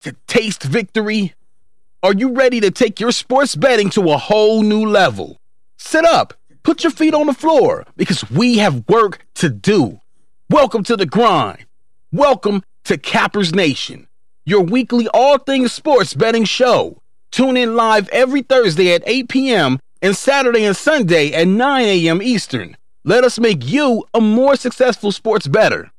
to taste victory? Are you ready to take your sports betting to a whole new level? Sit up, put your feet on the floor, because we have work to do. Welcome to the grind. Welcome to Cappers Nation, your weekly all things sports betting show. Tune in live every Thursday at 8 p.m. and Saturday and Sunday at 9 a.m. Eastern. Let us make you a more successful sports bettor.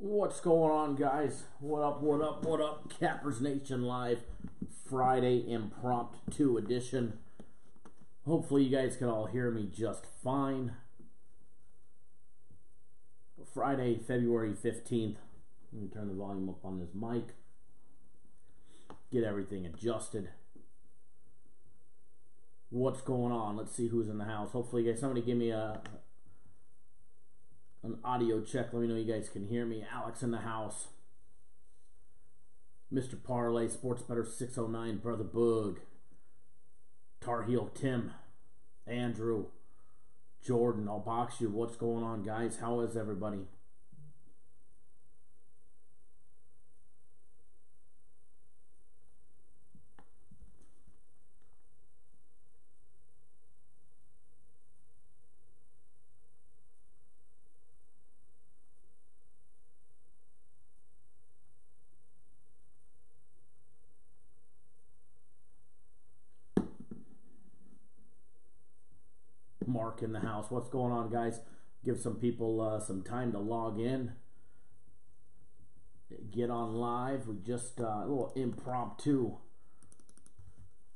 What's going on, guys? What up, what up, what up? Cappers Nation Live, Friday impromptu edition. Hopefully you guys can all hear me just fine. Friday, February 15th. Let me turn the volume up on this mic. Get everything adjusted. What's going on? Let's see who's in the house. Hopefully, you guys, somebody give me an audio check. Let me know you guys can hear me. Alex in the house. Mr. Parlay, Sports Better 609, Brother Boog, Tar Heel Tim, Andrew, Jordan. I'll box you. What's going on, guys? How is everybody? Mark in the house. What's going on, guys? Give some people some time to log in, get on live. We just a little impromptu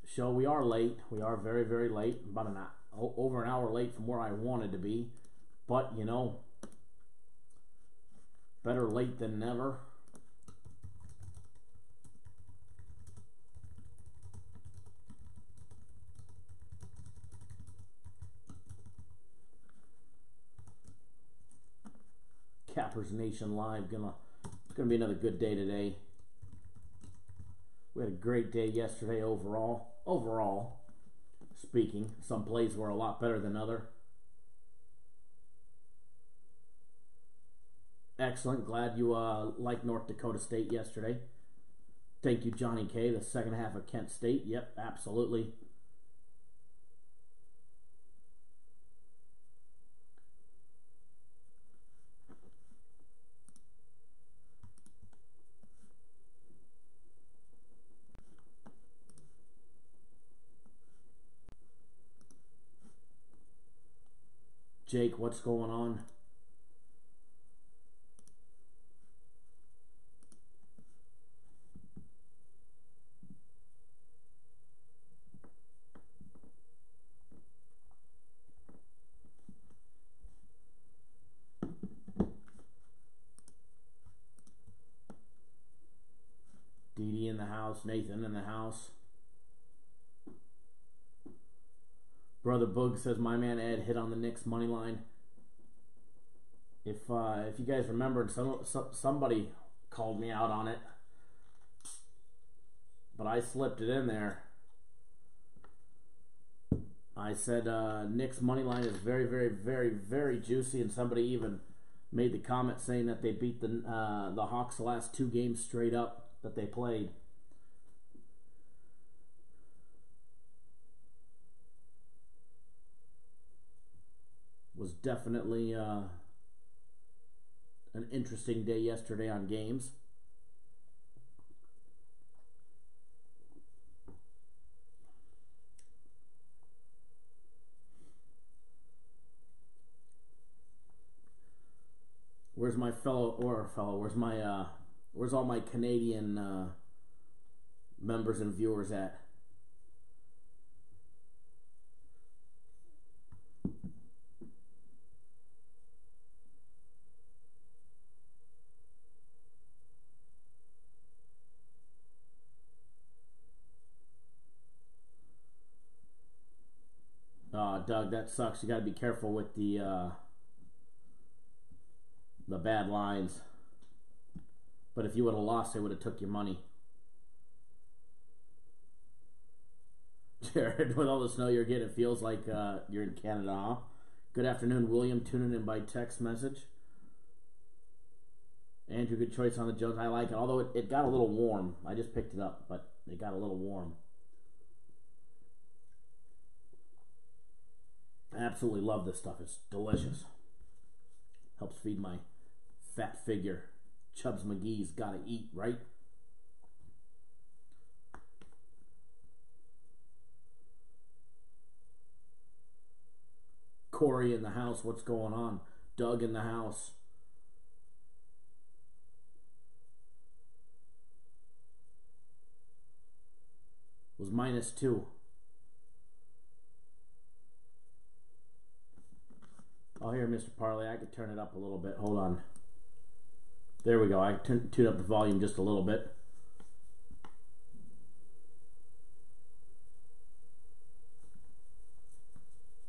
show. We are late. We are very, very late. About over an hour late from where I wanted to be, but you know, better late than never. Cappers Nation Live. It's gonna be another good day today. We had a great day yesterday overall. Overall speaking, some plays were a lot better than other. Excellent. Glad you liked North Dakota State yesterday. Thank you, Johnny K. The second half of Kent State. Yep, absolutely. Jake, what's going on? Dee Dee in the house, Nathan in the house. Brother Boog says my man Ed hit on the Knicks money line. If you guys remembered, somebody called me out on it, but I slipped it in there. I said Knicks money line is very, very, very, very juicy, and somebody even made the comment saying that they beat the Hawks the last 2 games straight up that they played. Was definitely an interesting day yesterday on games. Where's my where's all my Canadian members and viewers at? Doug, that sucks. You got to be careful with the bad lines. But if you would have lost, they would have took your money. Jared, with all the snow you're getting, it feels like you're in Canada, huh? Good afternoon, William. Tuning in by text message. Andrew, good choice on the Jones. I like it, although it got a little warm. I just picked it up, but it got a little warm. I absolutely love this stuff. It's delicious. Helps feed my fat figure. Chubbs McGee's got to eat, right? Corey in the house. What's going on? Doug in the house. Was -2. Oh, here, Mr. Parlay, I could turn it up a little bit. Hold on. There we go. I tuned up the volume just a little bit.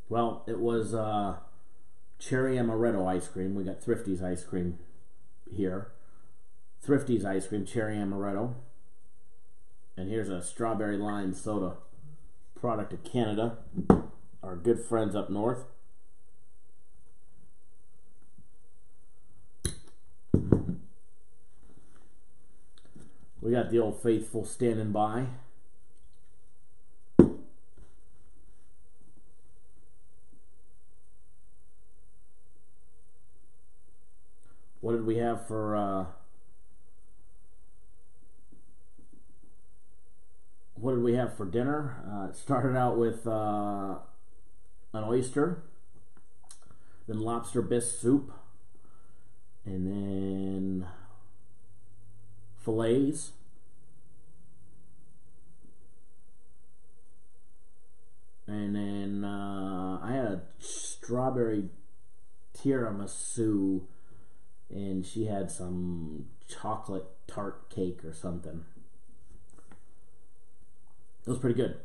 Well, it was cherry amaretto ice cream. We got Thrifty's ice cream here. Thrifty's ice cream, cherry amaretto. And here's a strawberry lime soda, product of Canada, our good friends up north. We got the old faithful standing by. What did we have for dinner? It started out with an oyster, then lobster bisque soup, and then fillets, and then I had a strawberry tiramisu, and she had some chocolate tart cake or something. It was pretty good.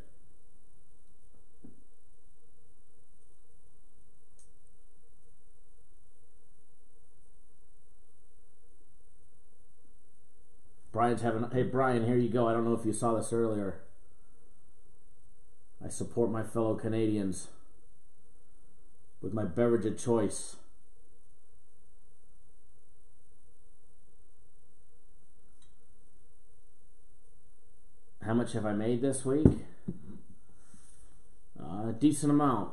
Brian's having... Hey, Brian, here you go. I don't know if you saw this earlier. I support my fellow Canadians with my beverage of choice. How much have I made this week? A decent amount.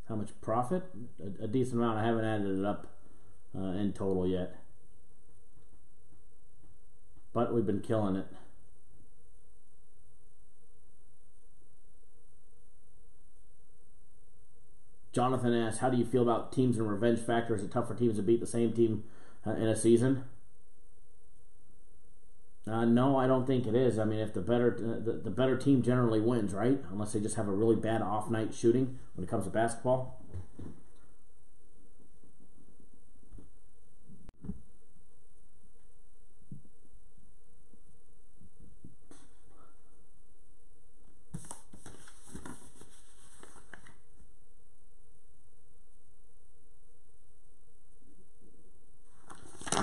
How much profit? A decent amount. I haven't added it up in total yet. But we've been killing it. Jonathan asks, how do you feel about teams and revenge factor? Is it tough for teams to beat the same team in a season? No, I don't think it is. I mean, if the better team generally wins, right? Unless they just have a really bad off night shooting when it comes to basketball.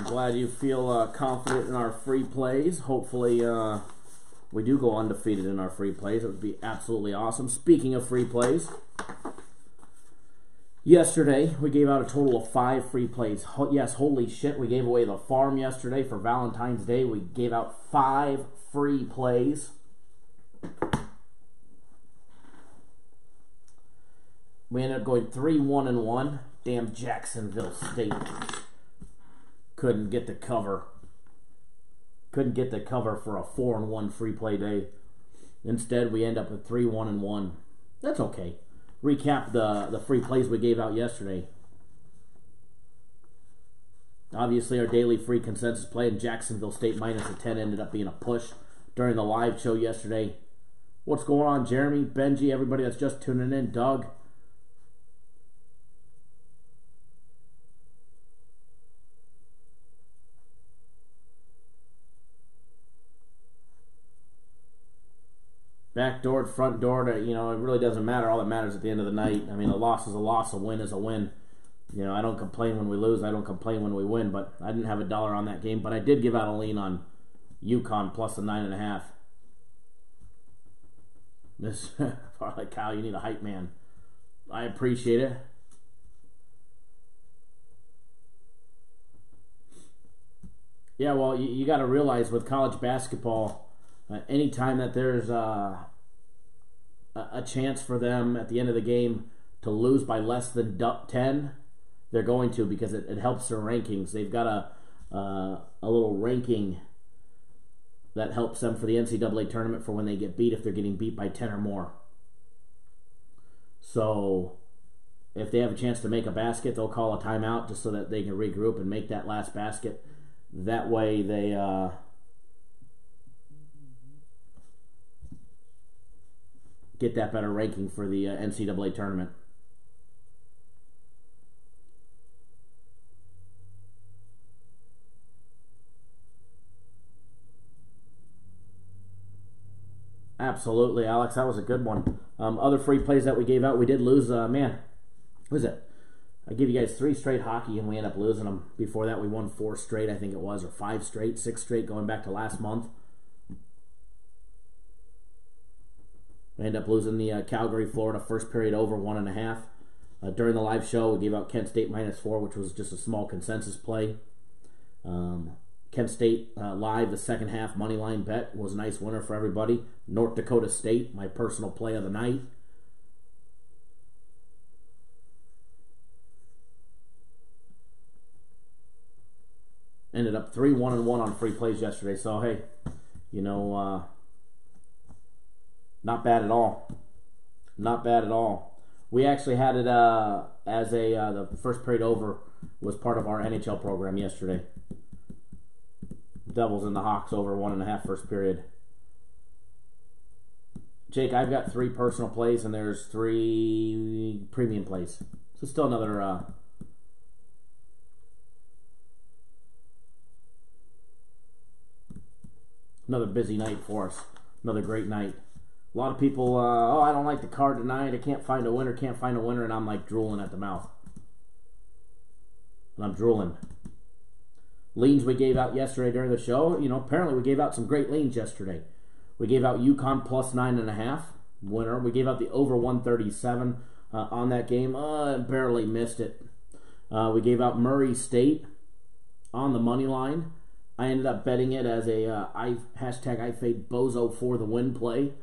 Glad you feel confident in our free plays. Hopefully we do go undefeated in our free plays. It would be absolutely awesome. Speaking of free plays, yesterday we gave out a total of 5 free plays. Yes, holy shit, we gave away the farm yesterday for Valentine's Day. We gave out 5 free plays. We ended up going 3-1-1. Damn Jacksonville State. Couldn't get the cover. Couldn't get the cover for a 4-1 free play day. Instead, we end up with 3-1-1. That's okay. Recap the free plays we gave out yesterday. Obviously, our daily free consensus play in Jacksonville State -10 ended up being a push during the live show yesterday. What's going on, Jeremy, Benji, everybody that's just tuning in, Doug? Back door, front door, it really doesn't matter. All that matters at the end of the night. I mean, a loss is a loss, a win is a win. I don't complain when we lose. I don't complain when we win, but I didn't have $1 on that game. But I did give out a lean on UConn plus the 9.5. Miss like Kyle, you need a hype man. I appreciate it. Yeah, well, you got to realize with college basketball, anytime that there's a chance for them at the end of the game to lose by less than 10, they're going to, because it helps their rankings. They've got a little ranking that helps them for the NCAA tournament for when they get beat, if they're getting beat by 10 or more. So if they have a chance to make a basket, they'll call a timeout just so that they can regroup and make that last basket. That way they get that better ranking for the NCAA tournament. Absolutely, Alex. That was a good one. Other free plays that we gave out, we did lose. Man, what is it? I give you guys 3 straight hockey, and we end up losing them. Before that, we won 4 straight, I think it was, or 5 straight, 6 straight, going back to last month. We end up losing the Calgary, Florida first period over 1.5. During the live show, we gave out Kent State -4, which was just a small consensus play. Kent State live, the second half money line bet was a nice winner for everybody. North Dakota State, my personal play of the night. Ended up 3-1-1 on free plays yesterday. So hey, you know, not bad at all. Not bad at all. We actually had it as the first period over was part of our NHL program yesterday. Devils and the Hawks over 1.5 first period. Jake, I've got 3 personal plays and there's 3 premium plays. So still another busy night for us. Another great night. A lot of people, I don't like the card tonight. I can't find a winner, and I'm like drooling at the mouth. And I'm drooling. Leans we gave out yesterday during the show. You know, apparently we gave out some great leans yesterday. We gave out UConn +9.5 winner. We gave out the over 137 on that game. Barely missed it. We gave out Murray State on the money line. I ended up betting it as a #IFadeBozo for the win play.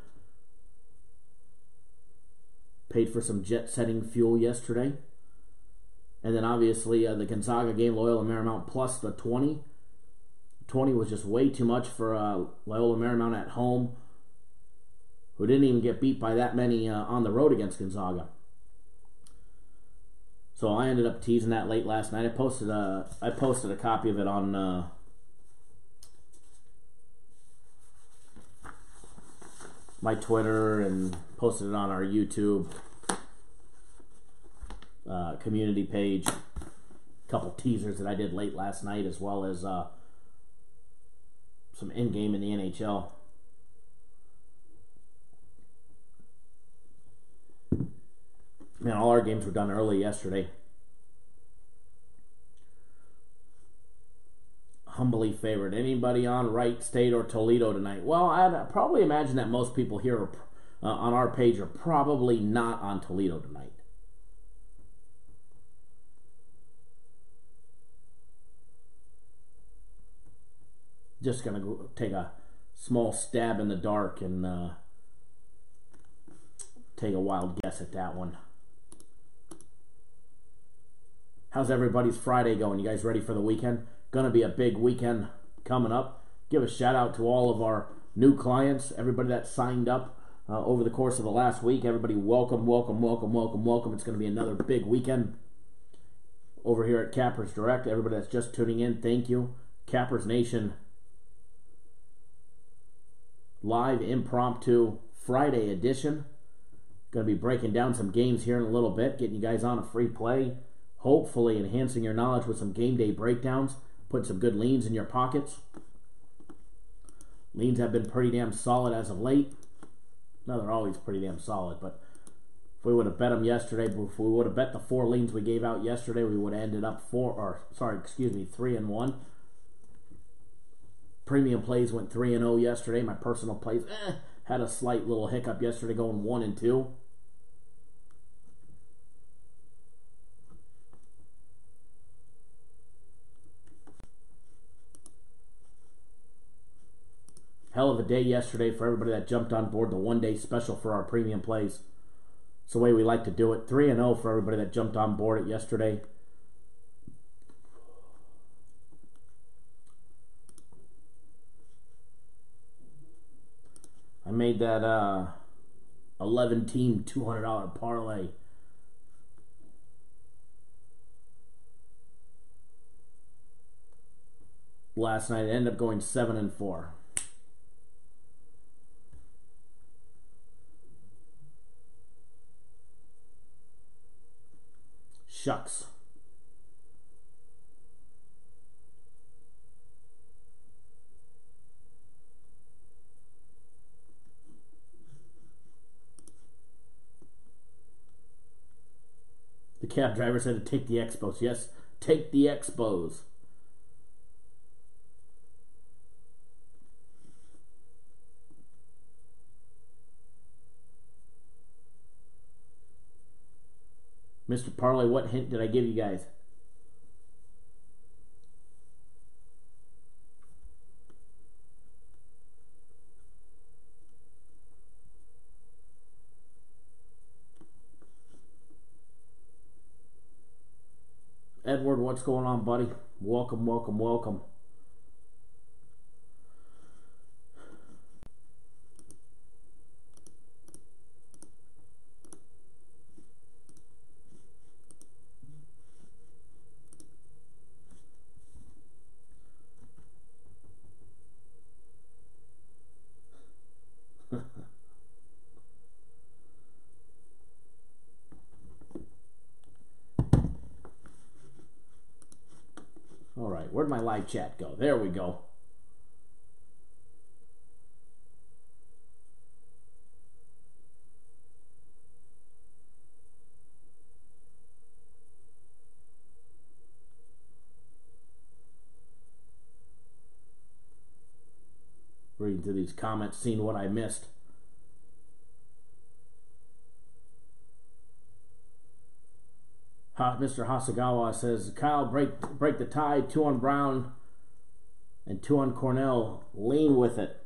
Paid for some jet-setting fuel yesterday. And then obviously the Gonzaga game, Loyola Marymount plus the 20. 20 was just way too much for Loyola Marymount at home, who didn't even get beat by that many on the road against Gonzaga. So I ended up teasing that late last night. I posted a copy of it on my Twitter and posted it on our YouTube community page. A couple teasers that I did late last night, as well as some in-game in the NHL. Man, all our games were done early yesterday. Humbly favored. Anybody on Wright State or Toledo tonight? Well, I'd probably imagine that most people here on our page are probably not on Toledo tonight. Just going to take a small stab in the dark and take a wild guess at that one. How's everybody's Friday going? You guys ready for the weekend? Going to be a big weekend coming up. Give a shout out to all of our new clients, everybody that signed up over the course of the last week. Everybody, welcome, welcome, welcome, welcome, welcome. It's going to be another big weekend over here at Cappers Direct. Everybody that's just tuning in, thank you. Cappers Nation live impromptu Friday edition. Going to be breaking down some games here in a little bit, getting you guys on a free play, hopefully enhancing your knowledge with some game day breakdowns, putting some good leans in your pockets. Leans have been pretty damn solid as of late. No, they're always pretty damn solid, but if we would have bet them yesterday, if we would have bet the 4 leans we gave out yesterday, we would have ended up 3-1. Premium plays went 3-0 yesterday. My personal plays, Had a slight little hiccup yesterday going 1-2. Hell of a day yesterday for everybody that jumped on board the one-day special for our premium plays. It's the way we like to do it. 3-0 for everybody that jumped on board it yesterday. I made that 11-team $200 parlay. Last night it ended up going 7-4. Shucks. The cab driver said to take the Expos. Yes, take the Expos. Mr. Parlay, what hint did I give you guys? Edward, what's going on, buddy? Welcome, welcome, welcome. All right, where'd my live chat go? There we go. Reading through these comments, seeing what I missed. Mr. Hasagawa says, Kyle, break the tie, 2 on Brown and 2 on Cornell. Lean with it.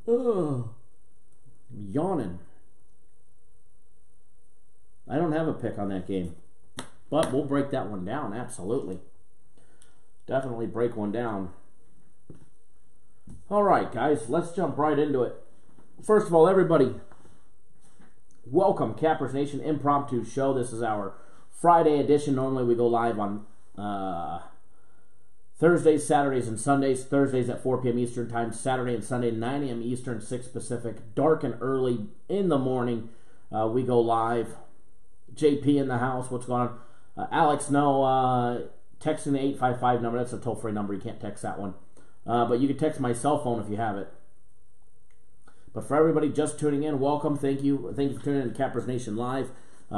Ugh. I'm yawning. I don't have a pick on that game. But we'll break that one down, absolutely. Definitely break one down. All right, guys, let's jump right into it. First of all, everybody, welcome, Cappers Nation Impromptu Show. This is our Friday edition. Normally we go live on Thursdays, Saturdays, and Sundays. Thursdays at 4 p.m. Eastern Time. Saturday and Sunday, 9 a.m. Eastern, 6 Pacific. Dark and early in the morning. We go live. JP in the house. What's going on? Alex, no. Texting the 855 number. That's a toll-free number. You can't text that one. But you can text my cell phone if you have it. But for everybody just tuning in, welcome. Thank you. Thank you for tuning in to Cappers Nation Live.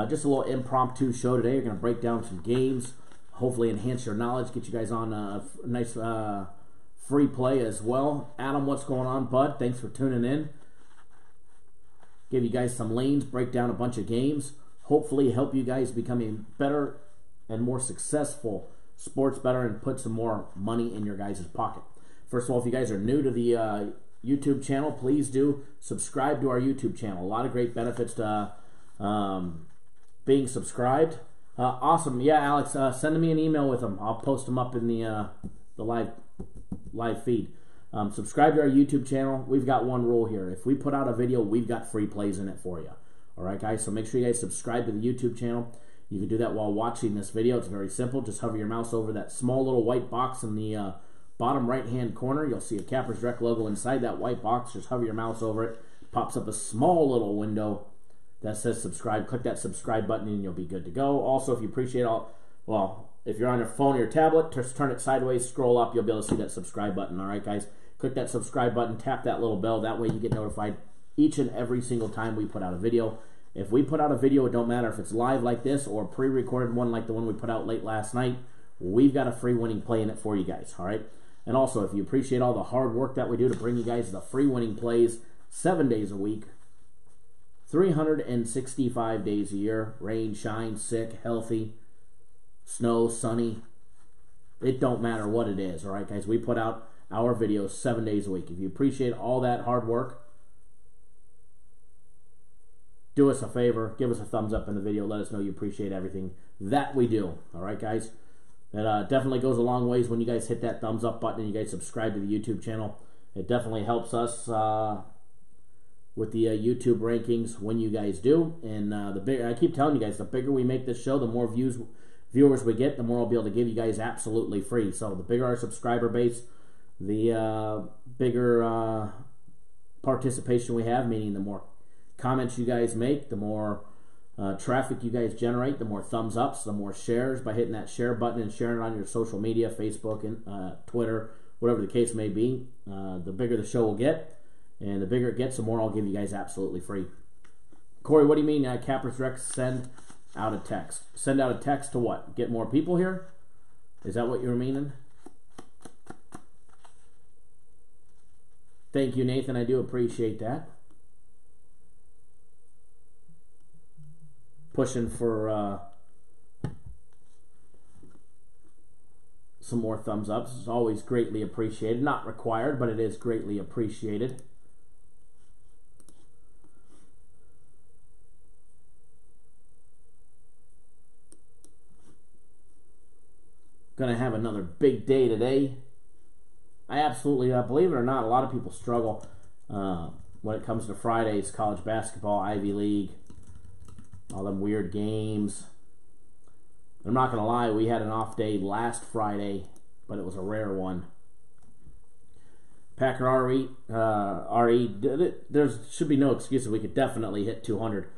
Just a little impromptu show today. We're going to break down some games, hopefully enhance your knowledge, get you guys on a nice free play as well. Adam, what's going on, bud? Thanks for tuning in. Give you guys some lanes, break down a bunch of games, hopefully help you guys become a better and more successful sports bettor and put some more money in your guys' pocket. First of all, if you guys are new to the YouTube channel, please do subscribe to our YouTube channel. A lot of great benefits to being subscribed. Awesome. Yeah, Alex, send me an email with them. I'll post them up in the live feed. Subscribe to our YouTube channel. We've got one rule here. If we put out a video, we've got free plays in it for you. All right, guys? So make sure you guys subscribe to the YouTube channel. You can do that while watching this video. It's very simple. Just hover your mouse over that small little white box in the bottom right-hand corner. You'll see a Cappers Direct logo inside that white box. Just hover your mouse over it. Pops up a small little window that says subscribe. Click that subscribe button and you'll be good to go. Also, if you appreciate if you're on your phone or your tablet, just turn it sideways, scroll up, you'll be able to see that subscribe button. All right, guys? Click that subscribe button, tap that little bell. That way you get notified each and every single time we put out a video. If we put out a video, it don't matter if it's live like this or pre-recorded one like the one we put out late last night. We've got a free winning play in it for you guys, all right? And also, if you appreciate all the hard work that we do to bring you guys the free winning plays 7 days a week, 365 days a year, rain, shine, sick, healthy, snow, sunny, it don't matter what it is, all right, guys? We put out our videos 7 days a week. If you appreciate all that hard work, do us a favor, give us a thumbs up in the video, let us know you appreciate everything that we do, all right, guys? That definitely goes a long ways when you guys hit that thumbs up button and you guys subscribe to the YouTube channel. It definitely helps us with the YouTube rankings when you guys do. And I keep telling you guys, the bigger we make this show, the more viewers we get, the more I'll be able to give you guys absolutely free. So the bigger our subscriber base, the bigger participation we have, meaning the more comments you guys make, the more traffic you guys generate, the more thumbs ups, the more shares by hitting that share button and sharing it on your social media, Facebook and Twitter, whatever the case may be. The bigger the show will get, and the bigger it gets, the more I'll give you guys absolutely free. Corey, what do you mean Cappers Rex send out a text? Send out a text to what? Get more people here? Is that what you were meaning? Thank you, Nathan. I do appreciate that. Pushing for some more thumbs ups is always greatly appreciated. Not required, but it is greatly appreciated. Gonna have another big day today. I absolutely, believe it or not, a lot of people struggle when it comes to Fridays, college basketball, Ivy League, all them weird games. I'm not going to lie, we had an off day last Friday, but it was a rare one. Packer RE, there should be no excuses. We could definitely hit 200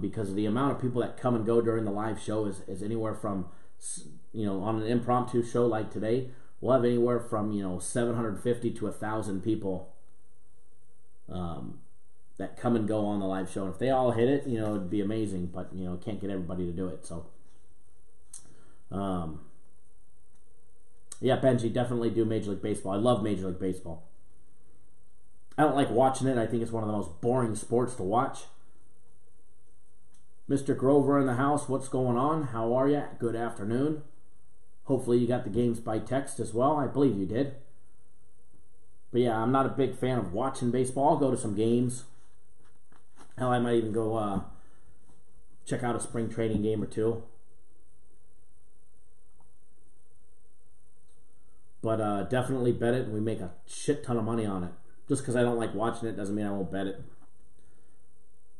because of the amount of people that come and go during the live show is anywhere from, on an impromptu show like today, we'll have anywhere from, 750 to 1,000 people that come and go on the live show. And if they all hit it, it'd be amazing. But, can't get everybody to do it. So, yeah, Benji, definitely do Major League Baseball. I love Major League Baseball. I don't like watching it. I think it's one of the most boring sports to watch. Mr. Grover in the house, what's going on? How are you? Good afternoon. Hopefully you got the games by text as well. I believe you did. But yeah, I'm not a big fan of watching baseball. I'll go to some games. Hell, I might even go check out a spring training game or two. But definitely bet it, and we make a shit ton of money on it. Just because I don't like watching it doesn't mean I won't bet it.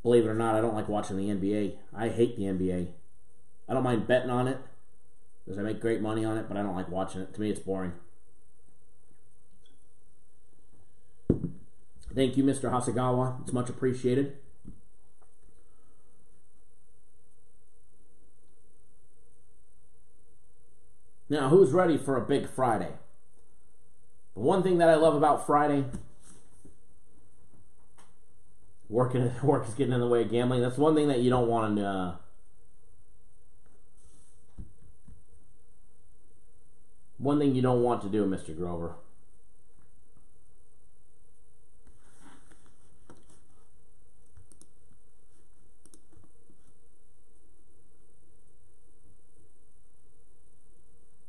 Believe it or not, I don't like watching the NBA. I hate the NBA. I don't mind betting on it because I make great money on it, but I don't like watching it. To me, it's boring. Thank you, Mr. Hasegawa. It's much appreciated. Now, who's ready for a big Friday? The one thing that I love about Friday, work is getting in the way of gambling. That's one thing that you don't want to. One thing you don't want to do, Mr. Grover.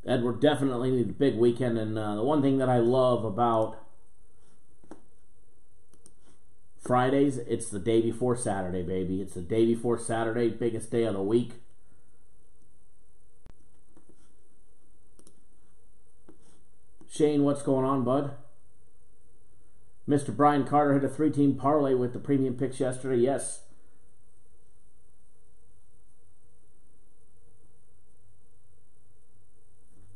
Edward definitely needs a big weekend, and the one thing that I love about Fridays, it's the day before Saturday, baby. It's the day before Saturday, biggest day of the week. Shane, what's going on, bud? Mr. Brian Carter hit a 3-team parlay with the premium picks yesterday. Yes.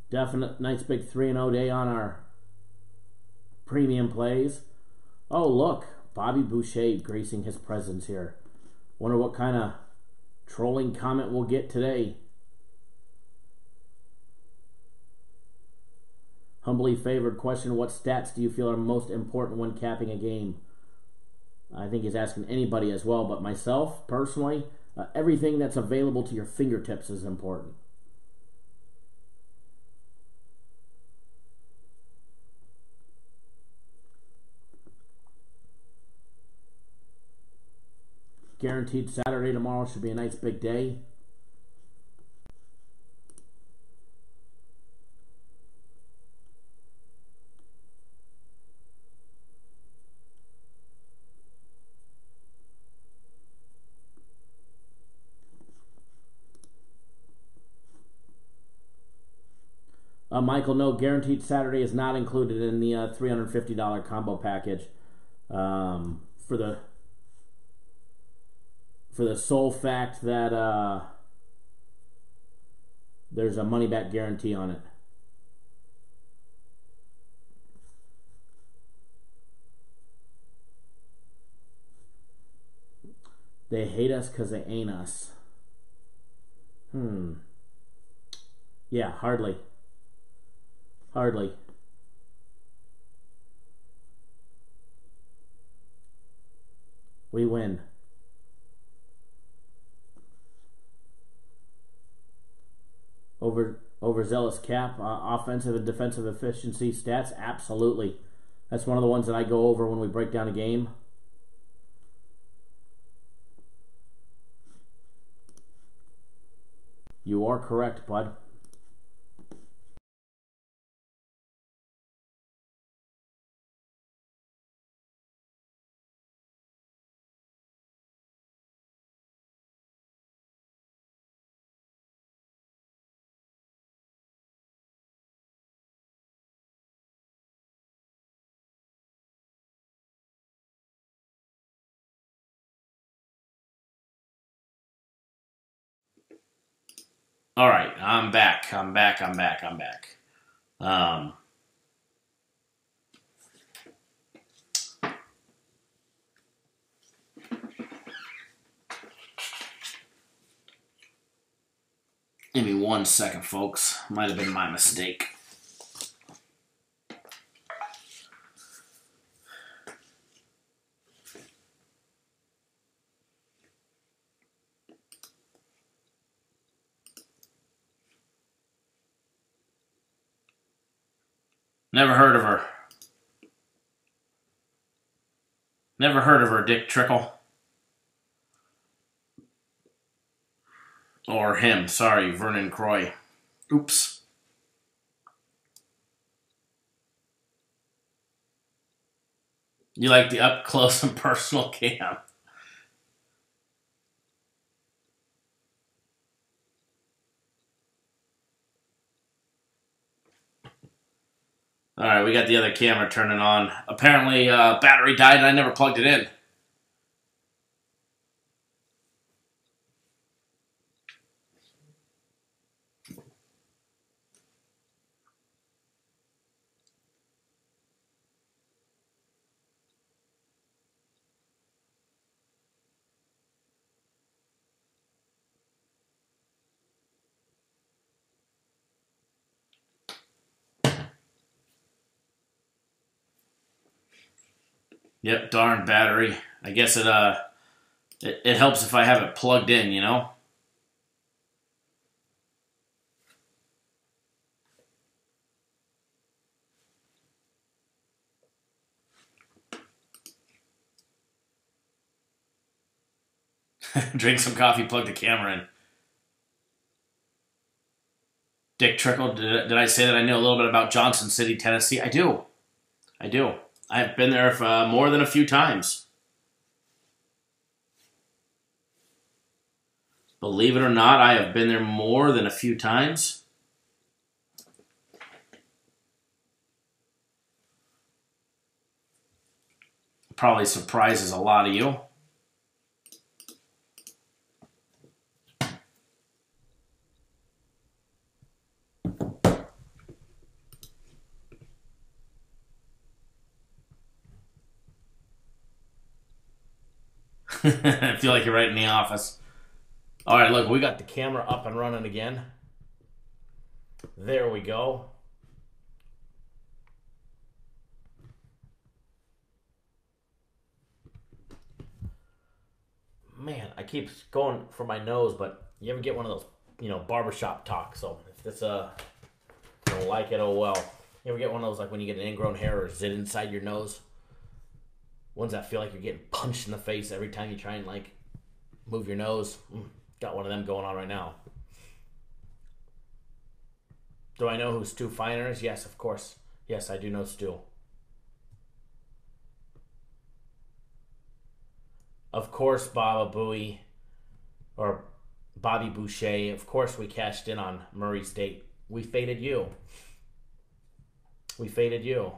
Definite nice big 3-0 day on our premium plays. Oh, look. Bobby Boucher gracing his presence here. Wonder what kind of trolling comment we'll get today. Humbly favored question, what stats do you feel are most important when capping a game? I think he's asking anybody as well, but myself, personally, everything that's available to your fingertips is important. Guaranteed Saturday tomorrow. Should be a nice big day. Michael, no, Guaranteed Saturday is not included in the $350 combo package for the sole fact that there's a money-back guarantee on it. They hate us because they ain't us. Yeah, hardly. Hardly. We win. Overzealous cap, offensive and defensive efficiency stats, absolutely. That's one of the ones that I go over when we break down a game. You are correct, bud. All right, I'm back. Give me 1 second, folks. Might have been my mistake. Never heard of her. Never heard of her, Dick Trickle. Or him, sorry, Vernon Croy. Oops. You like the up close and personal cam. All right, we got the other camera turning on. Apparently, battery died and I never plugged it in. Yep, darn battery. I guess it helps if I have it plugged in, you know? Drink some coffee, plug the camera in. Dick Trickle, did I say that I know a little bit about Johnson City, Tennessee? I do. I've been there for more than a few times. Believe it or not, I have been there more than a few times. Probably surprises a lot of you. I feel like you're right in the office. All right, look, we got the camera up and running again. There we go. Man, I keep going for my nose, but you ever get one of those, barbershop talks? So if this, don't like it, oh well. You ever get one of those, like when you get an ingrown hair or zit inside your nose? Ones that feel like you're getting punched in the face every time you try and, Move your nose. Got one of them going on right now. Do I know who Stu Feiner is? Yes, of course. Yes, I do know Stu. Of course, Baba Booey, or Bobby Boucher. Of course, we cashed in on Murray State. We faded you. We faded you.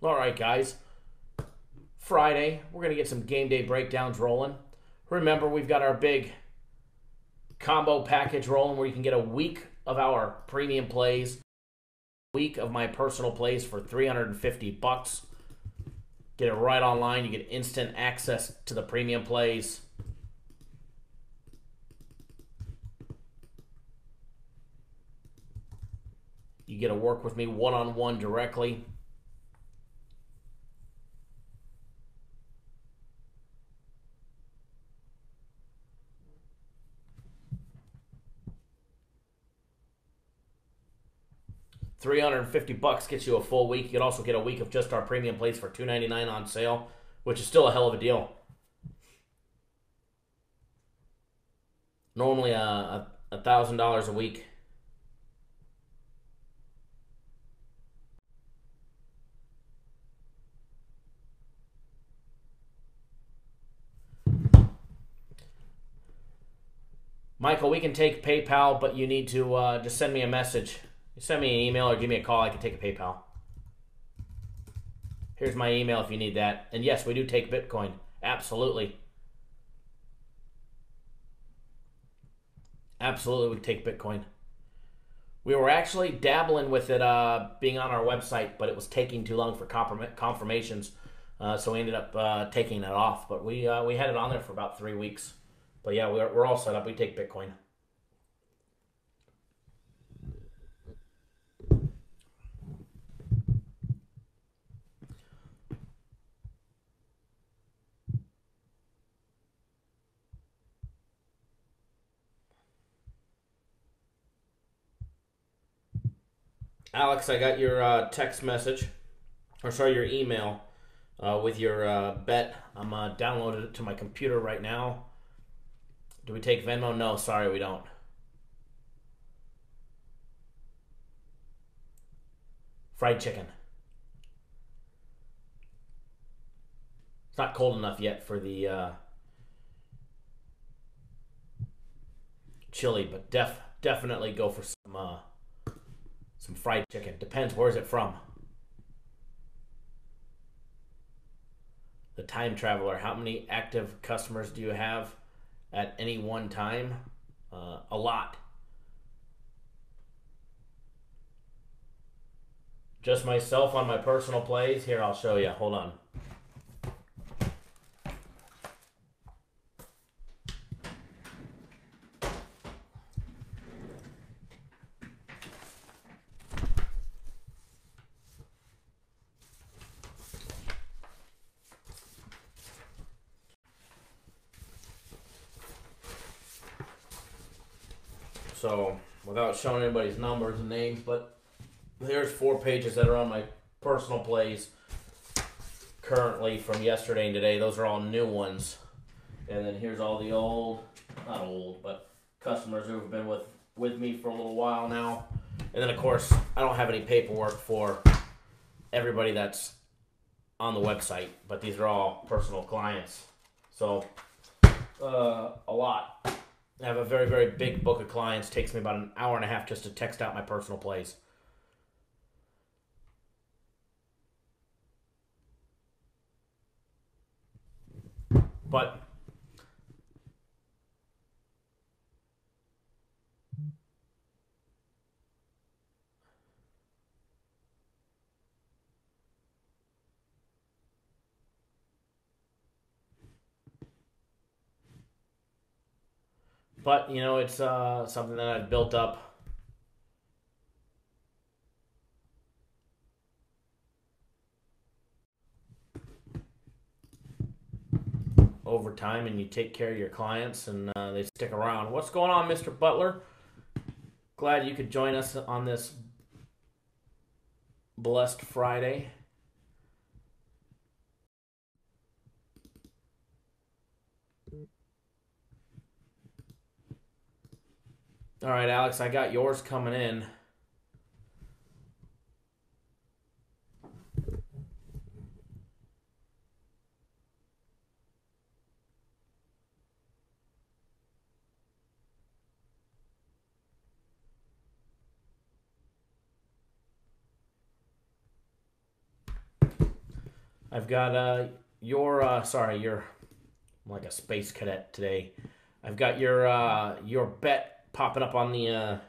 All right, guys. Friday, we're going to get some game day breakdowns rolling. Remember, we've got our big combo package rolling where you can get a week of our premium plays, a week of my personal plays for $350. Get it right online. You get instant access to the premium plays. You get to work with me one-on-one directly. $350 gets you a full week. You can also get a week of just our premium plays for $299 on sale, which is still a hell of a deal. Normally $1,000 a week. Michael, we can take PayPal, but you need to just send me a message. You send me an email or give me a call. I can take a PayPal. Here's my email if you need that. And yes, we do take Bitcoin. Absolutely. Absolutely, we take Bitcoin. We were actually dabbling with it being on our website, but it was taking too long for confirmations. So we ended up taking it off. But we had it on there for about 3 weeks. But yeah, we're all set up. We take Bitcoin. Alex, I got your text message, or sorry, your email with your bet. I'm downloaded it to my computer right now. Do we take Venmo? No, sorry, we don't. Fried chicken. It's not cold enough yet for the chili, but definitely go for some fried chicken. Depends, where's it from? The time traveler. How many active customers do you have at any one time? A lot. Just myself on my personal plays. Here, I'll show you. Hold on. So, without showing anybody's numbers and names, but there's 4 pages that are on my personal plays currently from yesterday and today. Those are all new ones. And then here's all the old, not old, but customers who have been with me for a little while now. And then, of course, I don't have any paperwork for everybody that's on the website, but these are all personal clients. So, a lot. I have a very, very big book of clients. Takes me about an hour and a half just to text out my personal plays. But you know, it's something that I've built up overtime and you take care of your clients and they stick around. What's going on, Mr. Butler? Glad you could join us on this blessed Friday. All right, Alex, I got yours coming in. I've got you're I'm like a space cadet today. I've got your bet popping up on the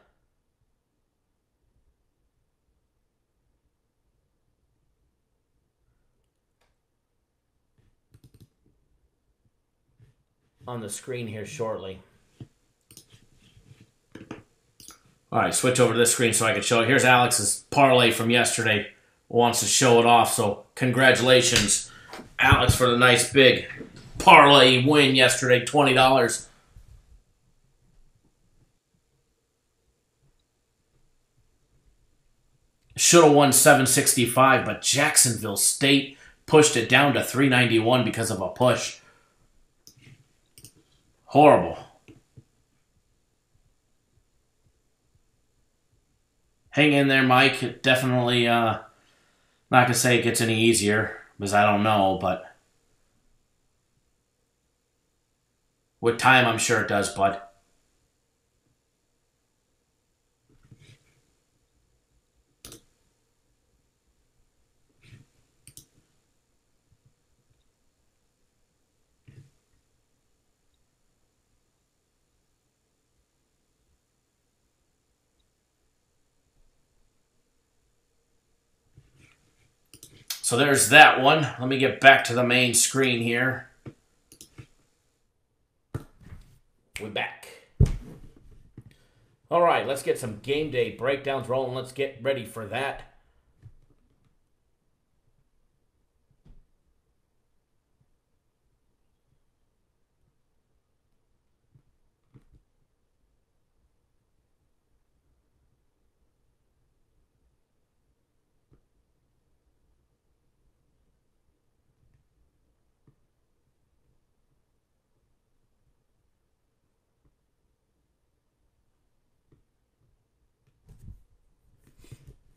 screen here shortly. All right, switch over to this screen so I can show it. Here's Alex's parlay from yesterday. Wants to show it off, so congratulations, Alex, for the nice big parlay win yesterday, $20. Should have won $765, but Jacksonville State pushed it down to $391 because of a push. Horrible. Hang in there, Mike. Definitely not going to say it gets any easier, because I don't know, but with time, I'm sure it does, bud. So there's that one. Let me get back to the main screen here. We're back. All right, let's get some game day breakdowns rolling. Let's get ready for that.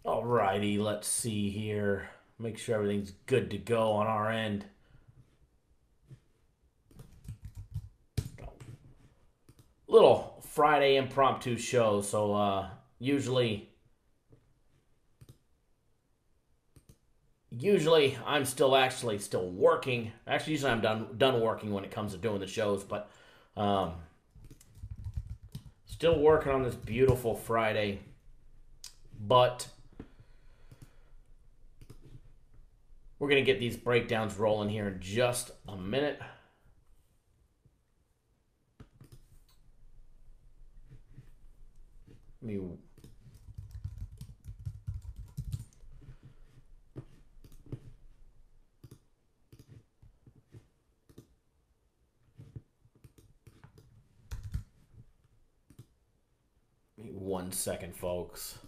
Alrighty, let's see here. Make sure everything's good to go on our end. Little Friday impromptu show, so usually I'm still working. Actually, usually I'm done working when it comes to doing the shows, but still working on this beautiful Friday. But we're going to get these breakdowns rolling here in just a minute. Let me one second, folks.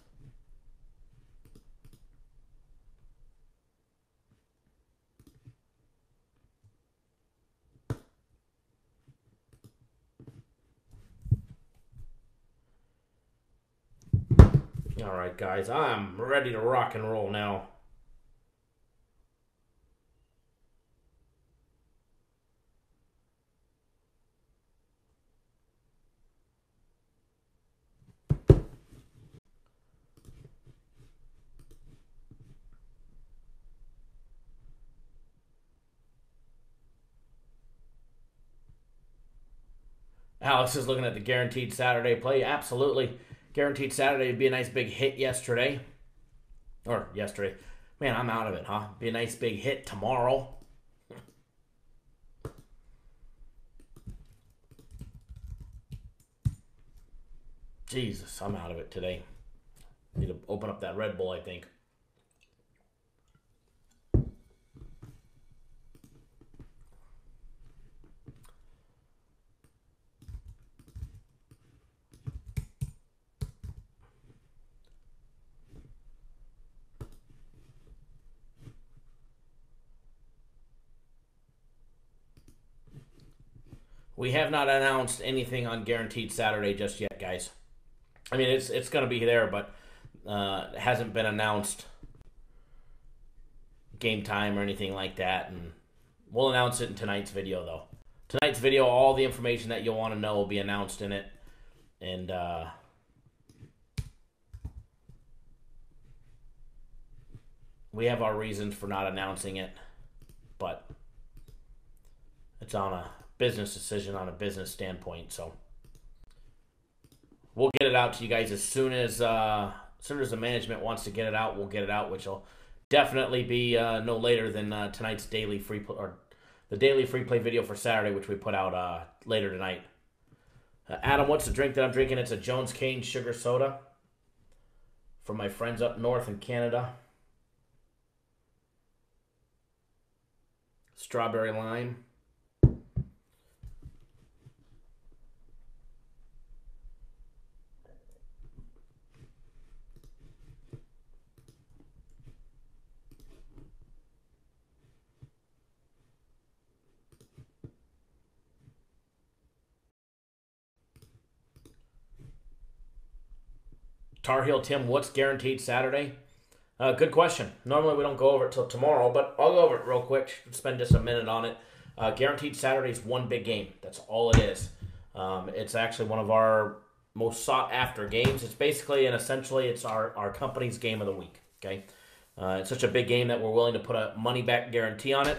All right, guys, I'm ready to rock and roll now. Alex is looking at the guaranteed Saturday play. Absolutely. Guaranteed Saturday would be a nice big hit yesterday. Or yesterday. Man, I'm out of it, huh? Be a nice big hit tomorrow. Jesus, I'm out of it today. Need to open up that Red Bull, I think. We have not announced anything on Guaranteed Saturday just yet, guys. I mean, it's going to be there, but it hasn't been announced game time or anything like that. And we'll announce it in tonight's video, though. Tonight's video, all the information that you'll want to know will be announced in it. And we have our reasons for not announcing it, but it's on a business decision, on a business standpoint. So we'll get it out to you guys as soon as the management wants to get it out. We'll get it out, which will definitely be no later than tonight's daily free play, or the daily free play video for Saturday, which we put out later tonight. Adam, what's the drink that I'm drinking? It's a Jones Cane sugar soda from my friends up north in Canada. Strawberry lime. Tar Heel Tim, what's Guaranteed Saturday? Good question. Normally we don't go over it till tomorrow, but I'll go over it real quick. Spend just a minute on it. Guaranteed Saturday is one big game. That's all it is. It's actually one of our most sought after games. It's basically and essentially it's our company's game of the week. Okay, it's such a big game that we're willing to put a money back guarantee on it.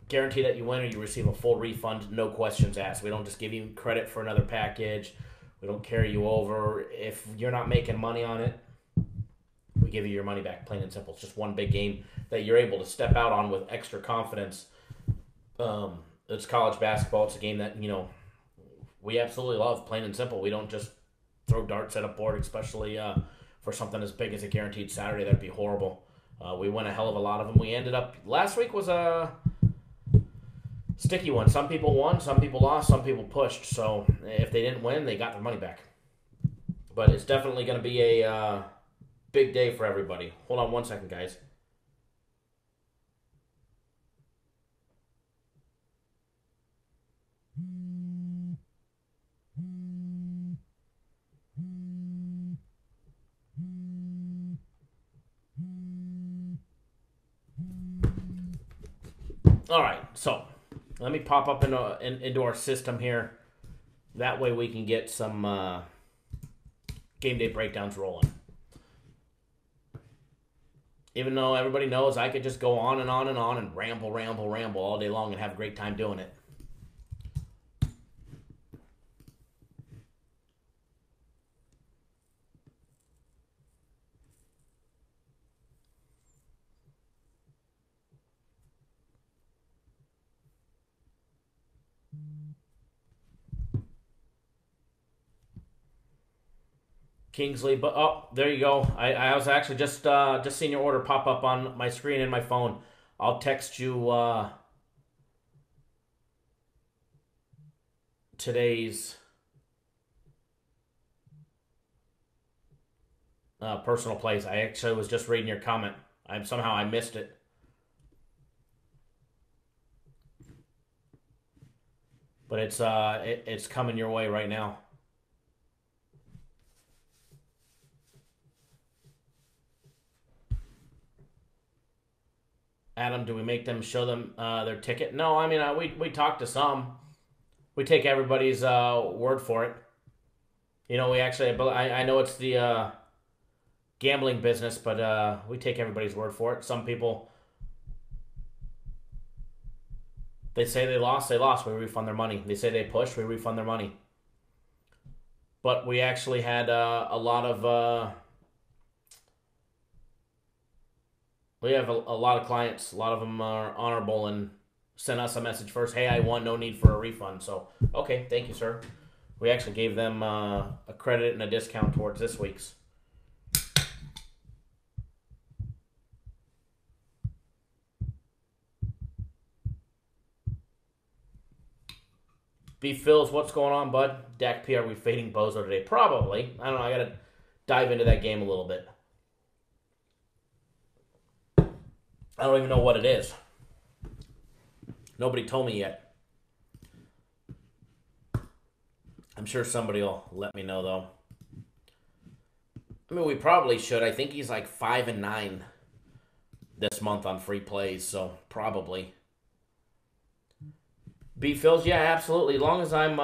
Guarantee that you win or you receive a full refund, no questions asked. We don't just give you credit for another package. We don't carry you over. If you're not making money on it, we give you your money back, plain and simple. It's just one big game that you're able to step out on with extra confidence. It's college basketball. It's a game that, we absolutely love, plain and simple. We don't just throw darts at a board, especially for something as big as a Guaranteed Saturday. That'd be horrible. We win a hell of a lot of them. We ended up, last week was a sticky one. Some people won, some people lost, some people pushed. So if they didn't win, they got their money back. But it's definitely going to be a big day for everybody. Hold on one second, guys. All right, so let me pop up into our system here. That way we can get some game day breakdowns rolling. Even though everybody knows I could just go on and on and on and ramble all day long and have a great time doing it. Kingsley, but oh, there you go. I was actually just seeing your order pop up on my screen in my phone. I'll text you today's personal place. I actually was just reading your comment. Somehow I missed it. But it's coming your way right now. Adam, do we make them show them their ticket? No, I mean, we talk to some. We take everybody's word for it. We actually, I know it's the gambling business, but we take everybody's word for it. Some people, they say they lost, we refund their money. They say they pushed, we refund their money. But we actually had a lot of... we have a lot of clients. A lot of them are honorable and sent us a message first. Hey, I won. No need for a refund. So, okay, thank you, sir. We actually gave them a credit and a discount towards this week's. B. Phils, what's going on, bud? Dak P, are we fading Bozo today? Probably. I don't know. I got to dive into that game a little bit. I don't even know what it is. Nobody told me yet. I'm sure somebody will let me know, though. I mean, we probably should. I think he's like 5-9 this month on free plays, so probably. B-Phils, yeah, absolutely. As long as I'm,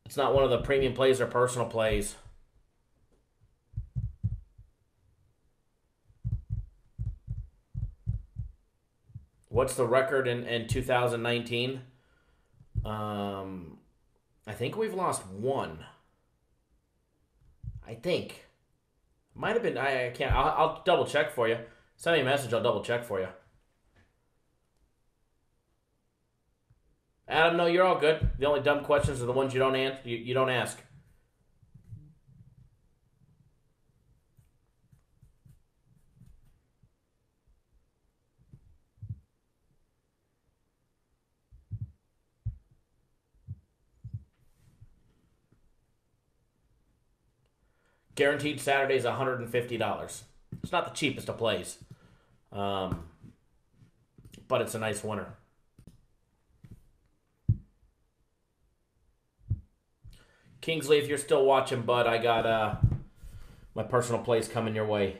it's not one of the premium plays or personal plays. What's the record in 2019? I think we've lost one. I think. Might have been, I can't, I'll double check for you. Send me a message, I'll double check for you. Adam, no, you're all good. The only dumb questions are the ones you don't answer, you don't ask. Guaranteed Saturday's $150. It's not the cheapest of plays. But it's a nice winner. Kingsley, if you're still watching, bud, I got my personal plays coming your way.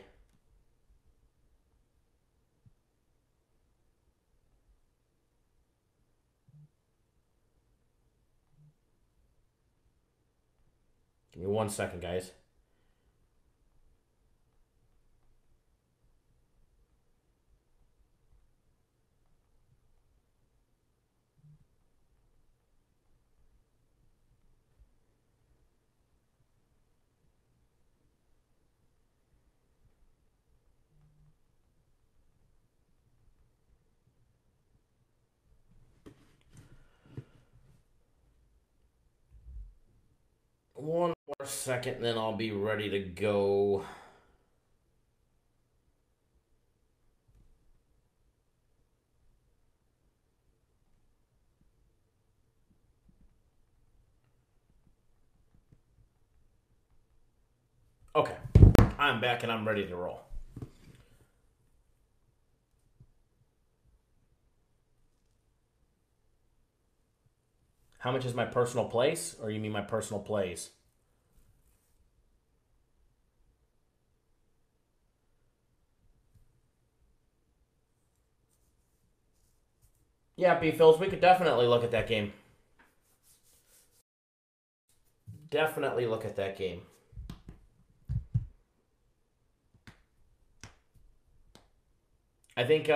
Give me 1 second, guys. One more second, and then I'll be ready to go. Okay, I'm back and I'm ready to roll. How much is my personal place, or you mean my personal plays? Yeah, B-Phils, we could definitely look at that game. Definitely look at that game. I think,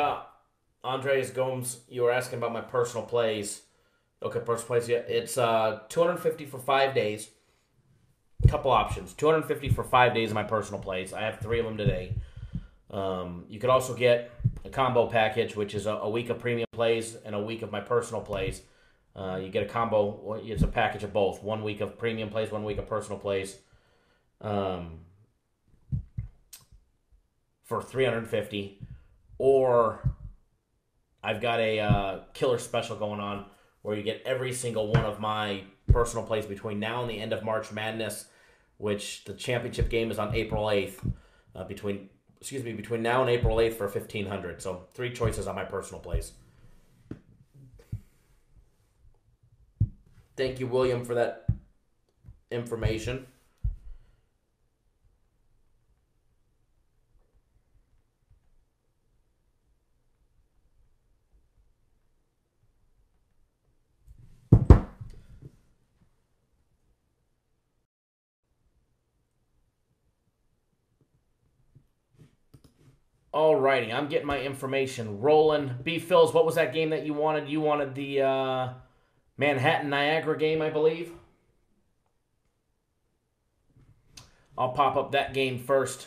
Andres Gomes, you were asking about my personal plays. Okay, personal plays, yeah. It's $250 for 5 days. Couple options. $250 for 5 days of my personal plays. I have 3 of them today. You could also get a combo package, which is a week of premium plays and a week of my personal plays. You get a combo. It's a package of both. 1 week of premium plays, 1 week of personal plays. For $350. Or I've got a killer special going on where you get every single one of my personal plays between now and the end of March Madness, which the championship game is on April 8th. Between now and April 8th for $1,500. So 3 choices on my personal plays. Thank you, William, for that information. Alrighty, I'm getting my information rolling. B-Phils, what was that game that you wanted? You wanted the Manhattan-Niagara game, I believe. I'll pop up that game first.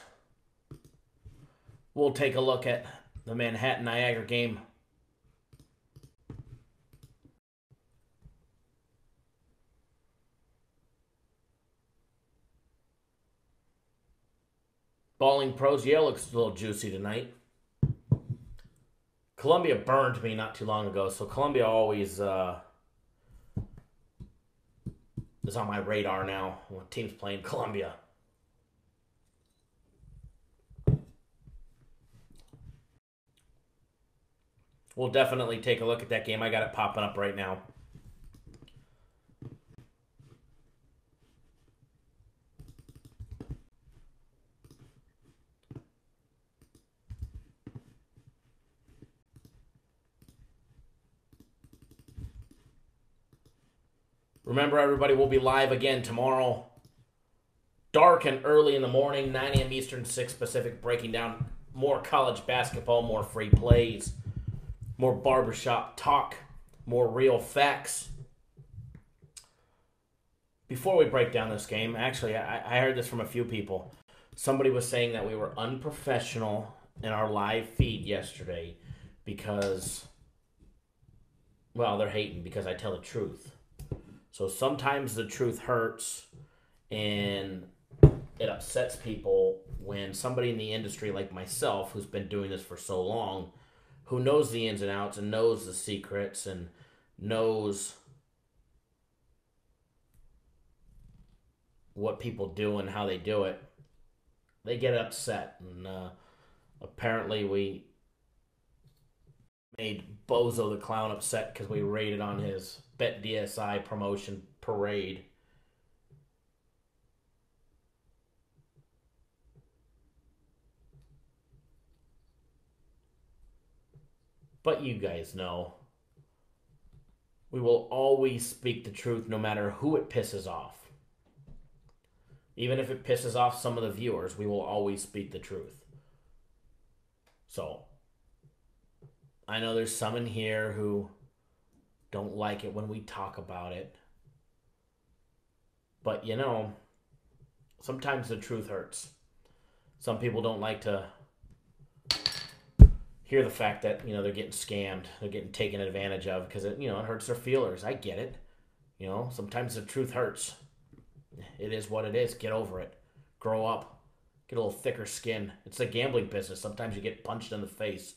We'll take a look at the Manhattan-Niagara game. Balling Pros, yeah, looks a little juicy tonight. Columbia burned me not too long ago, so Columbia always is on my radar now when teams playing Columbia. We'll definitely take a look at that game. I got it popping up right now. Remember, everybody, we'll be live again tomorrow. Dark and early in the morning, 9 a.m. Eastern, 6 Pacific, breaking down more college basketball, more free plays, more barbershop talk, more real facts. Before we break down this game, actually, I heard this from a few people. Somebody was saying that we were unprofessional in our live feed yesterday because, well, they're hating because I tell the truth. So sometimes the truth hurts and it upsets people when somebody in the industry like myself, who's been doing this for so long, who knows the ins and outs and knows the secrets and knows what people do and how they do it, they get upset. And apparently we made Bozo the Clown upset because we raided on his Bet DSI promotion parade. But you guys know, we will always speak the truth no matter who it pisses off. Even if it pisses off some of the viewers, we will always speak the truth. So, I know there's some in here who don't like it when we talk about it. But, you know, sometimes the truth hurts. Some people don't like to hear the fact that, you know, they're getting scammed, they're getting taken advantage of because, it hurts their feelers. I get it. You know, sometimes the truth hurts. It is what it is. Get over it. Grow up. Get a little thicker skin. It's a gambling business. Sometimes you get punched in the face.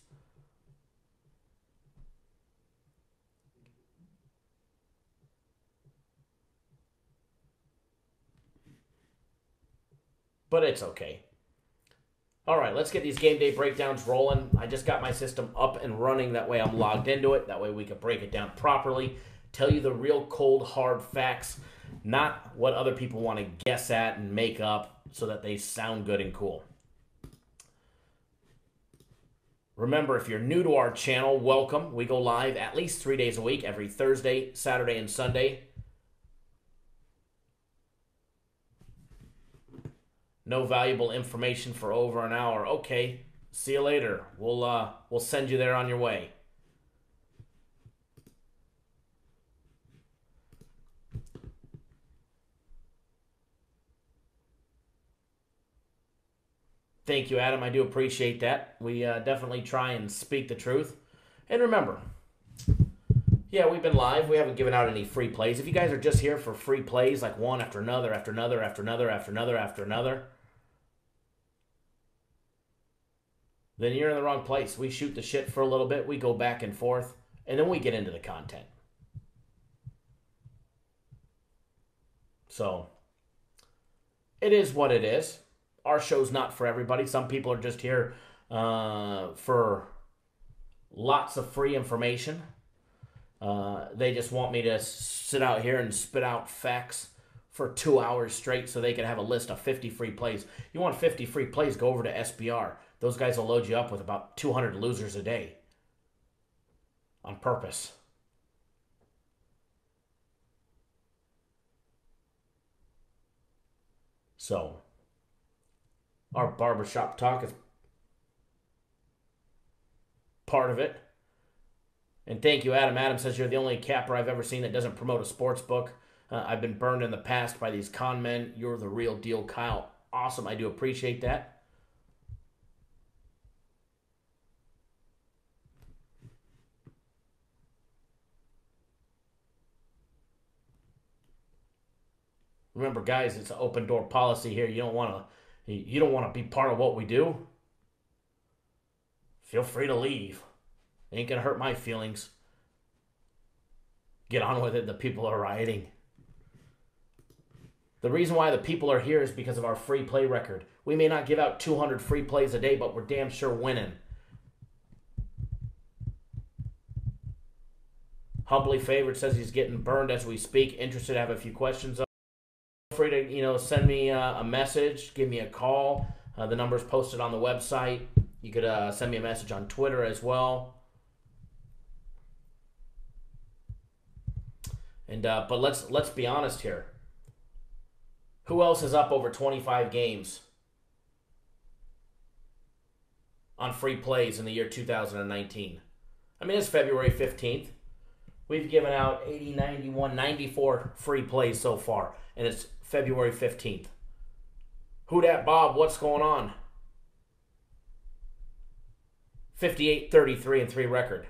But it's okay. All right, let's get these game day breakdowns rolling. I just got my system up and running. That way I'm logged into it. That way we can break it down properly. Tell you the real cold, hard facts. Not what other people want to guess at and make up so that they sound good and cool. Remember, if you're new to our channel, welcome. We go live at least 3 days a week, every Thursday, Saturday, and Sunday. No valuable information for over an hour. Okay, see you later. We'll send you there on your way. Thank you, Adam. I do appreciate that. We definitely try and speak the truth. And remember, yeah, we've been live. We haven't given out any free plays. If you guys are just here for free plays, like one after another, after another, after another, after another, after another, then you're in the wrong place. We shoot the shit for a little bit. We go back and forth, and then we get into the content. So, it is what it is. Our show's not for everybody. Some people are just here for lots of free information. They just want me to sit out here and spit out facts for 2 hours straight so they can have a list of 50 free plays. You want 50 free plays, go over to SBR. Those guys will load you up with about 200 losers a day. On purpose. So, our barbershop talk is part of it. And thank you, Adam. Adam says you're the only capper I've ever seen that doesn't promote a sports book. I've been burned in the past by these con men. You're the real deal, Kyle. Awesome. I do appreciate that. Remember, guys, it's an open door policy here. You don't want to be part of what we do. Feel free to leave. It ain't gonna hurt my feelings. Get on with it. The people are rioting. The reason why the people are here is because of our free play record. We may not give out 200 free plays a day, but we're damn sure winning. Humbly Favored says he's getting burned as we speak. Interested, have a few questions. Feel free to, send me a message, give me a call. The number's posted on the website. You could send me a message on Twitter as well. And but let's be honest here. Who else is up over 25 games on free plays in the year 2019? I mean, it's February 15th. We've given out 80, 91, 94 free plays so far, and it's February 15th. Who dat, Bob? What's going on? 58, 33, and 3 record.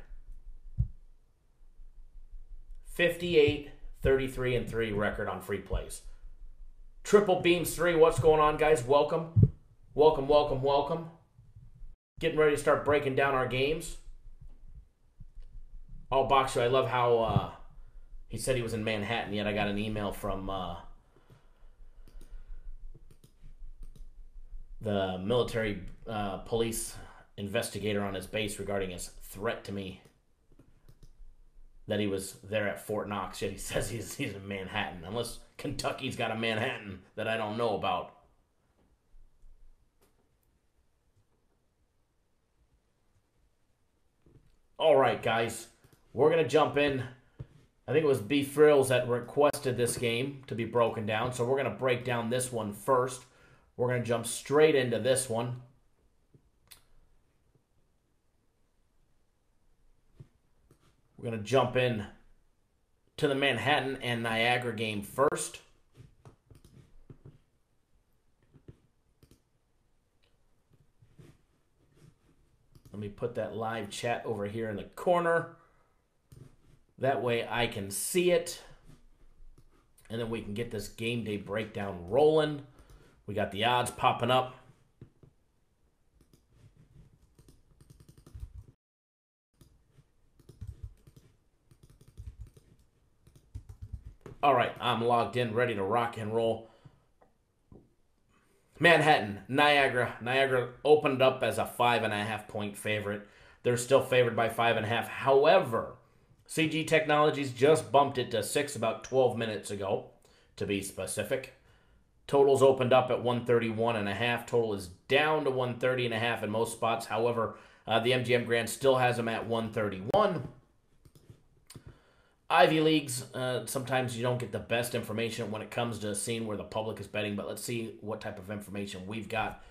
58, 33, and 3 record on free plays. Triple Beams 3, what's going on, guys? Welcome. Welcome, welcome, welcome. Getting ready to start breaking down our games. Oh, Boxer, I love how he said he was in Manhattan, yet I got an email from the military police investigator on his base regarding his threat to me that he was there at Fort Knox, yet he says he's in Manhattan. Unless Kentucky's got a Manhattan that I don't know about. All right, guys. We're going to jump in. I think it was B Frills that requested this game to be broken down, so we're going to break down this one first. We're going to jump straight into this one. We're going to jump in to the Manhattan and Niagara game first. Let me put that live chat over here in the corner. That way I can see it. And then we can get this game day breakdown rolling. We got the odds popping up. All right, I'm logged in, ready to rock and roll. Manhattan, Niagara. Niagara opened up as a 5.5 point favorite. They're still favored by 5.5. However, CG Technologies just bumped it to 6 about 12 minutes ago, to be specific. Totals opened up at 131.5. Total is down to 130.5 in most spots. However, the MGM Grand still has them at 131. Ivy Leagues, sometimes you don't get the best information when it comes to seeing where the public is betting, but let's see what type of information we've got.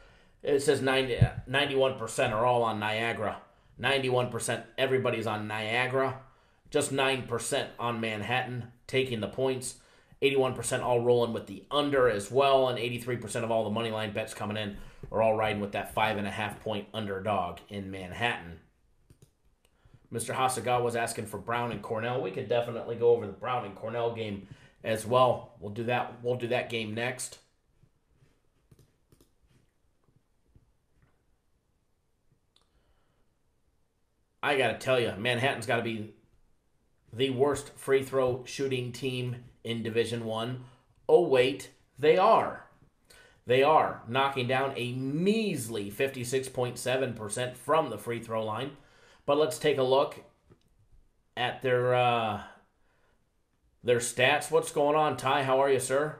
It says 91% are all on Niagara. 91% everybody's on Niagara. Just 9% on Manhattan, taking the points. 81% all rolling with the under as well, and 83% of all the money line bets coming in are all riding with that 5.5 point underdog in Manhattan. Mr. Hasagawa was asking for Brown and Cornell. We could definitely go over the Brown and Cornell game as well. We'll do that. We'll do that game next. I got to tell you, Manhattan's got to be the worst free throw shooting team in Division I. Oh, wait, they are. They are knocking down a measly 56.7% from the free throw line. But let's take a look at their stats. What's going on, Ty? How are you, sir?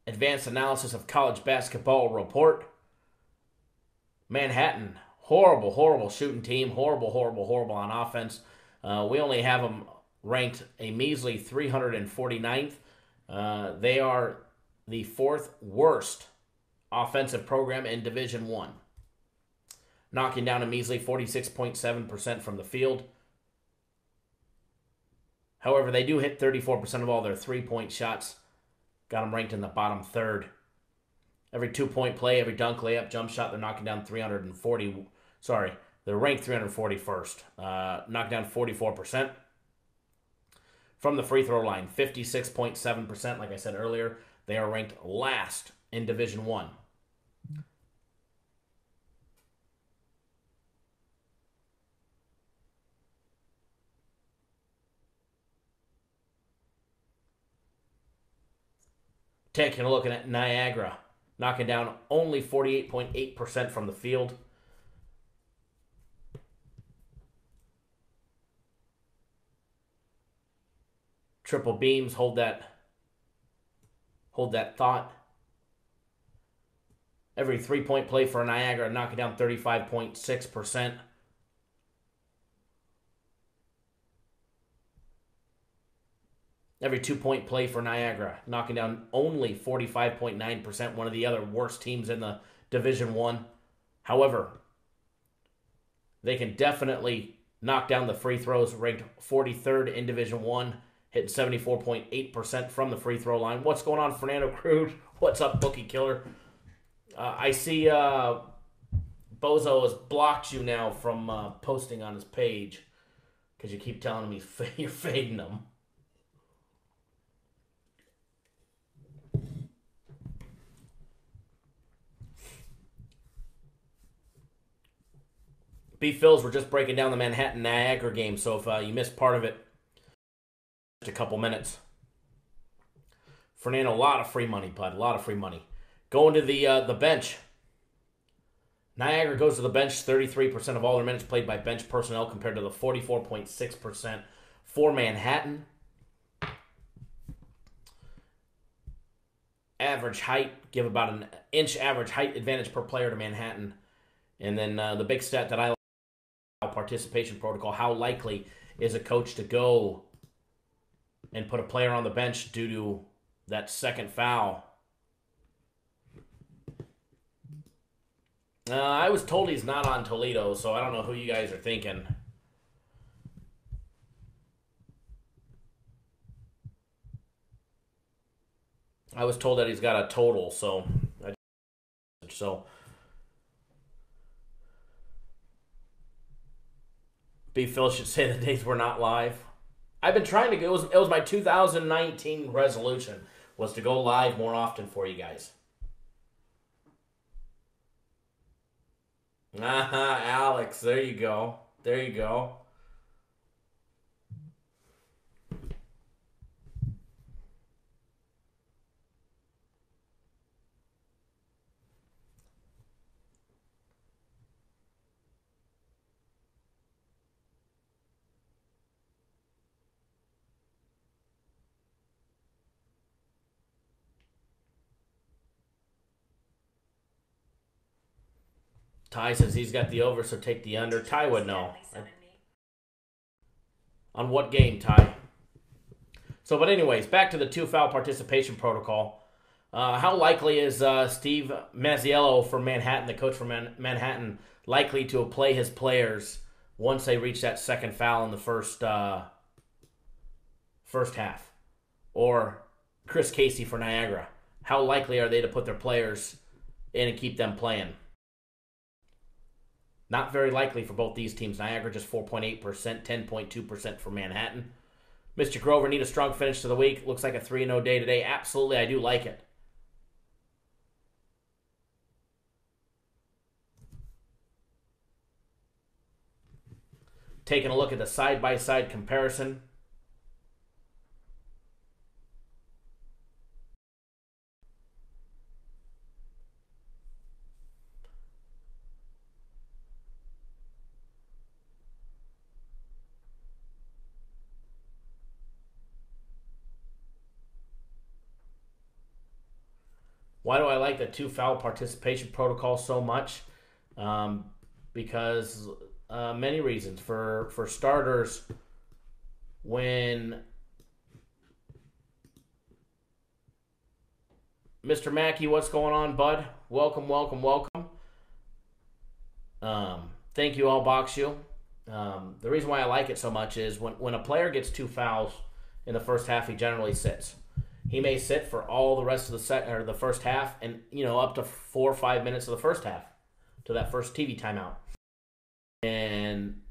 Advanced analysis of college basketball report. Manhattan, horrible, horrible shooting team. Horrible, horrible, horrible on offense. We only have them ranked a measly 349th. They are the 4th worst offensive program in Division I. Knocking down a measly 46.7% from the field. However, they do hit 34% of all their three-point shots. Got them ranked in the bottom 3rd. Every 2-point play, every dunk, layup, jump shot, they're knocking down 340. Sorry, they're ranked 341st. Knocked down 44%. From the free throw line, 56.7%. Like I said earlier, they are ranked last in Division I. Taking a look at Niagara, knocking down only 48.8% from the field. Triple beams, hold that thought. Every 3-point play for Niagara, knocking down 35.6%. Every 2-point play for Niagara, knocking down only 45.9%, one of the other worst teams in the Division I. However, they can definitely knock down the free throws, ranked 43rd in Division I, hitting 74.8% from the free throw line. What's going on, Fernando Cruz? What's up, Bookie Killer? I see Bozo has blocked you now from posting on his page because you keep telling me you're fading him. B-Phils, we're just breaking down the Manhattan-Niagara game, so if you missed part of it, just a couple minutes. Fernando, a lot of free money, bud, a lot of free money. Going to the bench. Niagara goes to the bench, 33% of all their minutes played by bench personnel compared to the 44.6% for Manhattan. Average height, give about an inch average height advantage per player to Manhattan. And then the big stat that I like, participation protocol, how likely is a coach to go and put a player on the bench due to that second foul? I was told he's not on Toledo, so I don't know who you guys are thinking. I was told that he's got a total, so B-Phil should say the days we're not live. I've been trying to go. It was my 2019 resolution was to go live more often for you guys. Alex, there you go. There you go. Ty says he's got the over, so take the under. Ty would know. On what game, Ty? So, but anyways, back to the 2-foul participation protocol. How likely is Steve Mazziello from Manhattan, the coach from Manhattan, likely to play his players once they reach that second foul in the first half? Or Chris Casey for Niagara. How likely are they to put their players in and keep them playing? Not very likely for both these teams. Niagara just 4.8%, 10.2% for Manhattan. Mr. Grover, need a strong finish to the week. Looks like a 3-0 day today. Absolutely, I do like it. Taking a look at the side-by-side comparison. Why do I like the 2-foul participation protocol so much? Because many reasons. For starters, when Mr. Mackey, what's going on, bud? Welcome, welcome, welcome. Thank you, all box you. The reason why I like it so much is when a player gets 2 fouls in the first half, he generally sits. He may sit for all the rest of the first half, and up to 4 or 5 minutes of the first half to that first TV timeout. And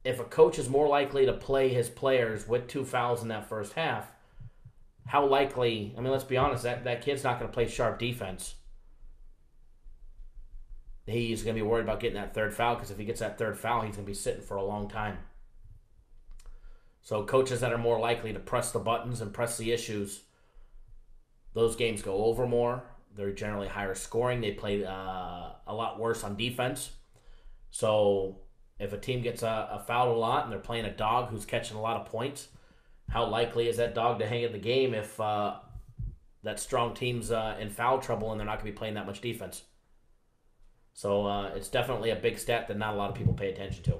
if a coach is more likely to play his players with 2 fouls in that first half, how likely? I mean, let's be honest. That kid's not going to play sharp defense. He's going to be worried about getting that 3rd foul, because if he gets that 3rd foul, he's going to be sitting for a long time. So coaches that are more likely to press the buttons and press the issues, those games go over more. They're generally higher scoring. They play a lot worse on defense. So if a team gets a foul a lot and they're playing a dog who's catching a lot of points, how likely is that dog to hang in the game if that strong team's in foul trouble and they're not going to be playing that much defense? So it's definitely a big stat that not a lot of people pay attention to.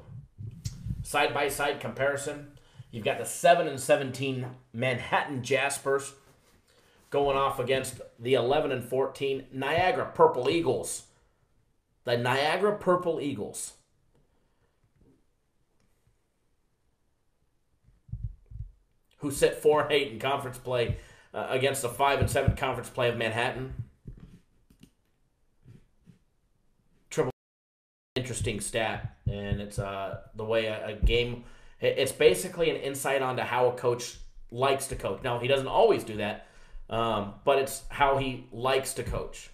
Side-by-side comparison, you've got the 7-17 Manhattan Jaspers going off against the 11-14 Niagara Purple Eagles. The Niagara Purple Eagles. Who sit 4-8 in conference play against the 5-7 conference play of Manhattan. Interesting stat, and it's the way a game. It's basically an insight onto how a coach likes to coach. Now, he doesn't always do that, but it's how he likes to coach.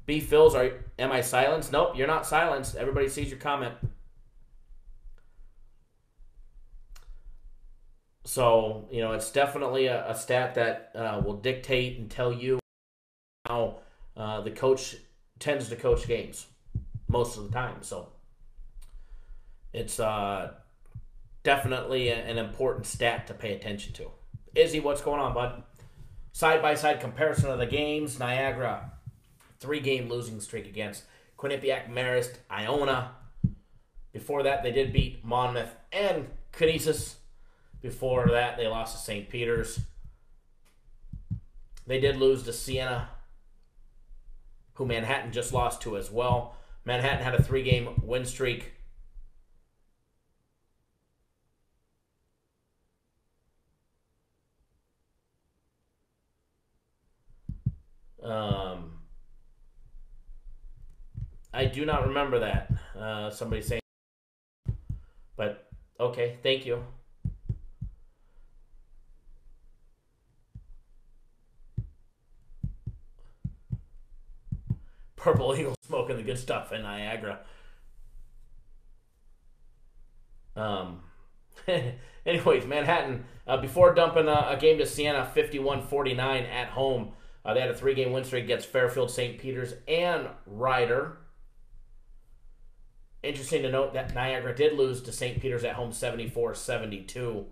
B. Phils, am I silenced? Nope, you're not silenced. Everybody sees your comment. So, it's definitely a stat that will dictate and tell you how the coach tends to coach games most of the time. So it's definitely an important stat to pay attention to. Izzy, what's going on, bud? Side-by-side comparison of the games. Niagara, 3-game losing streak against Quinnipiac, Marist, Iona. Before that, they did beat Monmouth and Canisius. Before that, they lost to St. Peter's. They did lose to Siena, who Manhattan just lost to as well. Manhattan had a 3-game win streak. I do not remember that. Somebody saying, but okay, thank you. Purple Eagle smoking the good stuff in Niagara. Anyways, Manhattan, before dumping a game to Siena, 51-49 at home, they had a 3-game win streak against Fairfield, St. Peter's, and Ryder. Interesting to note that Niagara did lose to St. Peter's at home 74-72.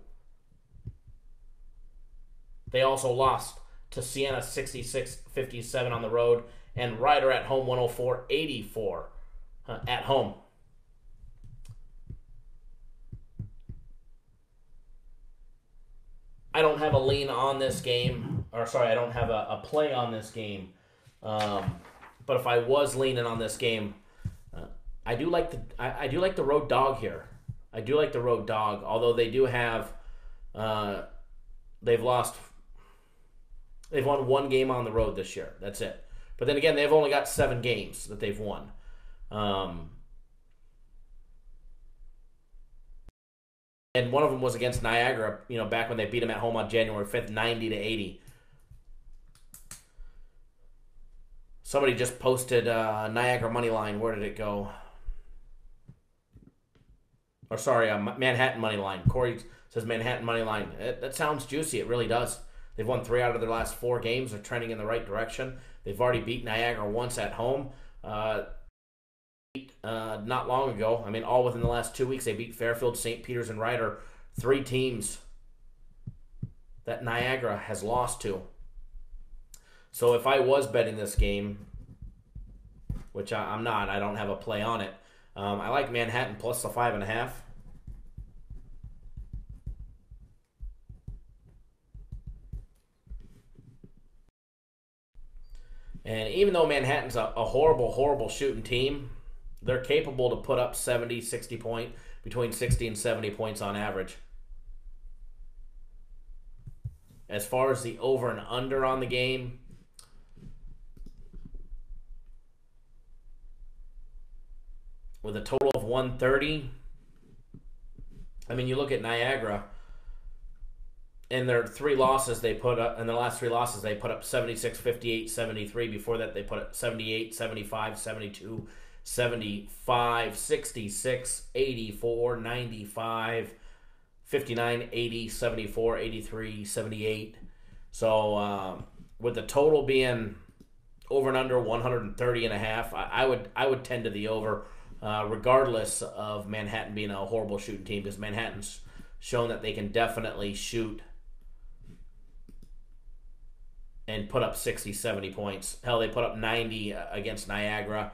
They also lost to Siena 66-57 on the road, and Ryder at home 104-84 at home. I don't have a lean on this game, I don't have a play on this game. But if I was leaning on this game, I do like the road dog here. I do like the road dog, although they do have they've won 1 game on the road this year. That's it. But then again, they've only got 7 games that they've won. And one of them was against Niagara, back when they beat them at home on January 5th, 90-80. Somebody just posted Niagara money line. Where did it go? Or sorry, Manhattan money line. Corey says Manhattan money line. That sounds juicy. It really does. They've won 3 out of their last 4 games. They're trending in the right direction. They've already beat Niagara once at home. Not long ago. I mean, all within the last 2 weeks, they beat Fairfield, St. Peter's, and Ryder. 3 teams that Niagara has lost to. So if I was betting this game, which I'm not, I don't have a play on it. I like Manhattan plus the 5.5. And even though Manhattan's a horrible, horrible shooting team, they're capable to put up 70, 60 points, between 60 and 70 points on average. As far as the over and under on the game, with a total of 130, I mean, you look at Niagara, in their 3 losses they put up, in the last 3 losses they put up 76, 58, 73. Before that they put up 78, 75, 72, 75, 66, 84, 95, 59, 80, 74, 83, 78. So with the total being over and under 130.5, I would tend to the over, regardless of Manhattan being a horrible shooting team, because Manhattan's shown that they can definitely shoot and put up 60, 70 points. Hell, they put up 90 against Niagara.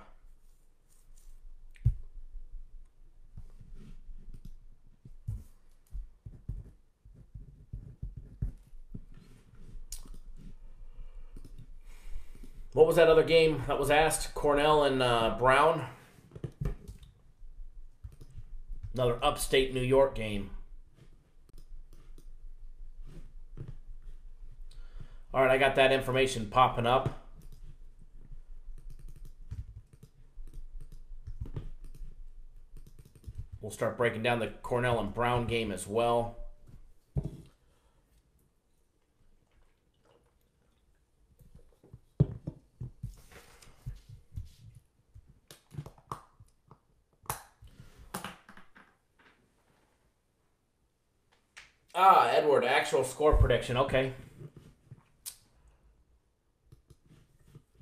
What was that other game that was asked? Cornell and Brown. Another upstate New York game. All right, I got that information popping up. We'll start breaking down the Cornell and Brown game as well. Edward, actual score prediction. Okay.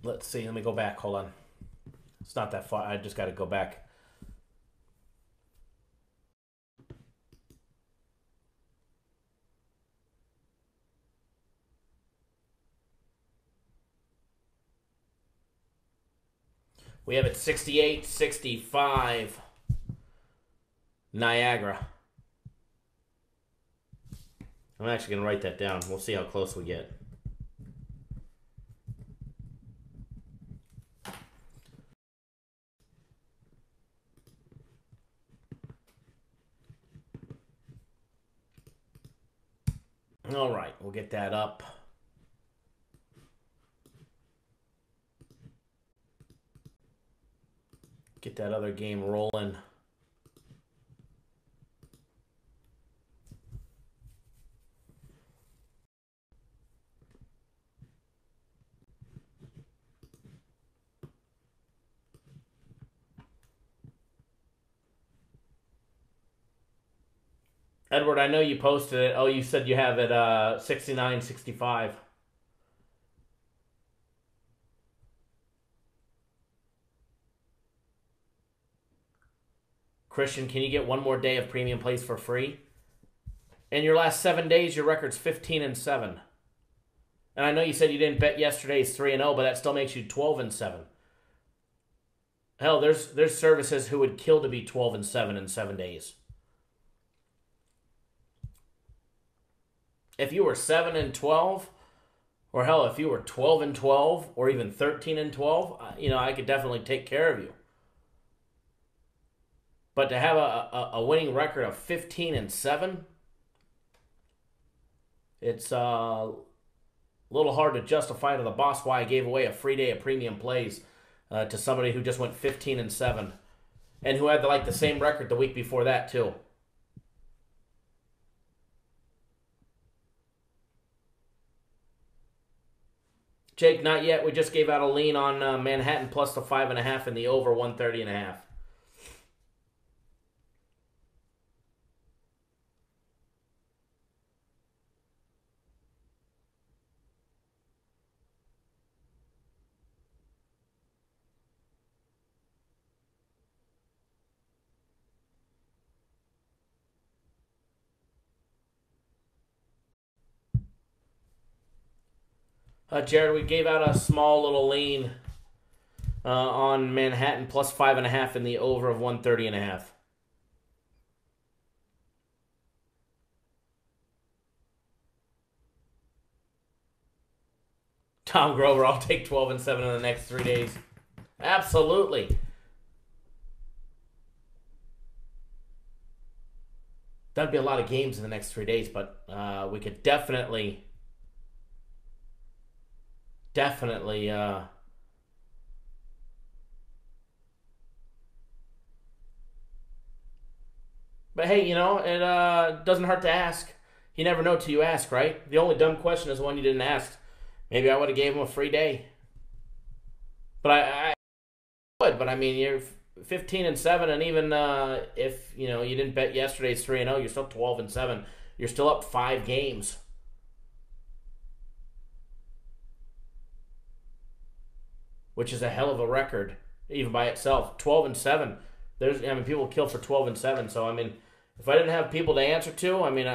Let's see. Let me go back. Hold on. It's not that far. I just got to go back. We have it 68-65 Niagara. I'm actually going to write that down. We'll see how close we get. All right, we'll get that up. Get that other game rolling. Edward, I know you posted it. Oh, you said you have it 69-65. Christian, can you get one more day of premium plays for free? In your last 7 days, your record's 15-7. And I know you said you didn't bet yesterday's 3-0, but that still makes you 12-7. Hell, there's services who would kill to be 12-7 in 7 days. If you were 7-12, or hell, if you were 12-12, or even 13-12, you know, I could definitely take care of you. But to have a winning record of 15-7, it's a little hard to justify to the boss why I gave away a free day of premium plays to somebody who just went 15-7, and who had like the same record the week before that too. Jake, not yet. We just gave out a lean on Manhattan plus the 5.5 and the over 130.5. Jared, we gave out a small little lean on Manhattan plus 5.5 and the over of 130.5. Tom Grover, I'll take 12-7 in the next 3 days. Absolutely. That'd be a lot of games in the next 3 days, but we could definitely but hey, you know, it doesn't hurt to ask. You never know till you ask, right? The only dumb question is the one you didn't ask. Maybe I would have gave him a free day. But I would, but I mean, you're 15-7, and even if, you know, you didn't bet yesterday's 3-0, you're still 12-7. You're still up 5 games. Which is a hell of a record, even by itself. 12-7. People kill for 12-7. So, I mean, if I didn't have people to answer to, I mean,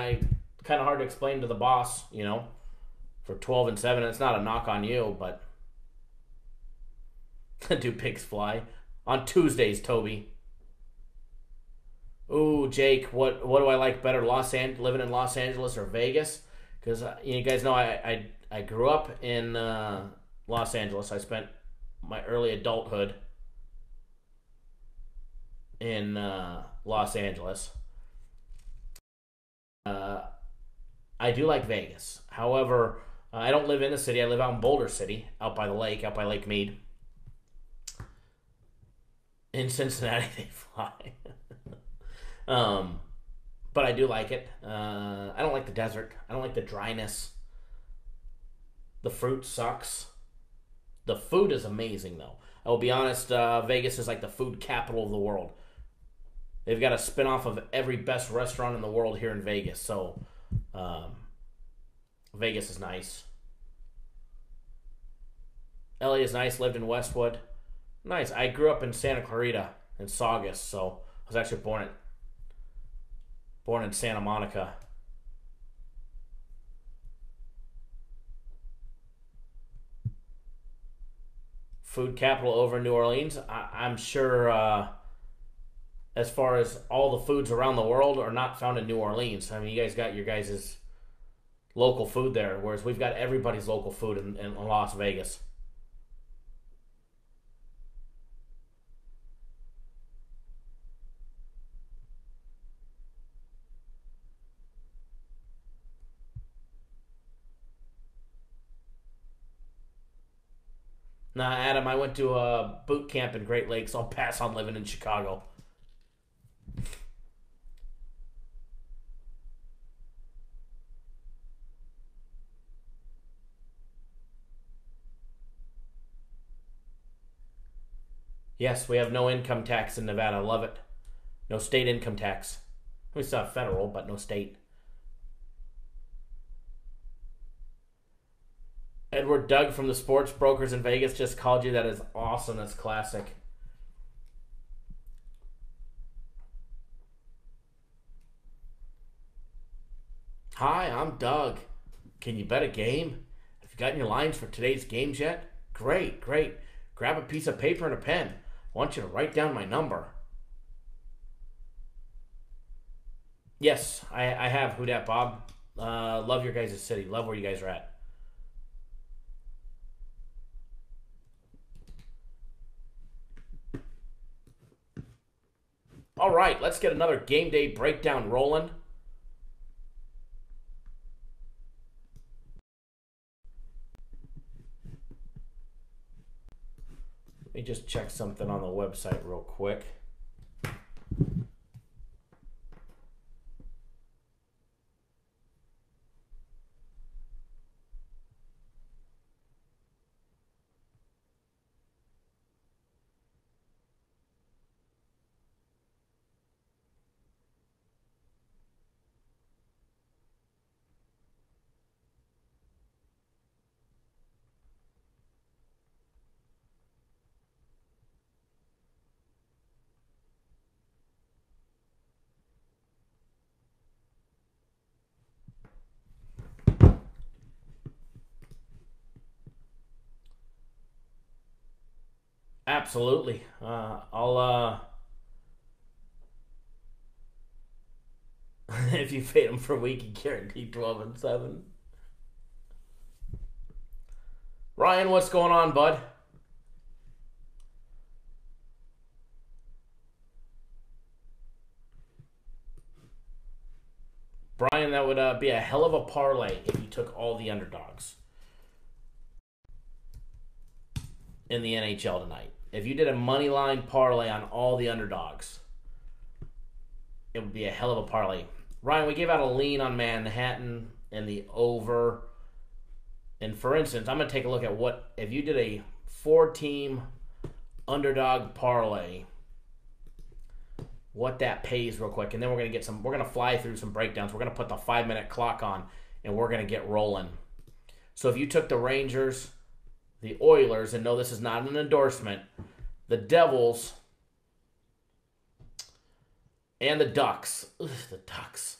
kind of hard to explain to the boss, you know, for 12-7. It's not a knock on you, but do pigs fly on Tuesdays, Toby? Ooh, Jake, what do I like better, living in Los Angeles or Vegas? Because you guys know I grew up in Los Angeles. I spent my early adulthood in Los Angeles. I do like Vegas. However, I don't live in the city. I live out in Boulder City, out by the lake, out by Lake Mead. In Cincinnati, they fly. But I do like it. I don't like the desert. I don't like the dryness. The fruit sucks. The food is amazing, though. I will be honest, Vegas is like the food capital of the world. They've got a spinoff of every best restaurant in the world here in Vegas. So, Vegas is nice. LA is nice. Lived in Westwood. Nice. I grew up in Santa Clarita in Saugus, so I was actually born in Santa Monica. Food capital over New Orleans. I'm sure as far as all the foods around the world are not found in New Orleans. I mean, you guys got your guys' local food there, whereas we've got everybody's local food in Las Vegas. Nah, Adam, I went to a boot camp in Great Lakes. I'll pass on living in Chicago. Yes, we have no income tax in Nevada. I love it. No state income tax. We still have federal, but no state. Edward Doug from the Sports Brokers in Vegas just called you. That is awesome. That's classic. Hi, I'm Doug. Can you bet a game? Have you gotten your lines for today's games yet? Great, great. Grab a piece of paper and a pen. I want you to write down my number. Yes, I have. Who dat, Bob? Love your guys' city. Love where you guys are at. All right, let's get another game day breakdown rolling. Let me just check something on the website real quick. Absolutely. I'll if you fade them for a week, you guarantee 12-7. Ryan, what's going on, bud? Brian, that would be a hell of a parlay if you took all the underdogs in the NHL tonight. If you did a money line parlay on all the underdogs, it would be a hell of a parlay. Ryan, we gave out a lean on Manhattan and the over. And for instance, I'm going to take a look at what, if you did a 4-team underdog parlay, what that pays real quick. And then we're going to fly through some breakdowns. We're going to put the 5-minute clock on and we're going to get rolling. So if you took the Rangers, the Oilers, and no, this is not an endorsement, the Devils, and the Ducks. Ugh, the Ducks.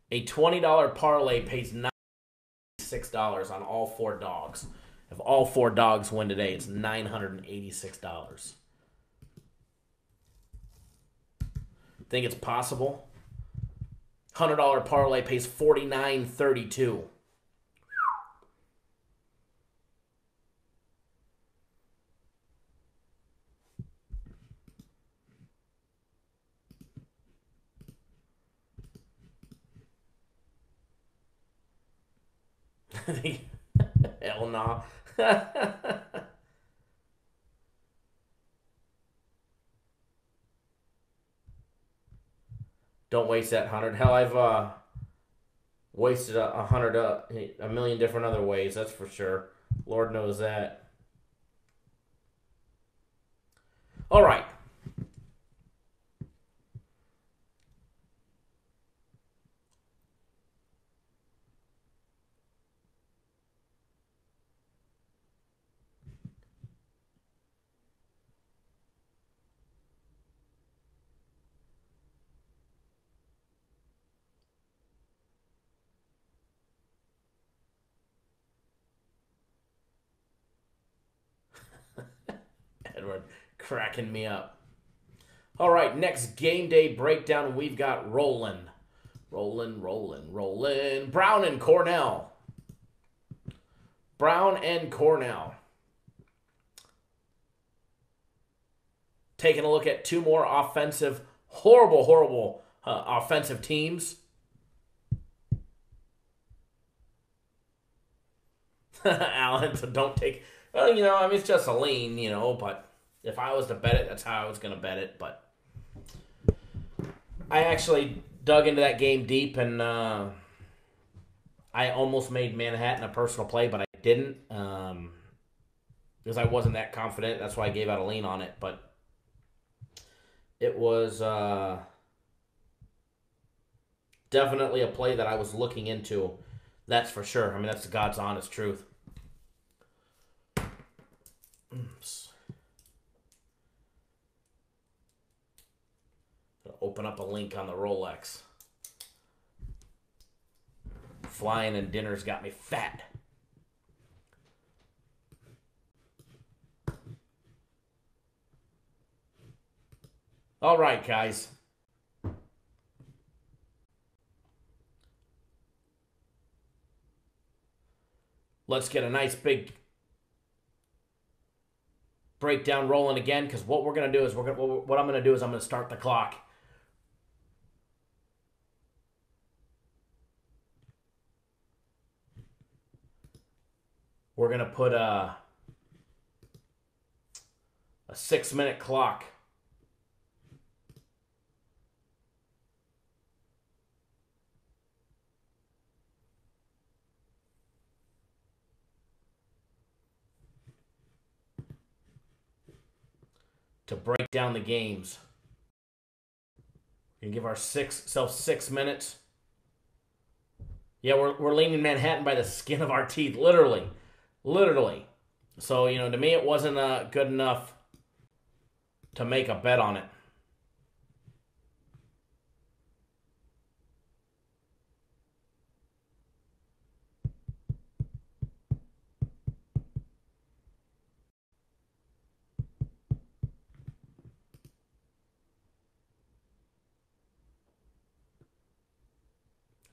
A $20 parlay pays $96 on all 4 dogs. If all 4 dogs win today, it's $986. Think it's possible? $100 parlay pays $49.32. Hell no. Don't waste that 100. Hell, I've wasted 100 a million different other ways. That's for sure. Lord knows that. All right. Edward cracking me up. All right, next game day breakdown, we've got rolling. Brown and Cornell. Taking a look at two more offensive, horrible offensive teams. Alan, so don't take... Well, it's just a lean, but if I was to bet it, that's how I was going to bet it. But I actually dug into that game deep, and I almost made Manhattan a personal play, but I didn't because I wasn't that confident. That's why I gave out a lean on it. But it was definitely a play that I was looking into. That's for sure. I mean, that's the God's honest truth. Oops. Open up a link on the Rolex. Flying and dinner's got me fat. All right, guys. Let's get a nice big breakdown rolling again, because what we're going to do is I'm going to start the clock. We're going to put a 6-minute clock. To break down the games. We can give ourselves 6 minutes. Yeah, we're leaning Manhattan by the skin of our teeth, literally. So, to me it wasn't good enough to make a bet on it.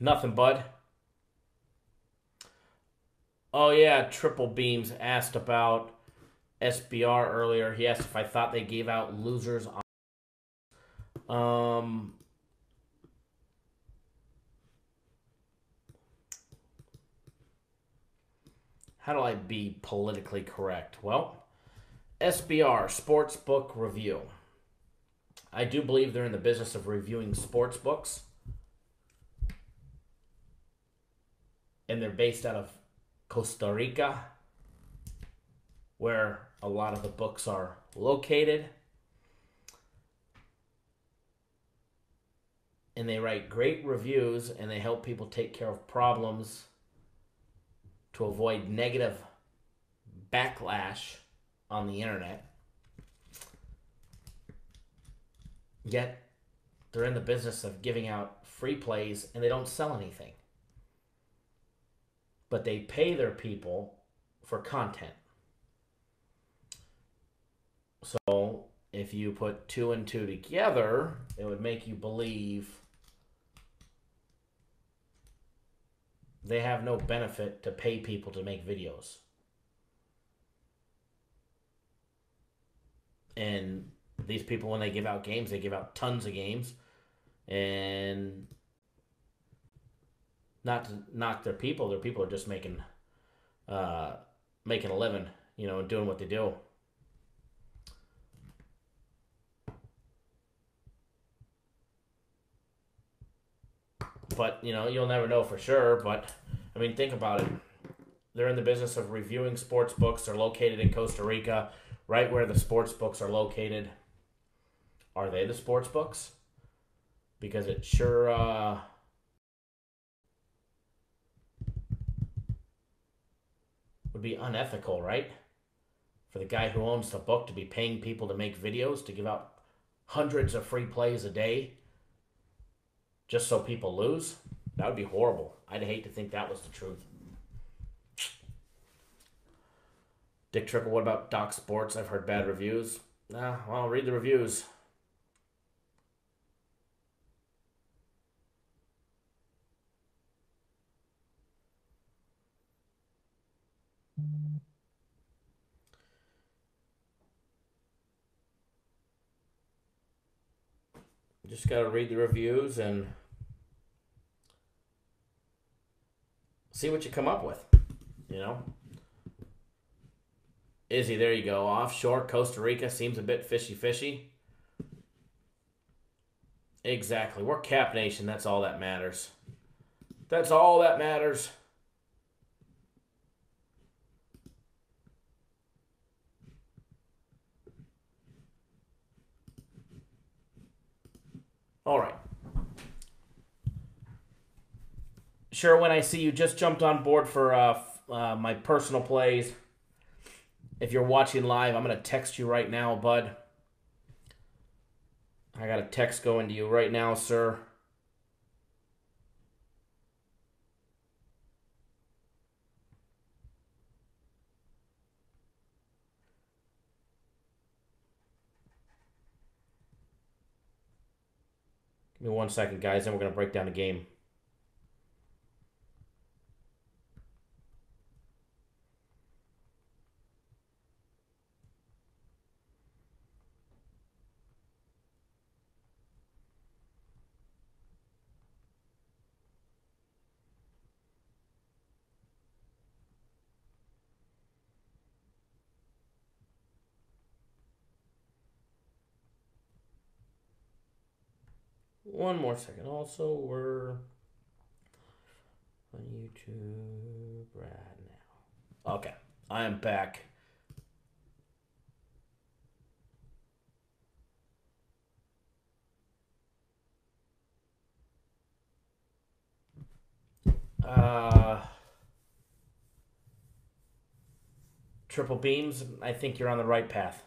Nothing, bud. Oh, yeah, Triple Beams asked about SBR earlier. He asked if I thought they gave out losers on... How do I be politically correct? Well, SBR, Sportsbook Review. I do believe they're in the business of reviewing sports books. And they're based out of Costa Rica, where a lot of the books are located. And they write great reviews, and they help people take care of problems to avoid negative backlash on the internet. Yet, they're in the business of giving out free plays, and they don't sell anything. But they pay their people for content. So, if you put 2 and 2 together, it would make you believe they have no benefit to pay people to make videos. And these people, when they give out games, they give out tons of games. And not to knock their people are just making a living, and doing what they do. But, you'll never know for sure. But, I mean, think about it. They're in the business of reviewing sports books. They're located in Costa Rica, right where the sports books are located. Are they the sports books? Because it sure would be unethical, right? For the guy who owns the book to be paying people to make videos, to give out hundreds of free plays a day just so people lose. That would be horrible. I'd hate to think that was the truth. Dick Trickle, what about Doc Sports? I've heard bad reviews. Well, read the reviews. Just got to read the reviews and see what you come up with, Izzy, there you go. Offshore Costa Rica seems a bit fishy. Exactly. We're Cap Nation. That's all that matters. That's all that matters. All right. Sure, when I see you just jumped on board for my personal plays, if you're watching live, I'm going to text you right now, bud. I got a text going to you right now, sir. Give me 1 second, guys, then we're going to break down the game. One more second. Also, we're on YouTube right now. Okay, I am back. Triple beams, I think you're on the right path.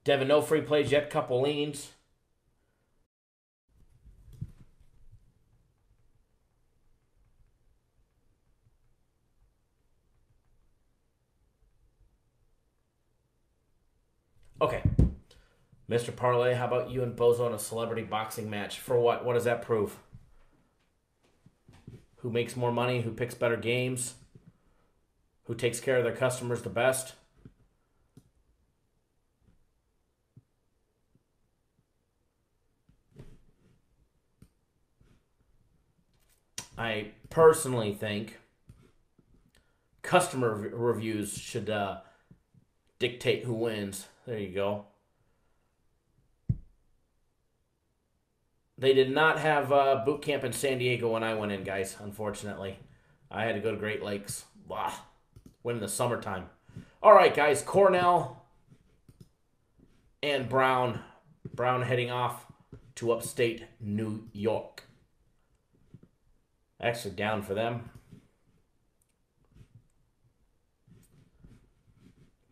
Devin, no free plays yet. Couple leans. Okay. Mr. Parlay, how about you and Bozo in a celebrity boxing match? For what? What does that prove? Who makes more money? Who picks better games? Who takes care of their customers the best? I personally think customer reviews should dictate who wins. There you go. They did not have boot camp in San Diego when I went in, guys, unfortunately. I had to go to Great Lakes. Blah. Went in the summertime. All right, guys. Cornell and Brown. Brown heading off to upstate New York. Actually down for them.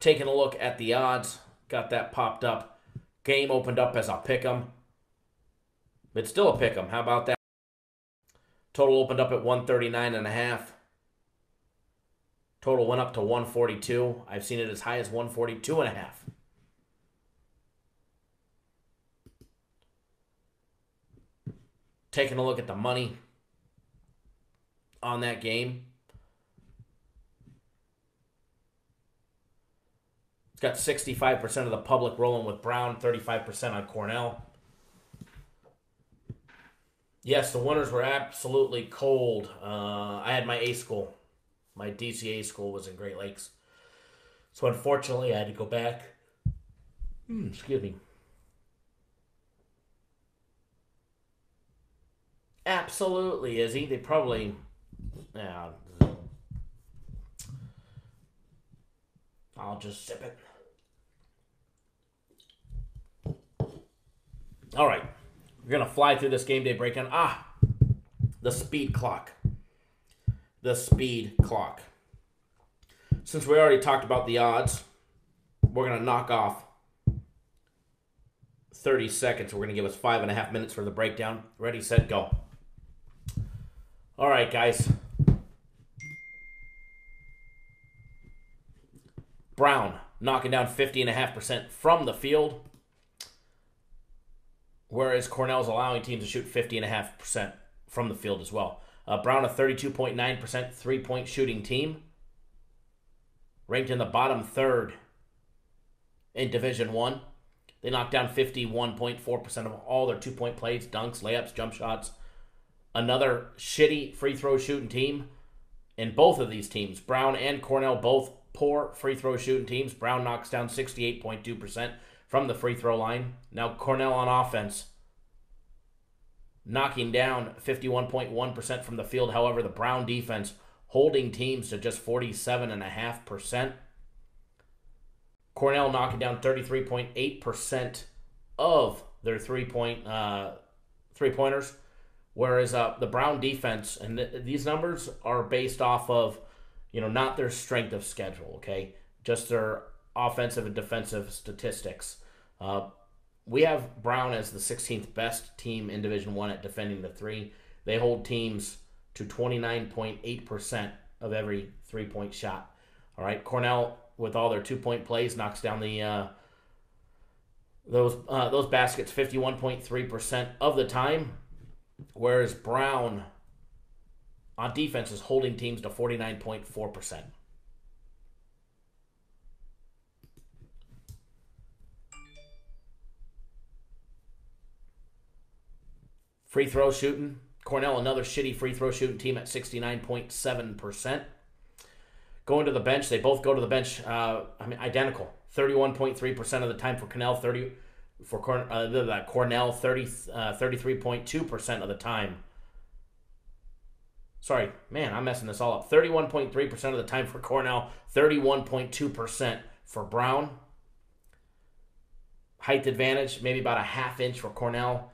Taking a look at the odds, got that popped up. Game opened up as a pick'em. It's still a pick'em. How about that? Total opened up at 139.5. Total went up to 142. I've seen it as high as 142.5. Taking a look at the money on that game. It's got 65% of the public rolling with Brown, 35% on Cornell. Yes, the winters were absolutely cold. I had my A school. My DCA school was in Great Lakes. So unfortunately, I had to go back. Excuse me. Absolutely, Izzy. They probably... Yeah, I'll just sip it. All right. We're going to fly through this game day breakdown. The speed clock. The speed clock. Since we already talked about the odds, we're going to knock off 30 seconds. We're going to give us 5.5 minutes for the breakdown. Ready, set, go. All right, guys. Brown knocking down 50.5% from the field, whereas Cornell's allowing teams to shoot 50.5% from the field as well. Brown, a 32.9% three-point shooting team, ranked in the bottom third in Division I. They knocked down 51.4% of all their two-point plays, dunks, layups, jump shots. Another shitty free throw shooting team in both of these teams. Brown and Cornell both poor free throw shooting teams. Brown knocks down 68.2% from the free throw line. Now Cornell on offense, knocking down 51.1% from the field. However, the Brown defense holding teams to just 47.5%. Cornell knocking down 33.8% of their three-pointers, whereas the Brown defense, and these numbers are based off of, not their strength of schedule, okay? Just their offensive and defensive statistics. We have Brown as the 16th best team in Division I at defending the three. They hold teams to 29.8% of every three-point shot. All right, Cornell, with all their two-point plays, knocks down those baskets 51.3% of the time, whereas Brown on defense is holding teams to 49.4%. Free throw shooting. Cornell, another shitty free throw shooting team at 69.7%. Going to the bench, they both go to the bench, identical. 31.3% of the time for Cornell, 33.2% of the time. Sorry, man, I'm messing this all up. 31.3% of the time for Cornell, 31.2% for Brown. Height advantage, maybe about a half inch for Cornell.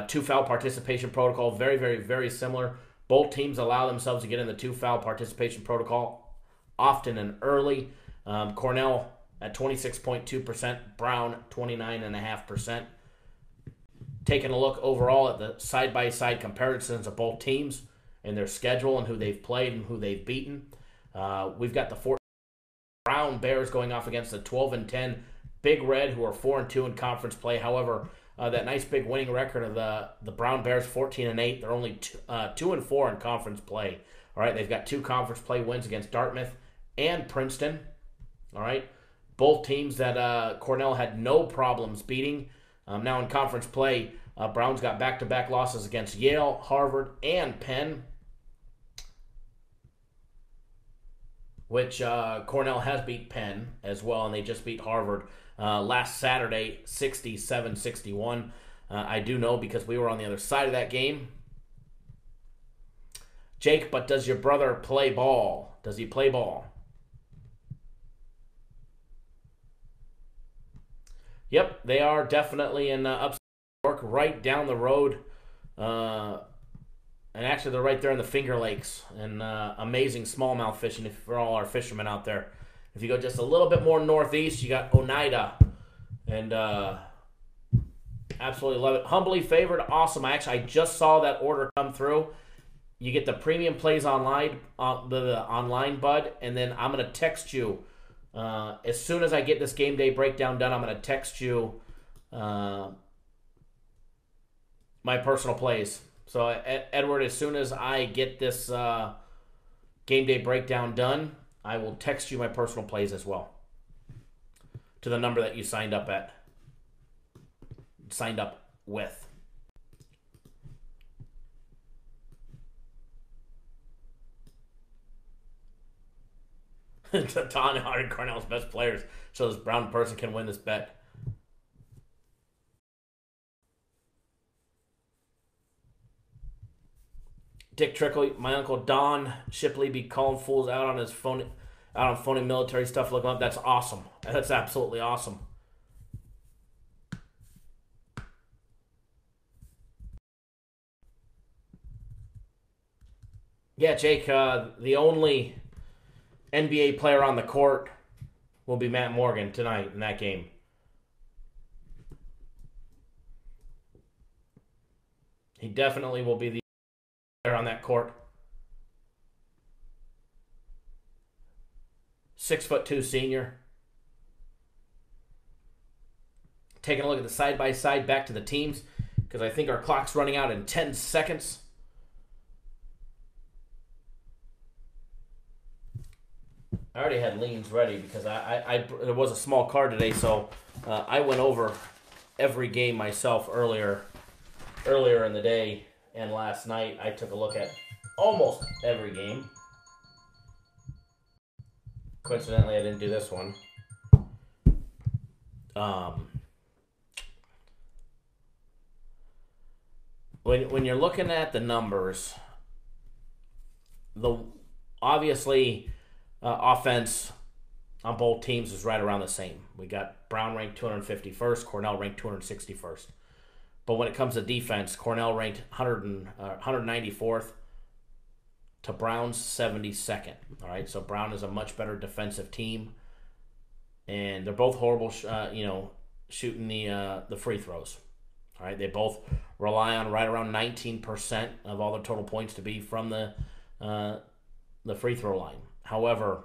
Two foul participation protocol, very, very, very similar. Both teams allow themselves to get in the two foul participation protocol often and early. Cornell at 26.2%, Brown 29.5%. Taking a look overall at the side-by-side comparisons of both teams and their schedule and who they've played and who they've beaten. We've got the Brown Bears going off against the 12-10 Big Red, who are 4-2 in conference play. However, that nice big winning record of the Brown Bears, 14-8. They're only 2-4 in conference play. All right, they've got two conference play wins against Dartmouth and Princeton. All right, both teams that Cornell had no problems beating. Now in conference play, Brown's got back-to-back losses against Yale, Harvard, and Penn, which Cornell has beat Penn as well, and they just beat Harvard last Saturday, 67-61. I do know because we were on the other side of that game. Jake, but does your brother play ball? Does he play ball? Yep, they are definitely in upstate New York, right down the road. And actually, they're right there in the Finger Lakes. And amazing smallmouth fishing for all our fishermen out there. If you go just a little bit more northeast, you got Oneida. And absolutely love it. Humbly favored, awesome. I just saw that order come through. You get the premium plays online, the online, bud, and then I'm going to text you. As soon as I get this game day breakdown done, I'm going to text you my personal plays. So, Edward, as soon as I get this game day breakdown done, I will text you my personal plays as well to the number that you signed up with. Don Howard, Cornell's best players, so this brown person can win this bet. Dick Trickle, my uncle Don Shipley be calling fools out on his phone, out on phony military stuff. Look him up. That's awesome. That's absolutely awesome. Yeah, Jake, the only NBA player on the court will be Matt Morgan tonight in that game. He definitely will be the player on that court. 6'2" senior. Taking a look at the side-by-side back to the teams, because I think our clock's running out in 10 seconds. I already had leans ready because there was a small card today, so I went over every game myself earlier in the day, and last night I took a look at almost every game. Coincidentally, I didn't do this one. When you're looking at the numbers, obviously. Offense on both teams is right around the same. We got Brown ranked 251st, Cornell ranked 261st. But when it comes to defense, Cornell ranked 194th to Brown's 72nd. All right, so Brown is a much better defensive team, and they're both horrible, shooting the free throws. All right, they both rely on right around 19% of all their total points to be from the free throw line. However,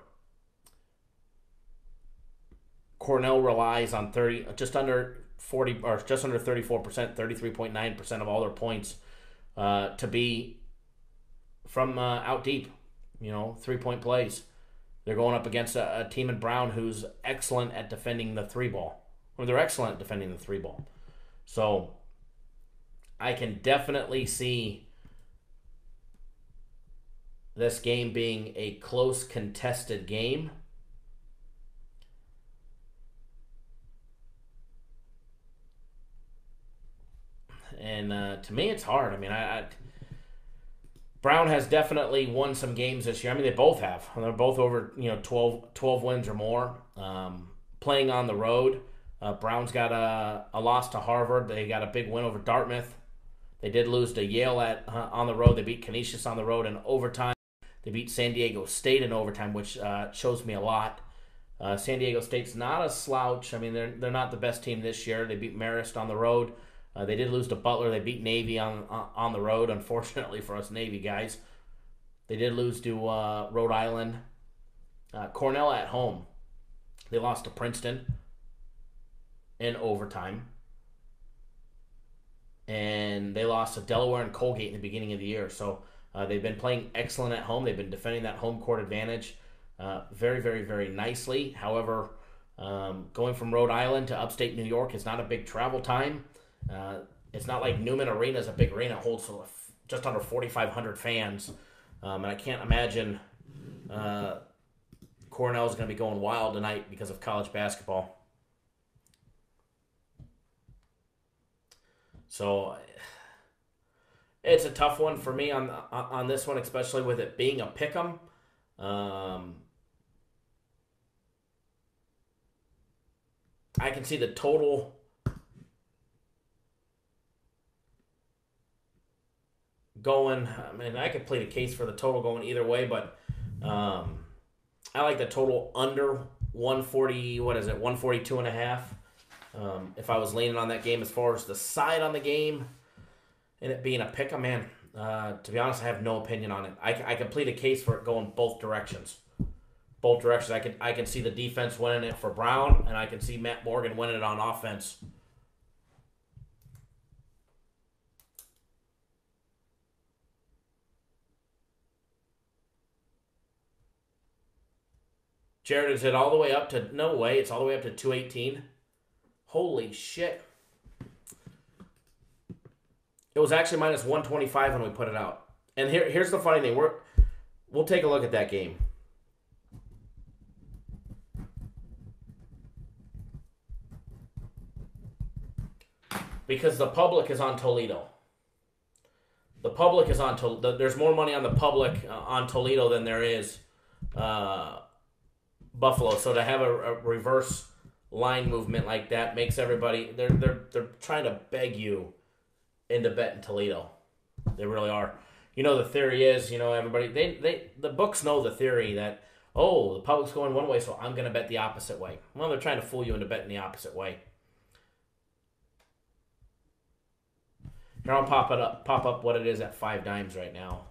Cornell relies on just under 34%, 33.9% of all their points to be from out deep, 3-point plays. They're going up against a team in Brown who's excellent at defending the three ball. Or they're excellent at defending the three ball. So I can definitely see this game being a close, contested game. And to me, it's hard. I mean, Brown has definitely won some games this year. I mean, they both have. They're both over 12 wins or more. Playing on the road, Brown's got a loss to Harvard. They got a big win over Dartmouth. They did lose to Yale on the road. They beat Canisius on the road in overtime. They beat San Diego State in overtime, which shows me a lot. San Diego State's not a slouch. I mean, they're not the best team this year. They beat Marist on the road. They did lose to Butler. They beat Navy on the road, unfortunately for us Navy guys. They did lose to Rhode Island. Cornell at home. They lost to Princeton in overtime. And they lost to Delaware and Colgate in the beginning of the year. So they've been playing excellent at home. They've been defending that home court advantage very, very, very nicely. However, going from Rhode Island to upstate New York is not a big travel time. It's not like Newman Arena is a big arena. It holds just under 4,500 fans. And I can't imagine Cornell's going to be going wild tonight because of college basketball. So it's a tough one for me on this one, especially with it being a pick'em. I can see the total going. I mean, I could plead a case for the total going either way, but I like the total under 140, 142.5. If I was leaning on that game as far as the side on the game and it being a pick, man, to be honest, I have no opinion on it. I can plead a case for it going both directions. Both directions. I can see the defense winning it for Brown, and I can see Matt Morgan winning it on offense. Jared, is it all the way up to... No way, it's all the way up to 218. Holy shit. It was actually minus 125 when we put it out. And here's the funny thing. We'll take a look at that game. Because the public is on Toledo. The public is on Toledo. There's more money on the public on Toledo than there is Buffalo. So to have a reverse line movement like that makes everybody... They're trying to beg you into betting Toledo. They really are. You know, the theory is, you know, everybody... The books know the theory that, oh, the public's going one way, so I'm going to bet the opposite way. Well, they're trying to fool you into betting the opposite way. Here, I'll pop up what it is at 5 dimes right now.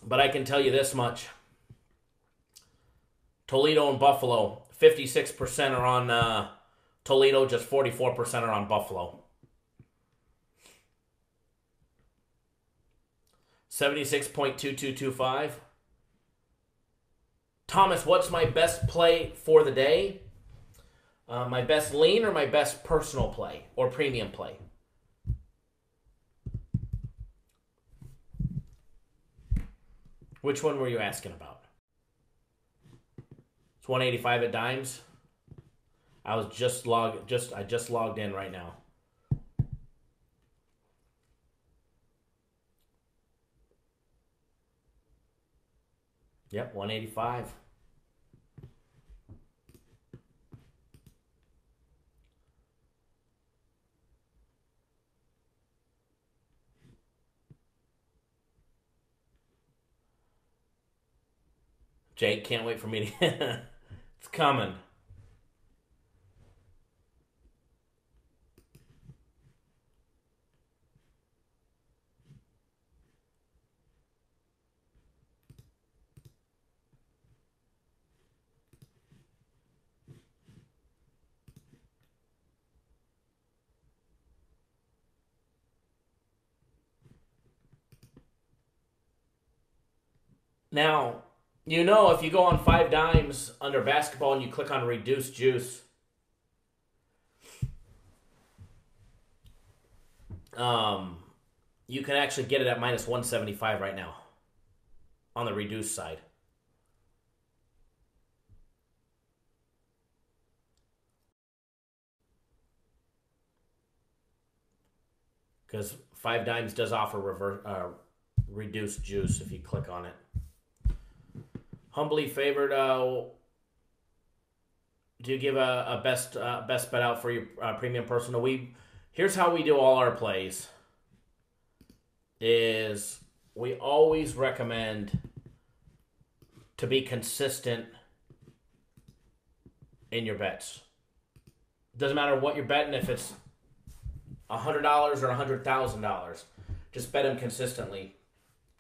But I can tell you this much. Toledo and Buffalo, 56% are on Toledo, just 44% are on Buffalo. 76.2225. Thomas, what's my best play for the day? My best lean or my best personal play or premium play? Which one were you asking about? It's 185 at dimes. I just logged in right now. Yep, 185. Jake, can't wait for me to... It's coming. Now... You know, if you go on 5 dimes under basketball and you click on reduce juice, you can actually get it at minus 175 right now on the reduced side. Because 5 dimes does offer reduced juice if you click on it. Humbly favored, do you give a best bet out for your premium personal? Here's how we do all our plays. Is we always recommend to be consistent in your bets. Doesn't matter what you're betting, if it's $100 or $100,000. Just bet them consistently.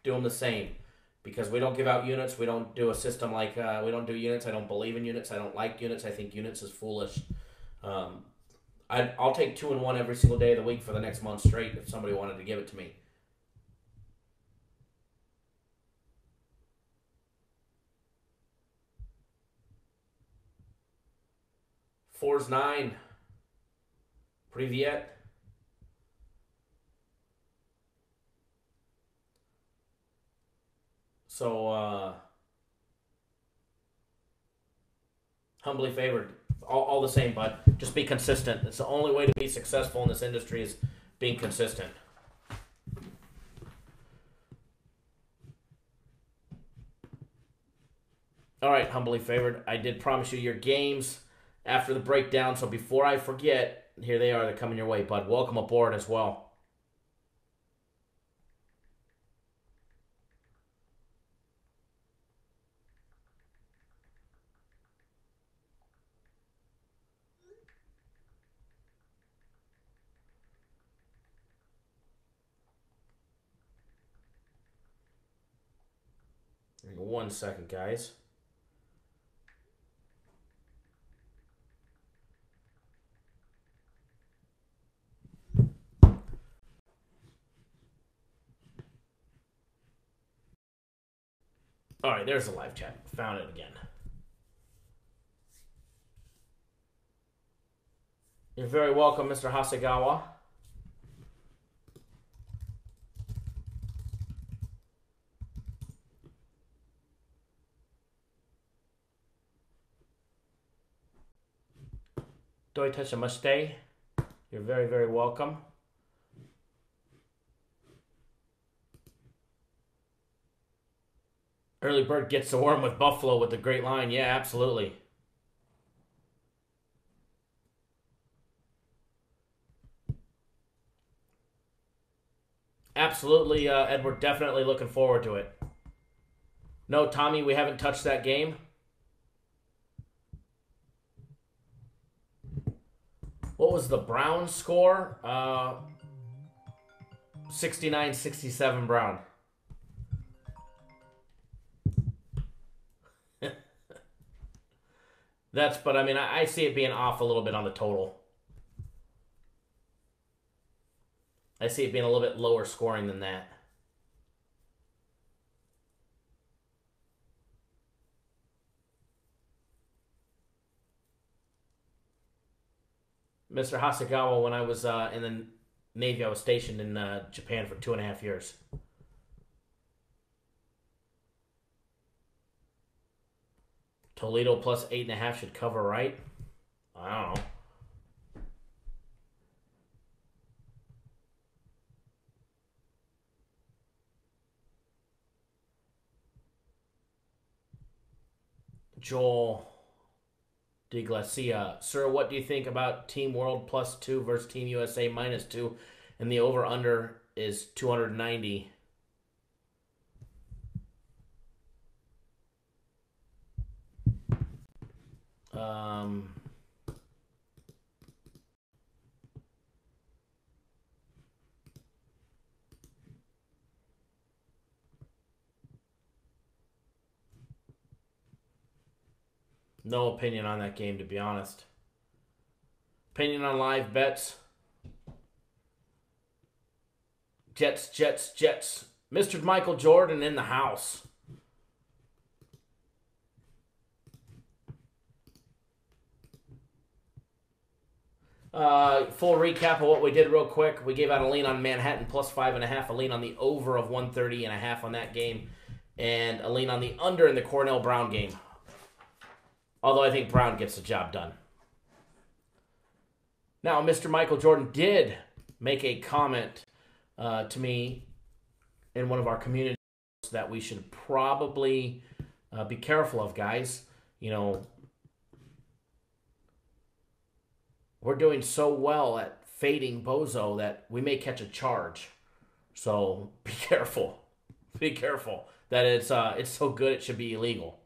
Do them the same. Because we don't give out units. We don't do a system like... we don't do units. I don't believe in units. I don't like units. I think units is foolish. I'll take 2 and 1 every single day of the week for the next month straight if somebody wanted to give it to me. Four's 9. Privyet. So, humbly favored. All the same, bud. Just be consistent. It's the only way to be successful in this industry is being consistent. All right, humbly favored. I did promise you your games after the breakdown, so before I forget, here they are. They're coming your way, bud. Welcome aboard as well. 1 second, guys. All right, there's the live chat. Found it again. You're very welcome, Mr. Hasegawa. Do I touch a mustache? You're very, very welcome. Early bird gets the worm with Buffalo with the great line. Yeah, absolutely. Absolutely, Edward. Definitely looking forward to it. No, Tommy, we haven't touched that game. What was the Browns score? 69-67 Brown. But I mean, I see it being off a little bit on the total. I see it being a little bit lower scoring than that. Mr. Hasegawa, when I was in the Navy, I was stationed in Japan for 2.5 years. Toledo plus 8.5 should cover, right? I don't know. Joel DeGlacia. Sir, what do you think about Team World +2 versus Team USA -2? And the over-under is 290. No opinion on that game, to be honest. Opinion on live bets. Jets. Mr. Michael Jordan in the house. Full recap of what we did real quick. We gave out a lean on Manhattan +5.5, a lean on the over of 130.5 on that game, and a lean on the under in the Cornell Brown game. Although I think Brown gets the job done. Now, Mr. Michael Jordan did make a comment to me in one of our communities that we should probably be careful of, guys. You know, we're doing so well at fading Bozo that we may catch a charge. So be careful. Be careful that it's so good it should be illegal.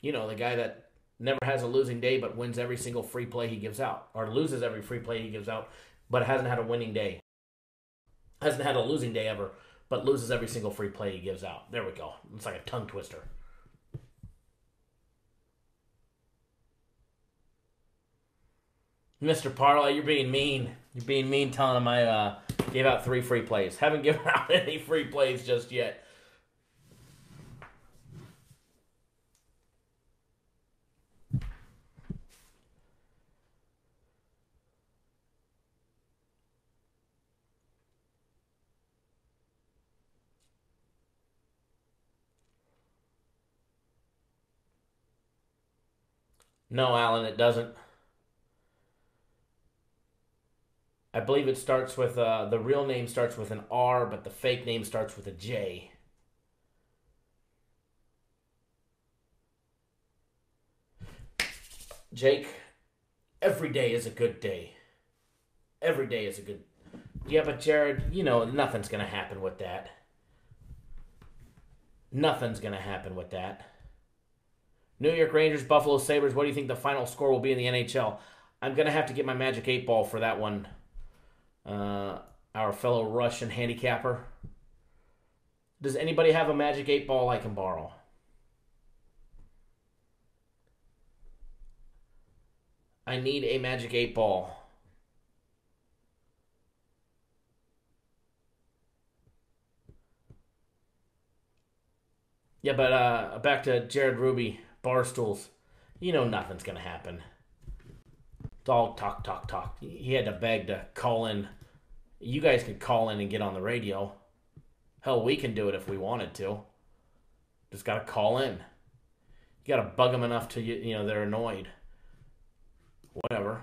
You know, the guy that never has a losing day but wins every single free play he gives out. Or loses every free play he gives out, but hasn't had a winning day. Hasn't had a losing day ever, but loses every single free play he gives out. There we go. It's like a tongue twister. Mr. Parlay, you're being mean. You're being mean telling him I gave out 3 free plays. Haven't given out any free plays just yet. No, Alan, it doesn't. I believe it starts with, the real name starts with an R, but the fake name starts with a J. Jake, every day is a good day. Every day is a good... Yeah, but Jared, you know, nothing's going to happen with that. Nothing's going to happen with that. New York Rangers, Buffalo Sabres, what do you think the final score will be in the NHL? I'm going to have to get my Magic 8 Ball for that one. I our fellow Russian handicapper. Does anybody have a Magic 8 Ball I can borrow? I need a Magic 8 Ball. Yeah, but back to Jared Ruby, Barstools. You know nothing's going to happen. It's all talk, talk, talk. He had to beg to call in. You guys could call in and get on the radio. Hell, we can do it if we wanted to. Just got to call in. You got to bug them enough to, you know, they're annoyed. Whatever.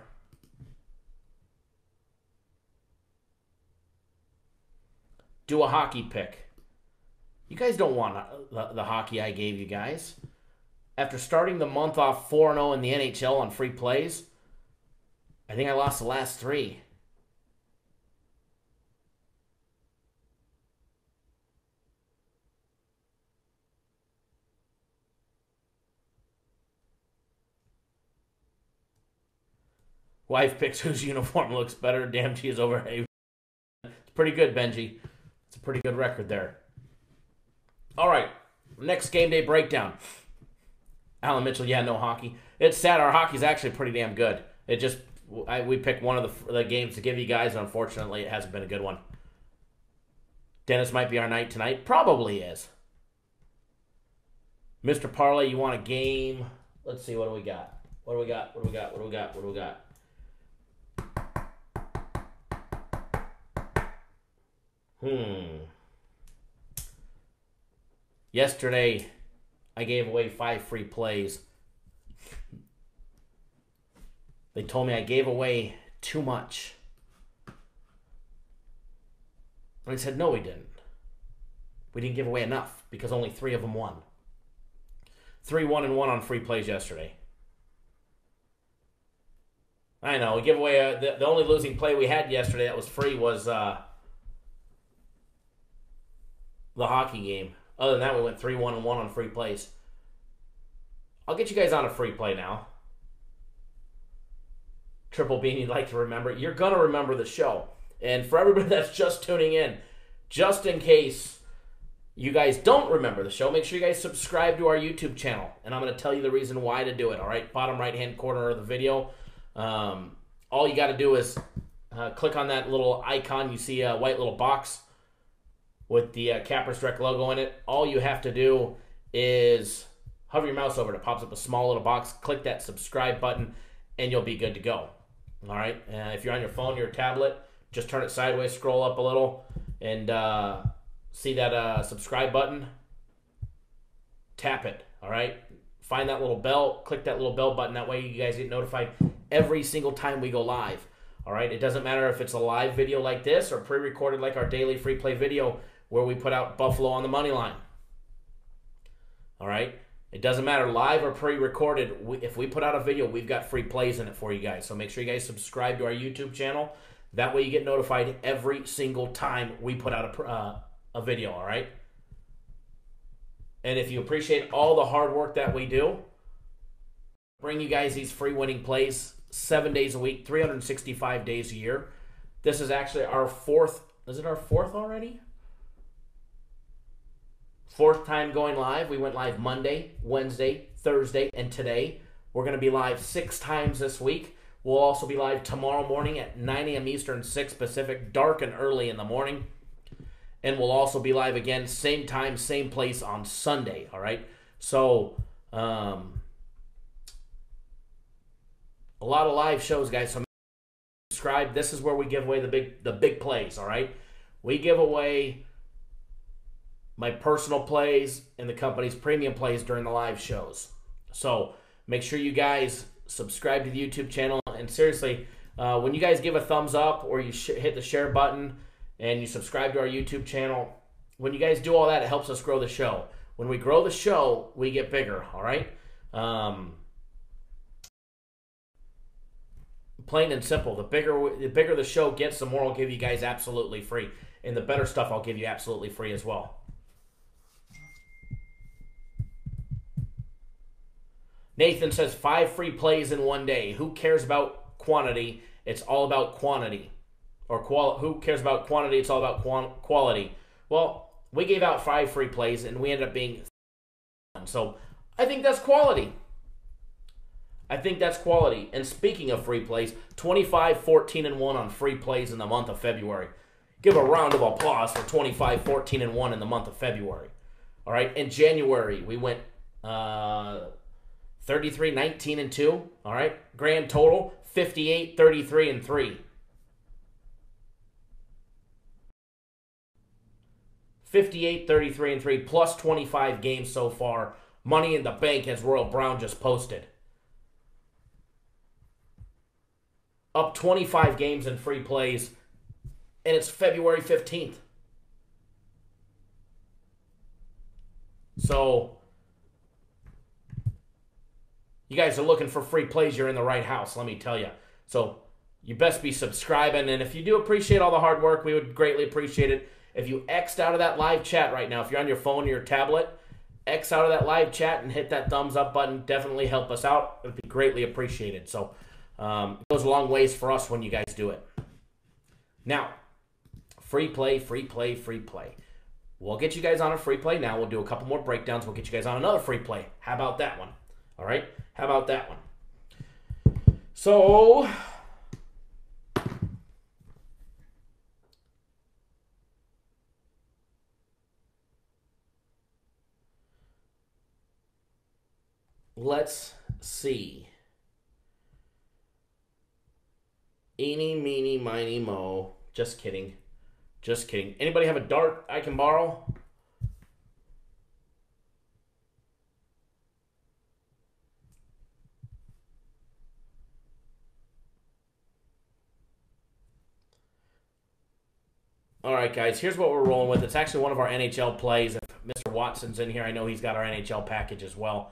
Do a hockey pick. You guys don't want the hockey I gave you guys. After starting the month off 4-0 in the NHL on free plays, I think I lost the last 3. Wife picks whose uniform looks better. Damn, she is over. It's pretty good, Benji. It's a pretty good record there. All right, next game day breakdown. Alan Mitchell, yeah, no hockey. It's sad. Our hockey's actually pretty damn good. It just, we picked one of the games to give you guys, and unfortunately, it hasn't been a good one. Dennis might be our night tonight. Probably is. Mr. Parlay, you want a game? Let's see, what do we got? What do we got? What do we got? What do we got? What do we got? Yesterday, I gave away 5 free plays. They told me I gave away too much. And I said, no, we didn't. We didn't give away enough because only 3 of them won. 3 1 and 1 on free plays yesterday. I know, we give away the only losing play we had yesterday that was free was the hockey game. Other than that, we went 3 1 and 1 on free plays. I'll get you guys on a free play now. Triple Bean, you'd like to remember. You're going to remember the show. And for everybody that's just tuning in, just in case you guys don't remember the show, make sure you guys subscribe to our YouTube channel. And I'm going to tell you the reason why to do it, all right? Bottom right-hand corner of the video. All you got to do is click on that little icon. You see a white little box with the Cappers Direct logo in it. All you have to do is hover your mouse over it. It pops up a small little box. Click that subscribe button, and you'll be good to go. All right? If you're on your phone, your tablet, just turn it sideways, scroll up a little, and see that subscribe button. Tap it, all right? Find that little bell. Click that little bell button. That way you guys get notified every single time we go live. All right? It doesn't matter if it's a live video like this or pre-recorded like our daily free play video where we put out Buffalo on the money line. All right? It doesn't matter live or pre-recorded. If we put out a video, we've got free plays in it for you guys. So make sure you guys subscribe to our YouTube channel. That way you get notified every single time we put out a video, all right? And if you appreciate all the hard work that we do, bring you guys these free winning plays 7 days a week, 365 days a year. This is actually our 4th. Is it our 4th already? 4th time going live. We went live Monday, Wednesday, Thursday, and today. We're going to be live 6 times this week. We'll also be live tomorrow morning at 9 a.m. Eastern, 6 Pacific, dark and early in the morning. And we'll also be live again, same time, same place on Sunday, all right? So, a lot of live shows, guys. So subscribe. This is where we give away the big plays, all right? We give away my personal plays and the company's premium plays during the live shows. So make sure you guys subscribe to the YouTube channel. And seriously, when you guys give a thumbs up or you hit the share button and you subscribe to our YouTube channel, when you guys do all that, it helps us grow the show. When we grow the show, we get bigger, all right? Plain and simple. The bigger the show gets, the more I'll give you guys absolutely free. And the better stuff I'll give you absolutely free as well. Nathan says 5 free plays in one day. Who cares about quantity? It's all about quantity. Or who cares about quantity? It's all about quality. Well, we gave out 5 free plays, and we ended up being 1. So I think that's quality. I think that's quality. And speaking of free plays, 25, 14, and 1 on free plays in the month of February. Give a round of applause for 25, 14, and 1 in the month of February. All right. In January, we went 33, 19, and 2. All right. Grand total 58, 33, and 3. 58, 33, and 3, plus 25 games so far. Money in the bank, as Royal Brown just posted. Up 25 games in free plays, and it's February 15th. So, you guys are looking for free plays, you're in the right house, let me tell you. So, you best be subscribing, and if you do appreciate all the hard work, we would greatly appreciate it if you X'd out of that live chat right now. If you're on your phone or your tablet, X out of that live chat and hit that thumbs up button. Definitely help us out. It would be greatly appreciated. So, it goes a long ways for us when you guys do it. Now, free play, free play, free play. We'll get you guys on a free play now. We'll do a couple more breakdowns. We'll get you guys on another free play. How about that one? All right? How about that one? So, let's see. Eeny, meeny, miny, mo. Just kidding. Just kidding. Anybody have a dart I can borrow? All right, guys. Here's what we're rolling with. It's actually one of our NHL plays. If Mr. Watson's in here, I know he's got our NHL package as well.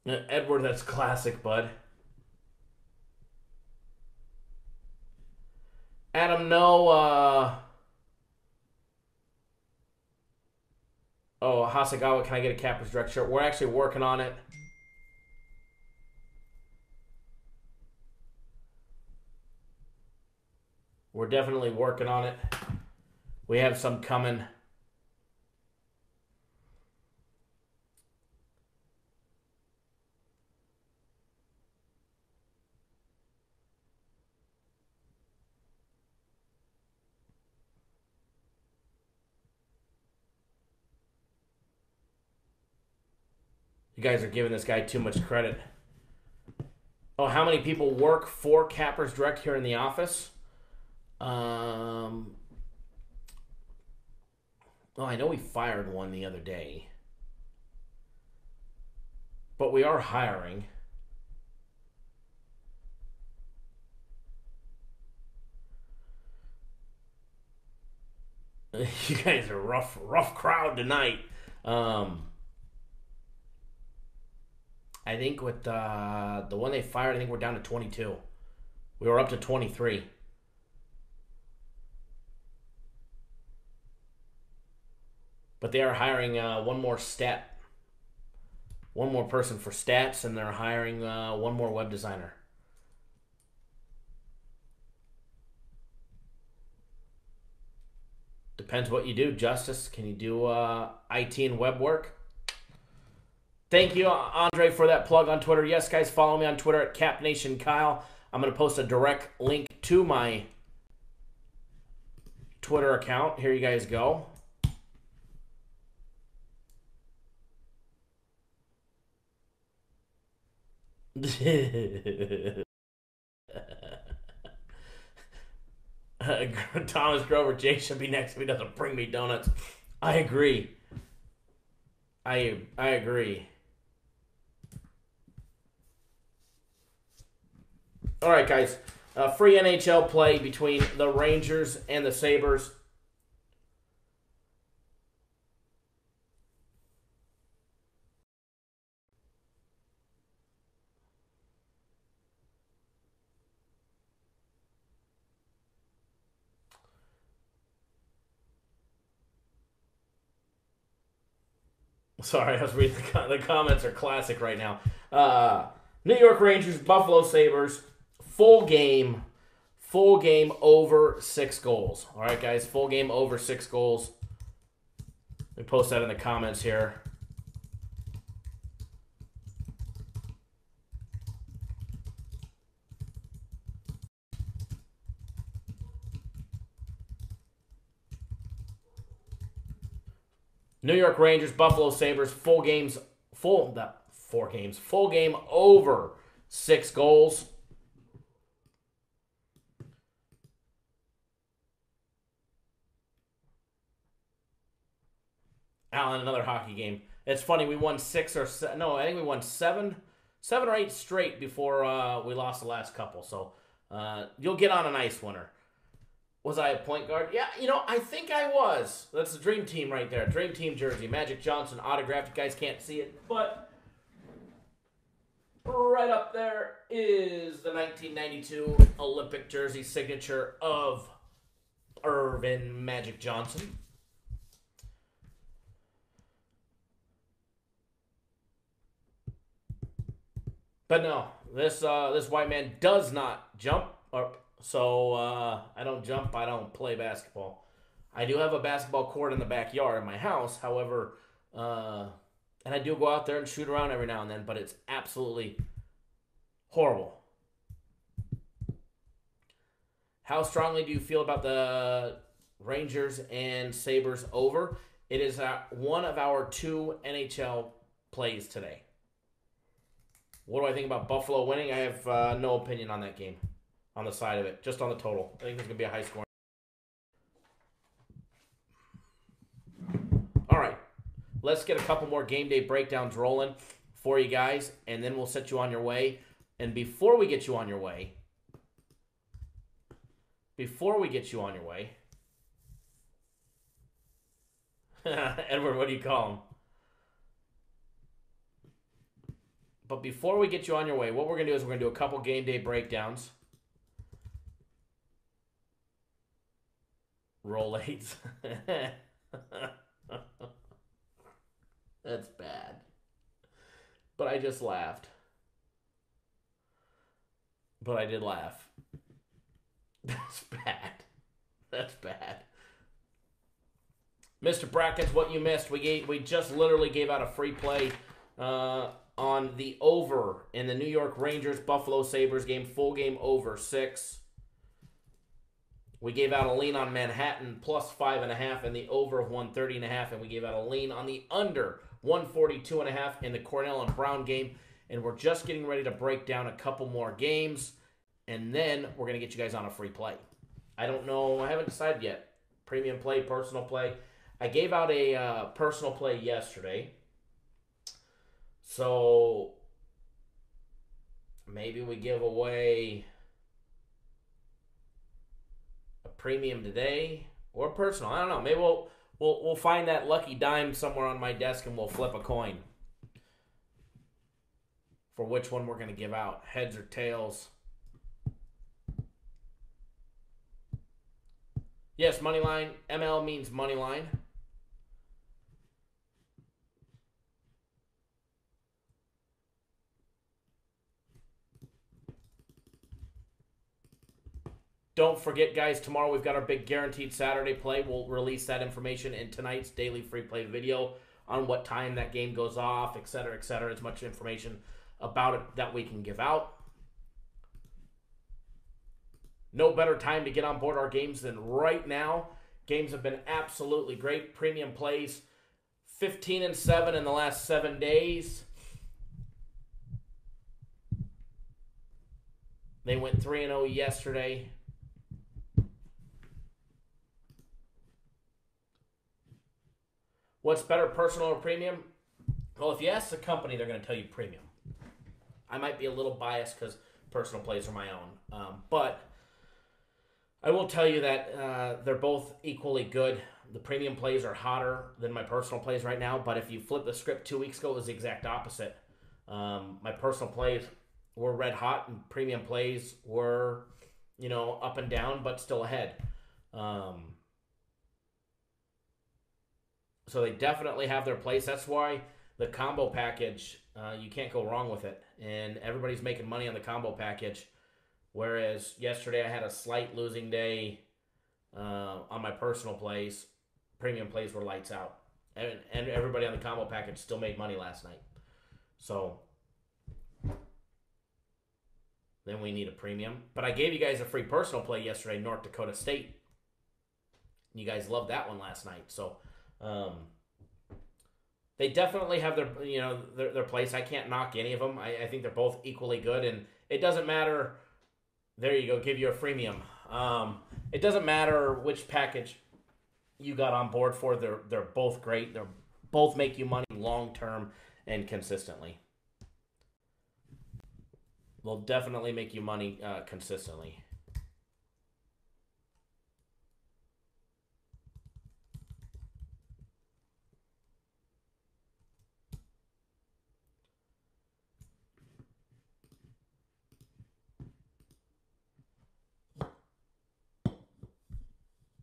Edward, that's classic, bud. Adam, no, oh, Hasegawa, can I get a Capper's Direct shirt? We're actually working on it. We're definitely working on it. We have some coming. You guys are giving this guy too much credit. Oh, how many people work for Capper's Direct here in the office? Oh, I know we fired one the other day. But we are hiring. You guys are rough crowd tonight. I think with the one they fired, I think we're down to 22. We were up to 23. But they are hiring one more person for stats, and they're hiring one more web designer. Depends what you do, Justice. Can you do IT and web work? Thank you, Andre, for that plug on Twitter. Yes, guys, follow me on Twitter at CapNationKyle. I'm going to post a direct link to my Twitter account. Here you guys go. Thomas Grover, Jake should be next if he doesn't bring me donuts. I agree. I agree. All right, guys. Free NHL play between the Rangers and the Sabres. Sorry, I was reading the comments are classic right now. New York Rangers, Buffalo Sabres, full game over 6 goals. All right, guys, full game over 6 goals. Let me post that in the comments here. New York Rangers, Buffalo Sabres, full game over 6 goals. Alan, another hockey game. It's funny, we won 6 or 7. No, I think we won 7 or 8 straight before we lost the last couple. So you'll get on a nice winner. Was I a point guard? Yeah, I think I was. That's the Dream Team right there. Dream Team jersey. Magic Johnson autographed. You guys can't see it, but right up there is the 1992 Olympic jersey signature of Irvin Magic Johnson. But no, this white man does not jump. So I don't jump. I don't play basketball. I do have a basketball court in the backyard of my house. However, and I do go out there and shoot around every now and then. But it's absolutely horrible. How strongly do you feel about the Rangers and Sabres over? It is one of our 2 NHL plays today. What do I think about Buffalo winning? I have no opinion on that game, on the side of it, just on the total. I think it's going to be a high score. All right, let's get a couple more game day breakdowns rolling for you guys, and then we'll set you on your way. And before we get you on your way, Edward, what do you call him? But before we get you on your way, what we're going to do is we're going to do a couple game day breakdowns. Roll 8s. That's bad. But I just laughed. But I did laugh. That's bad. That's bad. Mr. Brackets, what you missed, we just literally gave out a free play on the over in the New York Rangers Buffalo Sabres game, full game over 6. We gave out a lean on Manhattan plus 5.5 and the over of 130.5, and we gave out a lean on the under 142.5 in the Cornell and Brown game. And we're just getting ready to break down a couple more games, and then we're going to get you guys on a free play. I don't know. I haven't decided yet. Premium play, personal play. I gave out a personal play yesterday. So maybe we give away a premium today or personal. I don't know. Maybe we'll find that lucky dime somewhere on my desk and we'll flip a coin for which one we're going to give out, heads or tails. Yes, money line. ML means money line. Don't forget, guys, tomorrow we've got our big guaranteed Saturday play. We'll release that information in tonight's daily free play video on what time that game goes off, etc., etc. As much information about it that we can give out. No better time to get on board our games than right now. Games have been absolutely great. Premium plays 15-7 in the last 7 days. They went 3-0 yesterday. What's better, personal or premium? Well, if you ask the company, they're going to tell you premium. I might be a little biased because personal plays are my own. But I will tell you that they're both equally good. The premium plays are hotter than my personal plays right now. But if you flip the script 2 weeks ago, it was the exact opposite. My personal plays were red hot and premium plays were, up and down, but still ahead. So they definitely have their place. That's why the combo package, you can't go wrong with it. And everybody's making money on the combo package. Whereas yesterday I had a slight losing day on my personal plays. Premium plays were lights out. And everybody on the combo package still made money last night. So then we need a premium. But I gave you guys a free personal play yesterday, North Dakota State. You guys loved that one last night. So they definitely have their place. I can't knock any of them. I think they're both equally good. And it doesn't matter. There you go. Give you a freemium. It doesn't matter which package you got on board for. They're both great. They're both make you money long term and consistently. They'll definitely make you money consistently.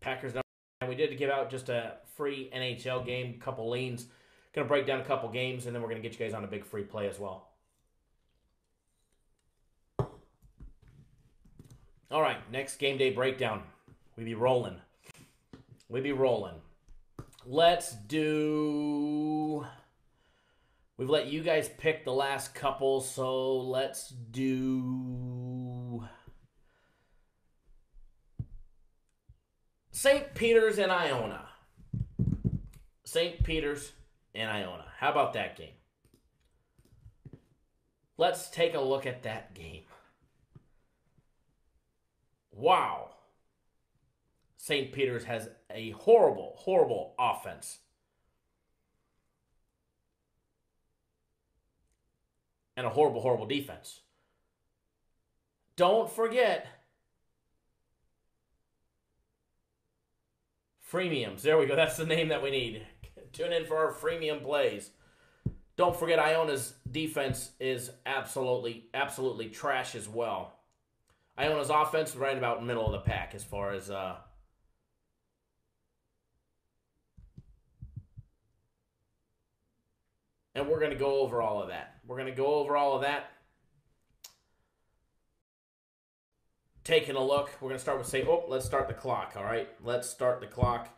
Packers. And we did give out just a free NHL game, couple leans. Going to break down a couple games, and then we're going to get you guys on a big free play as well. All right, next game day breakdown. We be rolling. Let's do... We've let you guys pick the last couple, so let's do... St. Peter's and Iona. St. Peter's and Iona. How about that game? Let's take a look at that game. Wow. St. Peter's has a horrible, horrible offense. And a horrible, horrible defense. Don't forget... Freemiums. There we go. That's the name that we need. Tune in for our freemium plays. Don't forget Iona's defense is absolutely trash as well. Iona's offense is right about middle of the pack as far as... And we're going to go over all of that. Taking a look. We're going to start with let's start the clock, all right? Let's start the clock.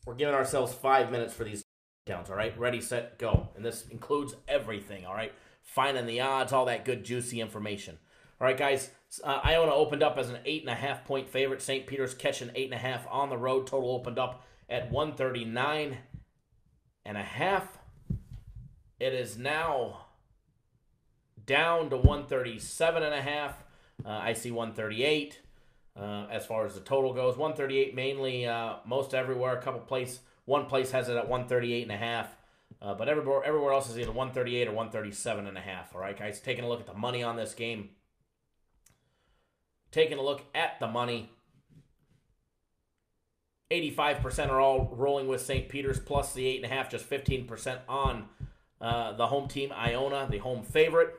We're giving ourselves 5 minutes for these downs, all right? Ready, set, go. And this includes everything, all right? Finding the odds, all that good, juicy information. All right, guys, Iona opened up as an 8.5-point favorite. St. Peter's catching 8.5 on the road. Total opened up at 139.5. It is now... down to 137.5. I see 138 as far as the total goes. 138 mainly, most everywhere. One place has it at 138.5. But everywhere else is either 138 or 137.5. All right, guys, taking a look at the money on this game. Taking a look at the money. 85% are all rolling with St. Peter's plus the 8.5, just 15% on the home team, Iona, the home favorite.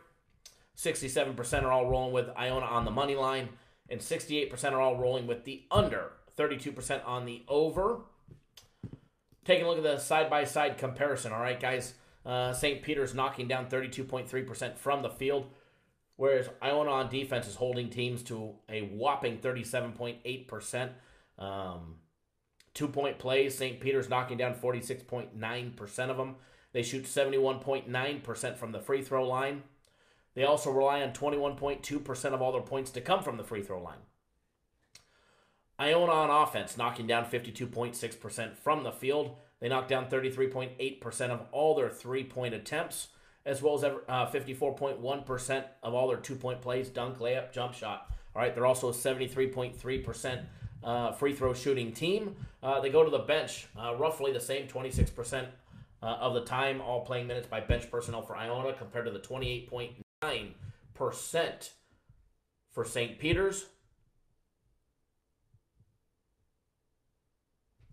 67% are all rolling with Iona on the money line, and 68% are all rolling with the under. 32% on the over. Taking a look at the side-by-side comparison, all right, guys. St. Peter's knocking down 32.3% from the field, whereas Iona on defense is holding teams to a whopping 37.8%. 2-point plays, St. Peter's knocking down 46.9% of them. They shoot 71.9% from the free throw line. They also rely on 21.2% of all their points to come from the free throw line. Iona on offense, knocking down 52.6% from the field. They knock down 33.8% of all their three-point attempts, as well as 54.1% of all their two-point plays, dunk, layup, jump shot. All right, they're also a 73.3% free throw shooting team. They go to the bench, roughly the same, 26% of the time, all playing minutes by bench personnel for Iona, compared to the 28.9% for St. Peter's.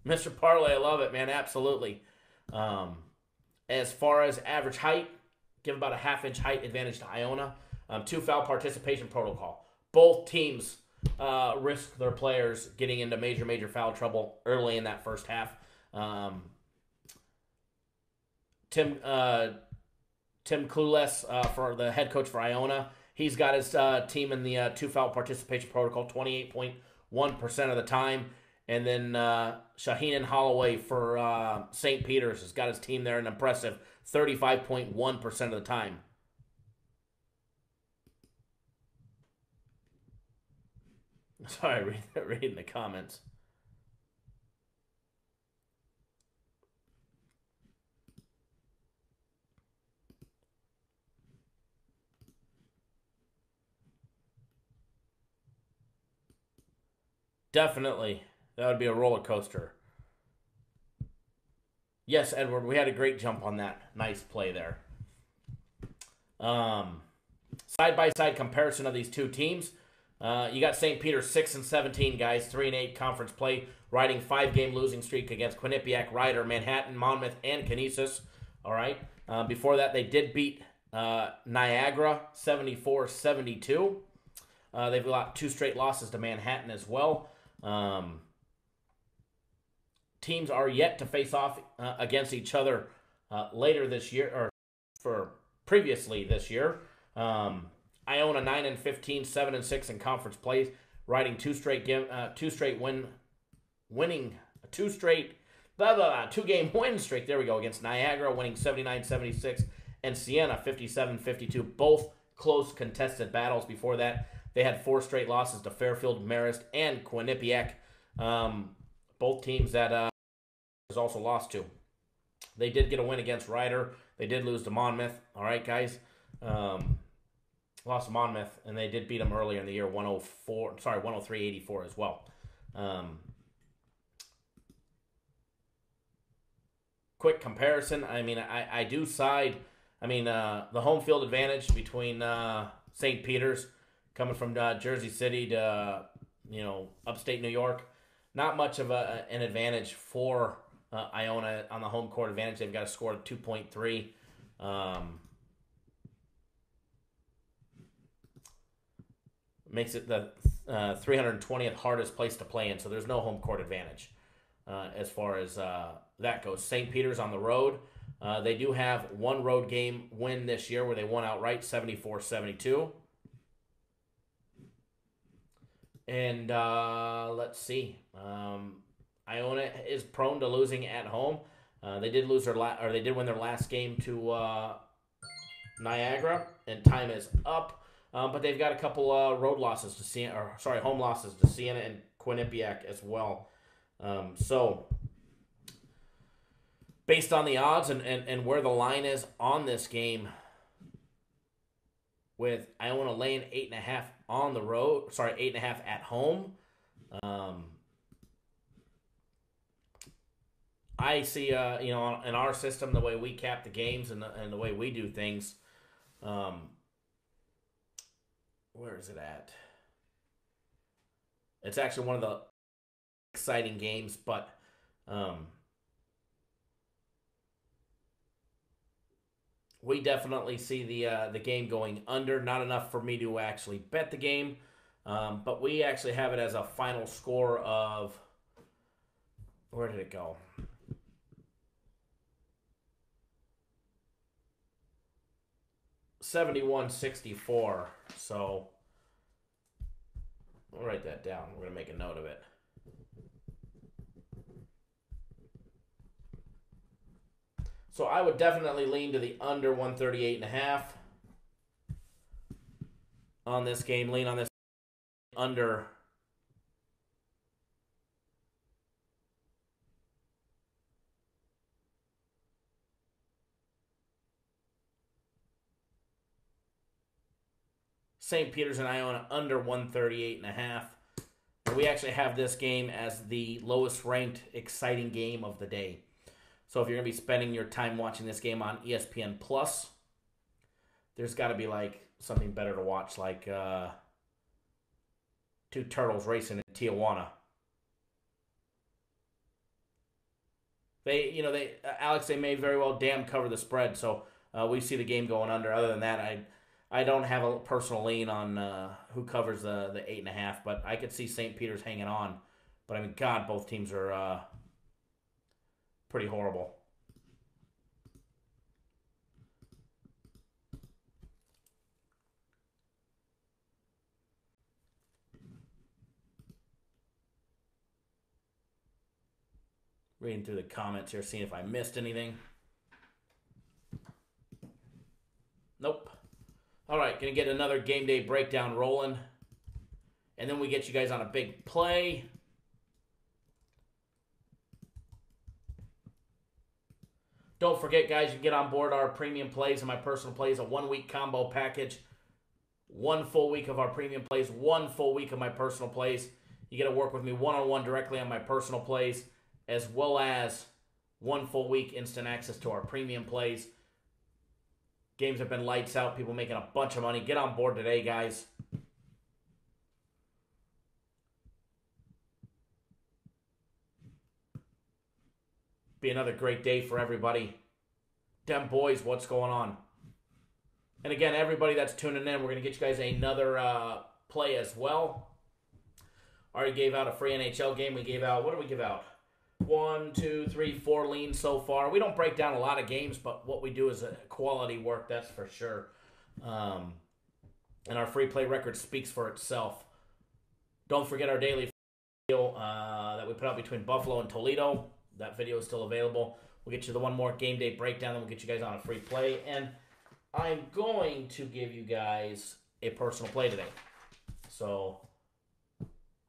Mr. Parlay, I love it, man, absolutely. As far as average height, give about a half-inch height advantage to Iona. 2 foul participation protocol. Both teams risk their players getting into major foul trouble early in that first half. Tim Clueless for the head coach for Iona. He's got his team in the two-foul participation protocol 28.1% of the time. And then Shaheen Holloway for St. Peter's has got his team there an impressive 35.1% of the time. Sorry, reading the comments. Definitely. That would be a roller coaster. Yes, Edward, we had a great jump on that. Nice play there. Side-by-side comparison of these two teams. You got St. Peter's 6-17, guys, 3-8 conference play, riding 5-game losing streak against Quinnipiac, Ryder, Manhattan, Monmouth, and Canisius. All right. Before that, they did beat Niagara 74-72. They've got 2 straight losses to Manhattan as well. Teams are yet to face off against each other later this year, or for previously this year. Iona 9-15, 7-6 in conference play, riding 2 straight game win streak. There we go, against Niagara, winning 79-76, and Siena 57-52. Both close contested battles. Before that, they had 4 straight losses to Fairfield, Marist, and Quinnipiac. Both teams that has also lost to. They did get a win against Ryder. They did lose to Monmouth. All right, guys. Lost to Monmouth, and they did beat them earlier in the year, 103-84 as well. Quick comparison. I mean, I do side. I mean, the home field advantage between St. Peter's, coming from Jersey City to upstate New York, not much of an advantage for Iona on the home court advantage. They've got a score of 2.3. Makes it the 320th hardest place to play in, so there's no home court advantage as far as that goes. St. Peter's on the road. They do have 1 road game win this year where they won outright, 74-72. And let's see. Iona is prone to losing at home. They did lose they did win their last game to Niagara, and time is up. But they've got a couple home losses to Siena and Quinnipiac as well. So, based on the odds and where the line is on this game, with Iona laying 8.5 on the road, 8.5 at home, I see, in our system, the way we cap the games and the way we do things, where is it at? It's actually one of the exciting games, but we definitely see the game going under. Not enough for me to actually bet the game, but we actually have it as a final score of, where did it go? $71-64. So we'll write that down. We're going to make a note of it. So I would definitely lean to the under 138.5 on this game. Lean on this under. St. Peter's and Iona under 138.5. We actually have this game as the lowest ranked exciting game of the day. So if you're going to be spending your time watching this game on ESPN Plus, there's got to be like something better to watch, like 2 turtles racing in Tijuana. Alex, they may very well damn cover the spread, so we see the game going under. Other than that, I don't have a personal lean on who covers the 8.5, but I could see St. Peter's hanging on. But I mean, God, both teams are pretty horrible. Reading through the comments here, seeing if I missed anything. Nope. All right, going to get another game day breakdown rolling. And then we get you guys on a big play. Don't forget, guys, you can get on board our premium plays and my personal plays, a 1-week combo package. 1 full week of our premium plays, 1 full week of my personal plays. You get to work with me one-on-one directly on my personal plays, as well as 1 full week instant access to our premium plays. Games have been lights out. People making a bunch of money. Get on board today, guys. Be another great day for everybody. Dem boys, what's going on? And again, everybody that's tuning in, we're going to get you guys another play as well. Already gave out a free NHL game. We gave out, what did we give out? 1, 2, 3, 4 leans so far. We don't break down a lot of games, but what we do is quality work, that's for sure. And our free play record speaks for itself. Don't forget our daily video that we put out between Buffalo and Toledo. That video is still available. We'll get you the one more game day breakdown, then we'll get you guys on a free play. And I'm going to give you guys a personal play today. So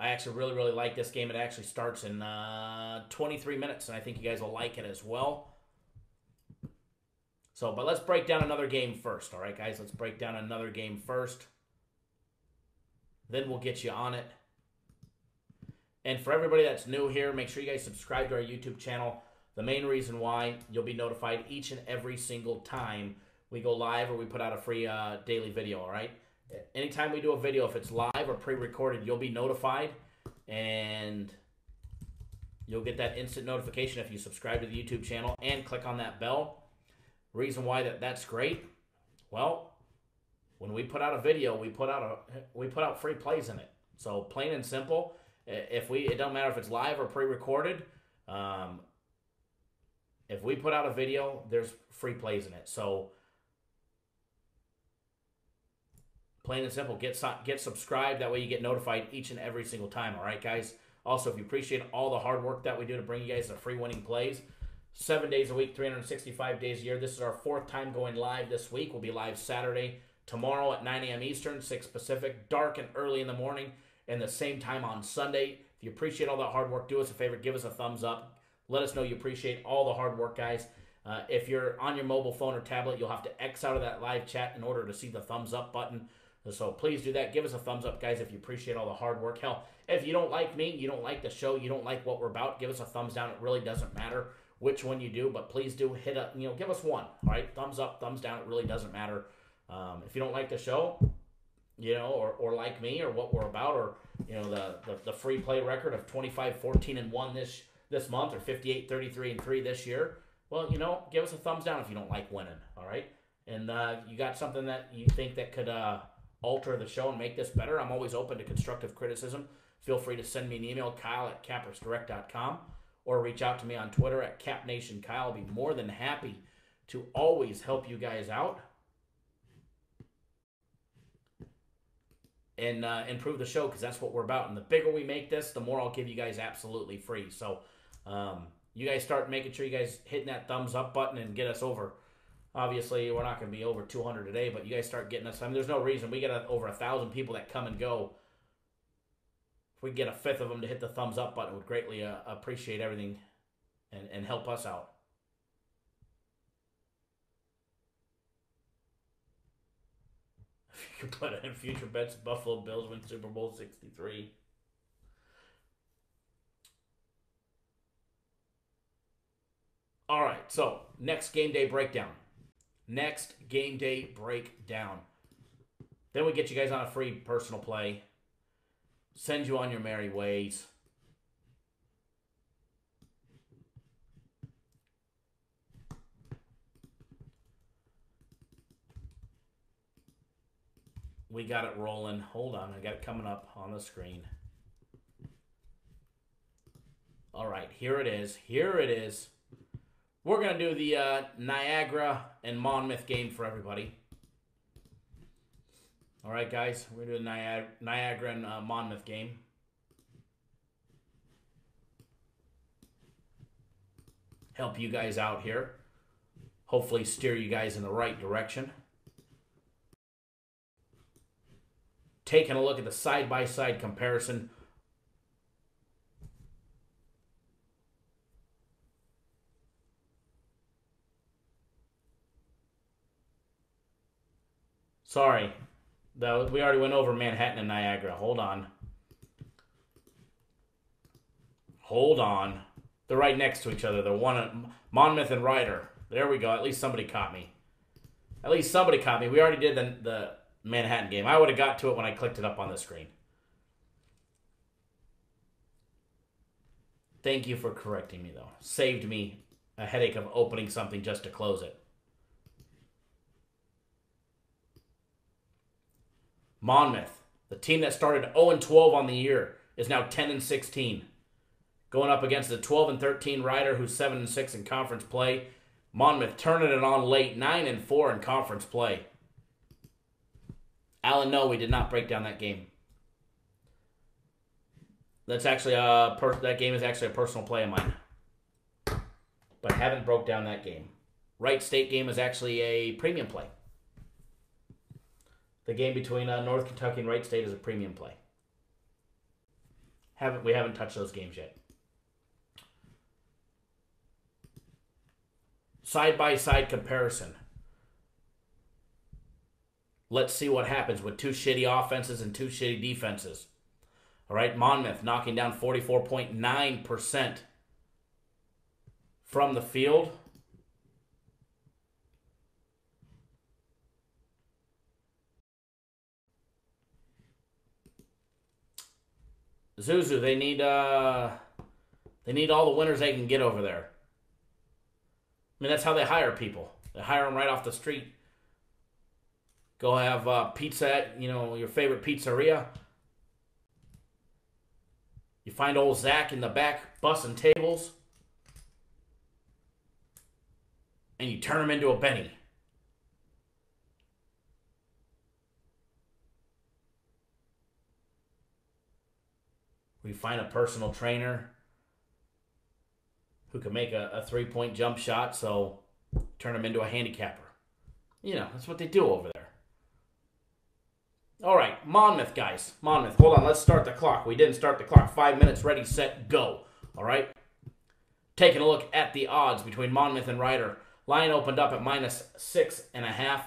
I actually really, really like this game. It actually starts in 23 minutes, and I think you guys will like it as well. So, but let's break down another game first. All right, guys, let's break down another game first. Then we'll get you on it. And for everybody that's new here, make sure you guys subscribe to our YouTube channel. The main reason why, you'll be notified each and every single time we go live or we put out a free daily video, all right? Anytime we do a video, if it's live or pre-recorded, you'll be notified. And you'll get that instant notification if you subscribe to the YouTube channel and click on that bell. Reason why that's great, well, when we put out a video, we put out free plays in it. So plain and simple. It don't matter if it's live or pre-recorded. If we put out a video, there's free plays in it. So plain and simple, get subscribed. That way you get notified each and every single time. All right, guys. Also, if you appreciate all the hard work that we do to bring you guys the free winning plays, 7 days a week, 365 days a year. This is our 4th time going live this week. We'll be live Saturday, tomorrow at 9 a.m. Eastern, 6 Pacific, dark and early in the morning, and the same time on Sunday. If you appreciate all that hard work, do us a favor, give us a thumbs up. Let us know you appreciate all the hard work, guys. If you're on your mobile phone or tablet, you'll have to X out of that live chat in order to see the thumbs up button. So please do that. Give us a thumbs up, guys, if you appreciate all the hard work. Hell, if you don't like me, you don't like the show, you don't like what we're about, give us a thumbs down. It really doesn't matter which one you do, but please do hit a, give us one. All right, thumbs up, thumbs down. It really doesn't matter. If you don't like the show, or like me or what we're about, or the free play record of 25-14-1 this month, or 58-33-3 this year, well, give us a thumbs down if you don't like winning. All right, and you got something that you think that could alter the show and make this better, I'm always open to constructive criticism. Feel free to send me an email, kyle@cappersdirect.com, or reach out to me on Twitter at CapNationKyle. I'll be more than happy to always help you guys out and improve the show, because that's what we're about. And the bigger we make this, the more I'll give you guys absolutely free. So you guys start making sure you guys hitting that thumbs up button and get us over. Obviously, we're not going to be over 200 today, but you guys start getting us. I mean, there's no reason. We get over 1,000 people that come and go. If we get a fifth of them to hit the thumbs up button, would greatly appreciate everything and help us out. If you could put in future bets, Buffalo Bills win Super Bowl 63. All right, so next game day breakdown. Next game day breakdown. Then we get you guys on a free personal play. Send you on your merry ways. We got it rolling. Hold on, I got it coming up on the screen. All right, here it is. Here it is. We're going to do the Niagara and Monmouth game for everybody. All right, guys, we're going to do the Niagara and Monmouth game. help you guys out here. Hopefully steer you guys in the right direction. Taking a look at the side-by-side comparison. Sorry. We already went over Manhattan and Niagara. Hold on. They're right next to each other. They're Monmouth and Ryder. There we go. At least somebody caught me. We already did the Manhattan game. I would have got to it when I clicked it up on the screen. Thank you for correcting me, though. Saved me a headache of opening something just to close it. Monmouth, the team that started 0-12 on the year, is now 10-16. Going up against the 12-13 Ryder, who's 7-6 in conference play. Monmouth turning it on late, 9-4 in conference play. Alan, no, we did not break down that game. That's actually that game is actually a personal play of mine, but haven't broke down that game. Wright State game is actually a premium play. The game between North Kentucky and Wright State is a premium play. We haven't touched those games yet. Side-by-side comparison. Let's see what happens with two shitty offenses and two shitty defenses. All right, Monmouth knocking down 44.9% from the field. Zuzu, they need all the winners they can get over there. I mean, that's how they hire people. They hire them right off the street. Go have pizza at, your favorite pizzeria. You find old Zach in the back bussing tables. And you turn him into a Benny. We find a personal trainer who can make a three-point jump shot, so turn him into a handicapper. That's what they do over there. All right, Monmouth, guys. Monmouth. Hold on, let's start the clock. We didn't start the clock. 5 minutes, ready, set, go. All right? Taking a look at the odds between Monmouth and Ryder. Line opened up at -6.5.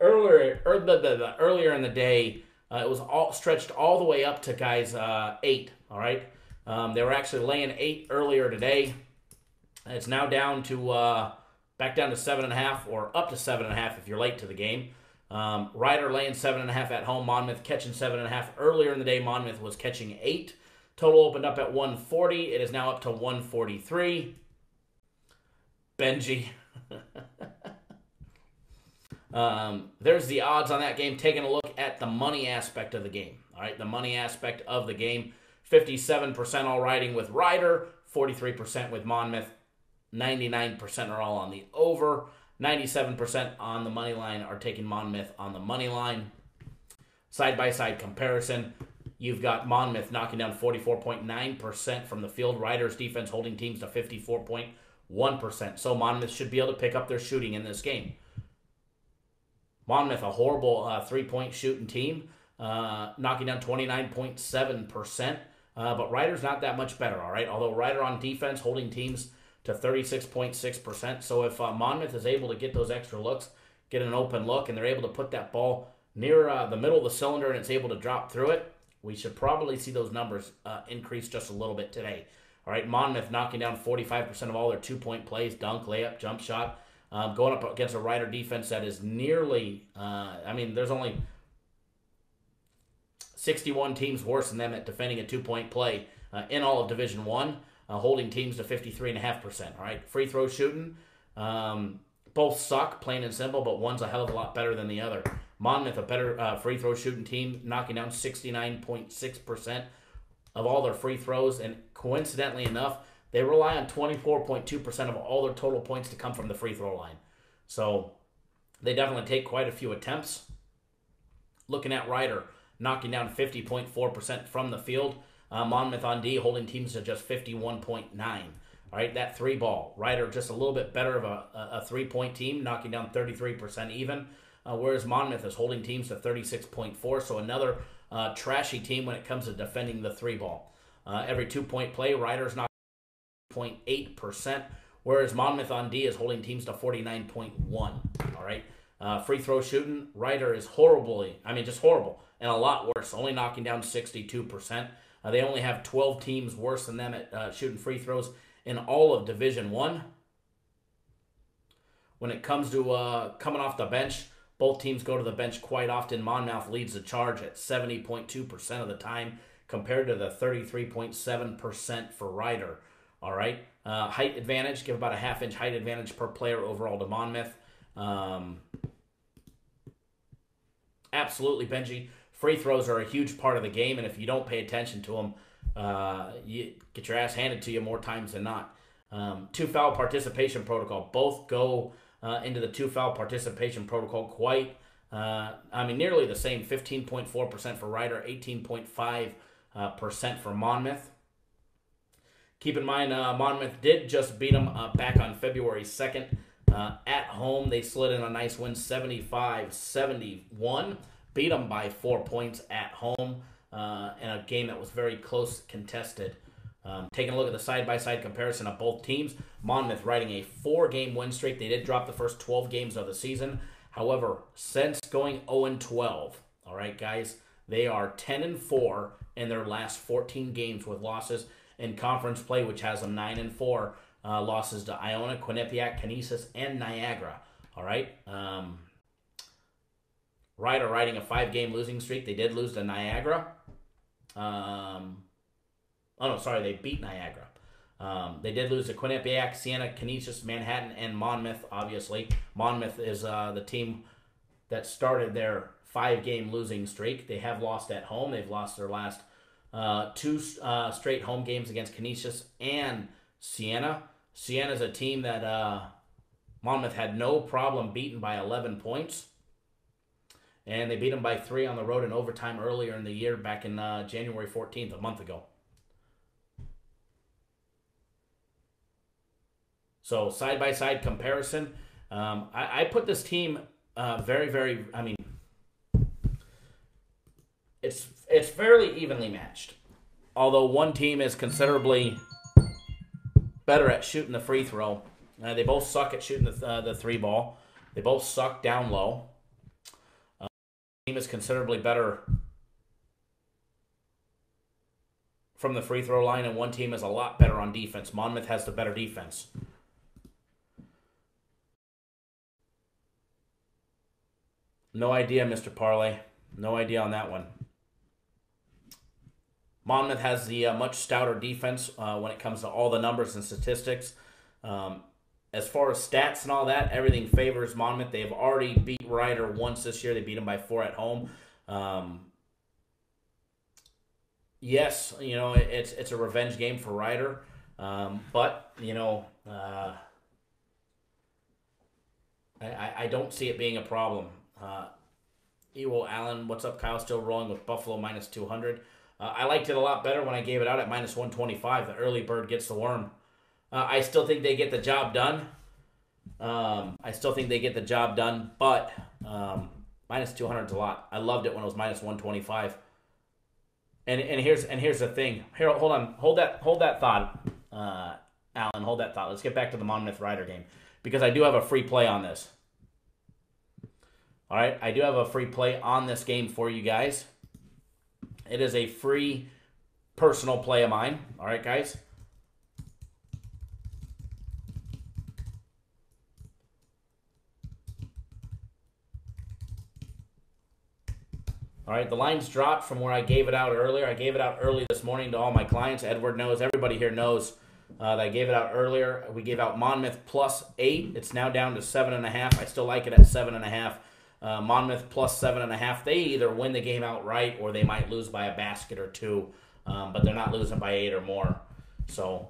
Earlier in the day, it was all stretched all the way up to, guys, 8. All right? They were actually laying 8 earlier today. It's now down to back down to 7.5 or up to 7.5 if you're late to the game. Ryder laying 7.5 at home. Monmouth catching 7.5. Earlier in the day, Monmouth was catching 8. Total opened up at 140. It is now up to 143. Benji. There's the odds on that game. Taking a look at the money aspect of the game. All right, the money aspect of the game. 57% all riding with Ryder. 43% with Monmouth. 99% are all on the over. 97% on the money line are taking Monmouth on the money line. Side-by-side comparison, you've got Monmouth knocking down 44.9% from the field. Ryder's defense holding teams to 54.1%. So Monmouth should be able to pick up their shooting in this game. Monmouth, a horrible three-point shooting team, knocking down 29.7%. But Ryder's not that much better, all right? Although Ryder on defense holding teams to 36.6%. So if Monmouth is able to get those extra looks, get an open look, and they're able to put that ball near the middle of the cylinder and it's able to drop through it, we should probably see those numbers increase just a little bit today. All right, Monmouth knocking down 45% of all their two-point plays, dunk, layup, jump shot, going up against a Ryder defense that is nearly, there's only 61 teams worse than them at defending a two-point play in all of Division I. Holding teams to 53.5%. All right, free throw shooting, both suck, plain and simple, but one's a hell of a lot better than the other. Monmouth, a better free throw shooting team, knocking down 69.6% of all their free throws, and coincidentally enough, they rely on 24.2% of all their total points to come from the free throw line. So they definitely take quite a few attempts. Looking at Ryder, knocking down 50.4% from the field. Monmouth on D holding teams to just 51.9. All right, that three ball. Rider just a little bit better of a 3-point team, knocking down 33% even, whereas Monmouth is holding teams to 36.4, so another trashy team when it comes to defending the three ball. Every 2-point play, Rider's knocking 0.8%, whereas Monmouth on D is holding teams to 49.1. All right, free throw shooting, Rider is just horrible, and a lot worse, only knocking down 62%. They only have 12 teams worse than them at shooting free throws in all of Division I. When it comes to coming off the bench, both teams go to the bench quite often. Monmouth leads the charge at 70.2% of the time compared to the 33.7% for Rider. All right. Height advantage, give about a half-inch height advantage per player overall to Monmouth. Absolutely, Benji. Free throws are a huge part of the game, and if you don't pay attention to them, you get your ass handed to you more times than not. 2-foul participation protocol. Both go into the 2-foul participation protocol quite, nearly the same. 15.4% for Rider, 18.5% for Monmouth. Keep in mind, Monmouth did just beat them back on February 2nd. At home, they slid in a nice win, 75-71. Beat them by 4 points at home in a game that was very close, contested. Taking a look at the side-by-side comparison of both teams, Monmouth riding a 4-game win streak. They did drop the first 12 games of the season. However, since going 0-12, all right, guys, they are 10-4 in their last 14 games with losses in conference play, which has them 9-4 losses to Iona, Quinnipiac, Canisius, and Niagara. All right. Rider riding a 5-game losing streak. They did lose to Niagara. They beat Niagara. They did lose to Quinnipiac, Siena, Canisius, Manhattan, and Monmouth, obviously. Monmouth is the team that started their 5-game losing streak. They have lost at home. They've lost their last 2 straight home games against Canisius and Siena. Siena is a team that Monmouth had no problem beating by 11 points. And they beat them by 3 on the road in overtime earlier in the year, back in January 14th, a month ago. So, side-by-side comparison. I put this team very, very, it's fairly evenly matched. Although one team is considerably better at shooting the free throw. They both suck at shooting the 3 ball. They both suck down low. Team is considerably better from the free throw line, and one team is a lot better on defense. Monmouth has the better defense. No idea, Mr. Parlay. No idea on that one. Monmouth has the much stouter defense when it comes to all the numbers and statistics. As far as stats and all that, everything favors Monmouth. They've already beat Rider once this year. They beat them by 4 at home. Yes, it's a revenge game for Rider. But, I don't see it being a problem. Ewo Allen, what's up, Kyle? Still rolling with Buffalo minus 200. I liked it a lot better when I gave it out at minus 125. The early bird gets the worm. I still think they get the job done. But minus 200 is a lot. I loved it when it was minus 125. And here's the thing. Here, hold that thought, Alan. Hold that thought. Let's get back to the Monmouth Rider game, because I do have a free play on this. All right, I do have a free play on this game for you guys. It is a free personal play of mine. All right, guys. All right, the line's dropped from where I gave it out earlier. I gave it out early this morning to all my clients. Edward knows. Everybody here knows that I gave it out earlier. We gave out Monmouth plus 8. It's now down to 7.5. I still like it at 7.5. Monmouth plus 7.5. They either win the game outright or they might lose by a basket or 2, but they're not losing by 8 or more. So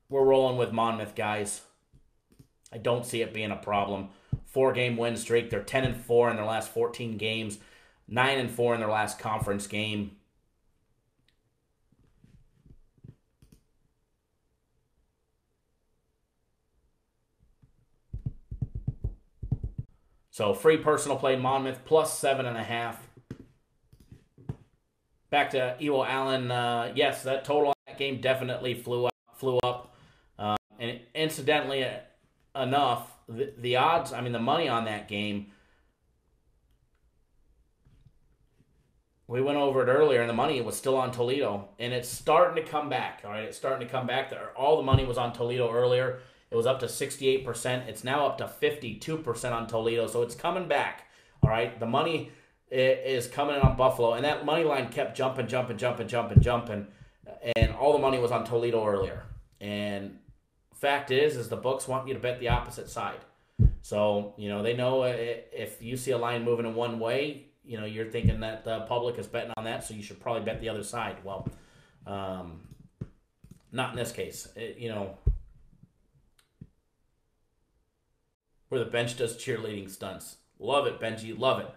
we're rolling with Monmouth, guys. I don't see it being a problem. 4-game win streak. They're 10-4 in their last 14 games. 9-4 in their last conference game. So free personal play, Monmouth plus 7.5. Back to Ewo Allen. Yes, that total on that game definitely flew up. And incidentally enough, the odds, I mean the money on that game, we went over it earlier, and the money was still on Toledo, and it's starting to come back. All right, it's starting to come back. All the money was on Toledo earlier. It was up to 68%. It's now up to 52% on Toledo, so it's coming back. All right, the money is coming in on Buffalo, and that money line kept jumping, and all the money was on Toledo earlier. And fact is the books want you to bet the opposite side. So, they know if you see a line moving in one way, you're thinking that the public is betting on that, so you should probably bet the other side. Well, not in this case. Where the bench does cheerleading stunts. Love it, Benji. Love it.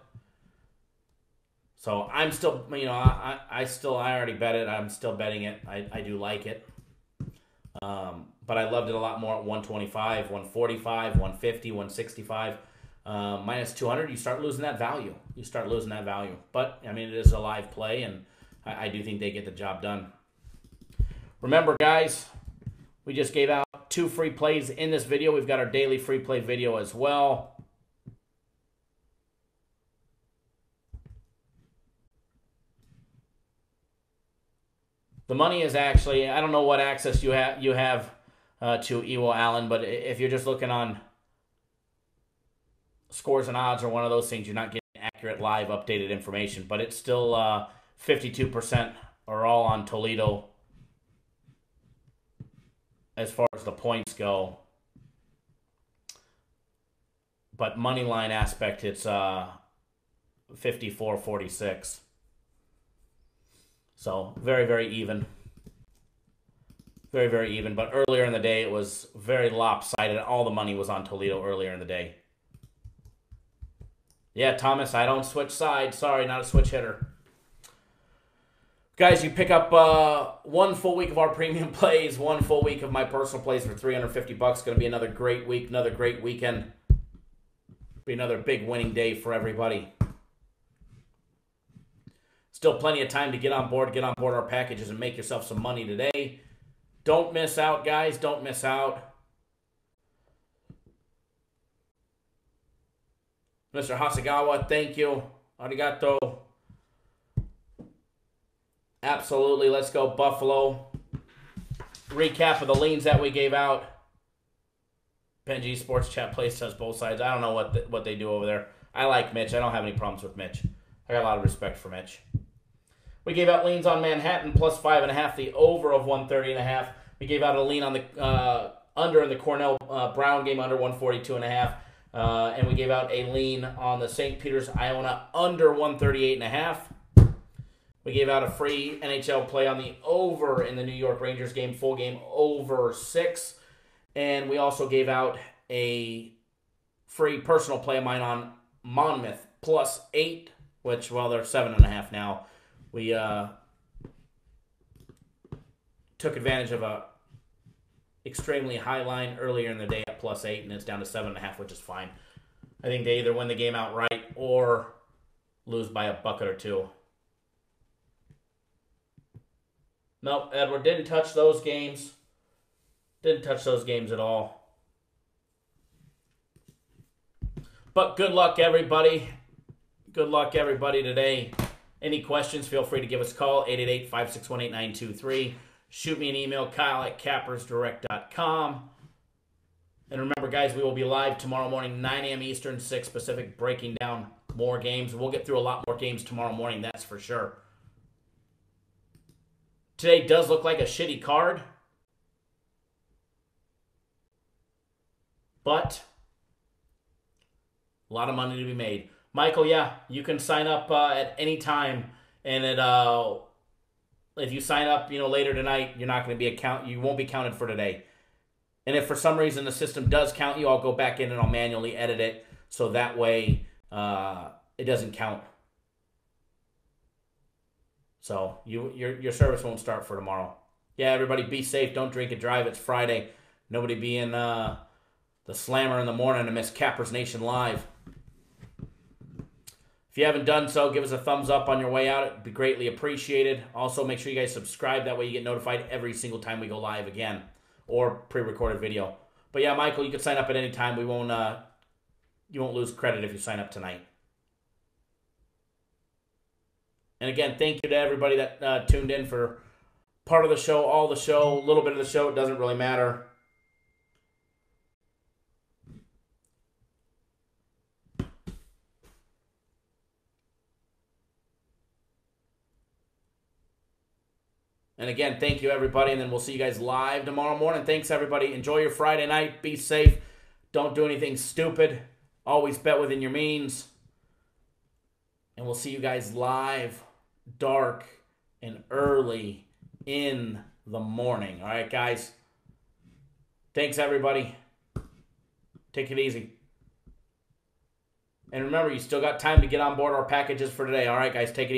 So I'm still, I already bet it. I'm still betting it. I do like it. But I loved it a lot more at 125, 145, 150, 165. Minus 200, you start losing that value. But, it is a live play, and I do think they get the job done. Remember, guys, we just gave out 2 free plays in this video. We've got our daily free play video as well. The money is actually, I don't know what access you have to Ewo Allen, but if you're just looking on scores and odds or one of those things, you're not getting accurate live updated information, but it's still 52% are all on Toledo as far as the points go. But money line aspect, it's 54-46. So very, very even. Very, very even. But earlier in the day, it was very lopsided. All the money was on Toledo earlier in the day. Yeah, Thomas, I don't switch sides. Sorry, not a switch hitter. Guys, you pick up 1 full week of our premium plays, 1 full week of my personal plays for $350. Going to be another great week, another great weekend. Be another big winning day for everybody. Still plenty of time to get on board our packages and make yourself some money today. Don't miss out, guys. Don't miss out. Mr. Hasegawa, thank you. Arigato. Absolutely. Let's go, Buffalo. Recap of the leans that we gave out. Benji Sports Chat Place says both sides. I don't know what they do over there. I like Mitch. I don't have any problems with Mitch. I got a lot of respect for Mitch. We gave out leans on Manhattan plus 5.5, the over of 130.5. We gave out a lean on the under in the Cornell Brown game, under 142.5. And we gave out a lean on the St. Peter's Iona under 138.5. We gave out a free NHL play on the over in the New York Rangers game, full game over 6. And we also gave out a free personal play of mine on Monmouth plus 8, which, well, they're 7.5 now. We took advantage of a extremely high line earlier in the day at plus 8, and it's down to 7.5, which is fine. I think they either win the game outright or lose by a bucket or 2. Nope, Edward didn't touch those games. Didn't touch those games at all. But good luck, everybody. Good luck, everybody, today. Any questions, feel free to give us a call, 888-561-8923. Shoot me an email, kyle@cappersdirect.com. And remember, guys, we will be live tomorrow morning, 9 a.m. Eastern, 6 Pacific, breaking down more games. We'll get through a lot more games tomorrow morning, that's for sure. Today does look like a shitty card, but a lot of money to be made. Michael, yeah, you can sign up at any time, and if you sign up, later tonight, you're not going to be you won't be counted for today. And if for some reason the system does count you, I'll go back in and I'll manually edit it so that way it doesn't count. So your service won't start for tomorrow. Yeah, everybody be safe. Don't drink and drive. It's Friday. Nobody be in the slammer in the morning to miss Cappers Nation Live. If you haven't done so, give us a thumbs up on your way out. It'd be greatly appreciated. Also, make sure you guys subscribe. That way you get notified every single time we go live again or pre-recorded video. But yeah, Michael, you can sign up at any time. We won't. You won't lose credit if you sign up tonight. And again, thank you to everybody that tuned in for part of the show, all the show, a little bit of the show. It doesn't really matter. And again, thank you, everybody. And then we'll see you guys live tomorrow morning. Thanks, everybody. Enjoy your Friday night. Be safe. Don't do anything stupid. Always bet within your means. And we'll see you guys live, dark, and early in the morning. All right, guys? Thanks, everybody. Take it easy. And remember, you still got time to get on board our packages for today. All right, guys? Take it easy.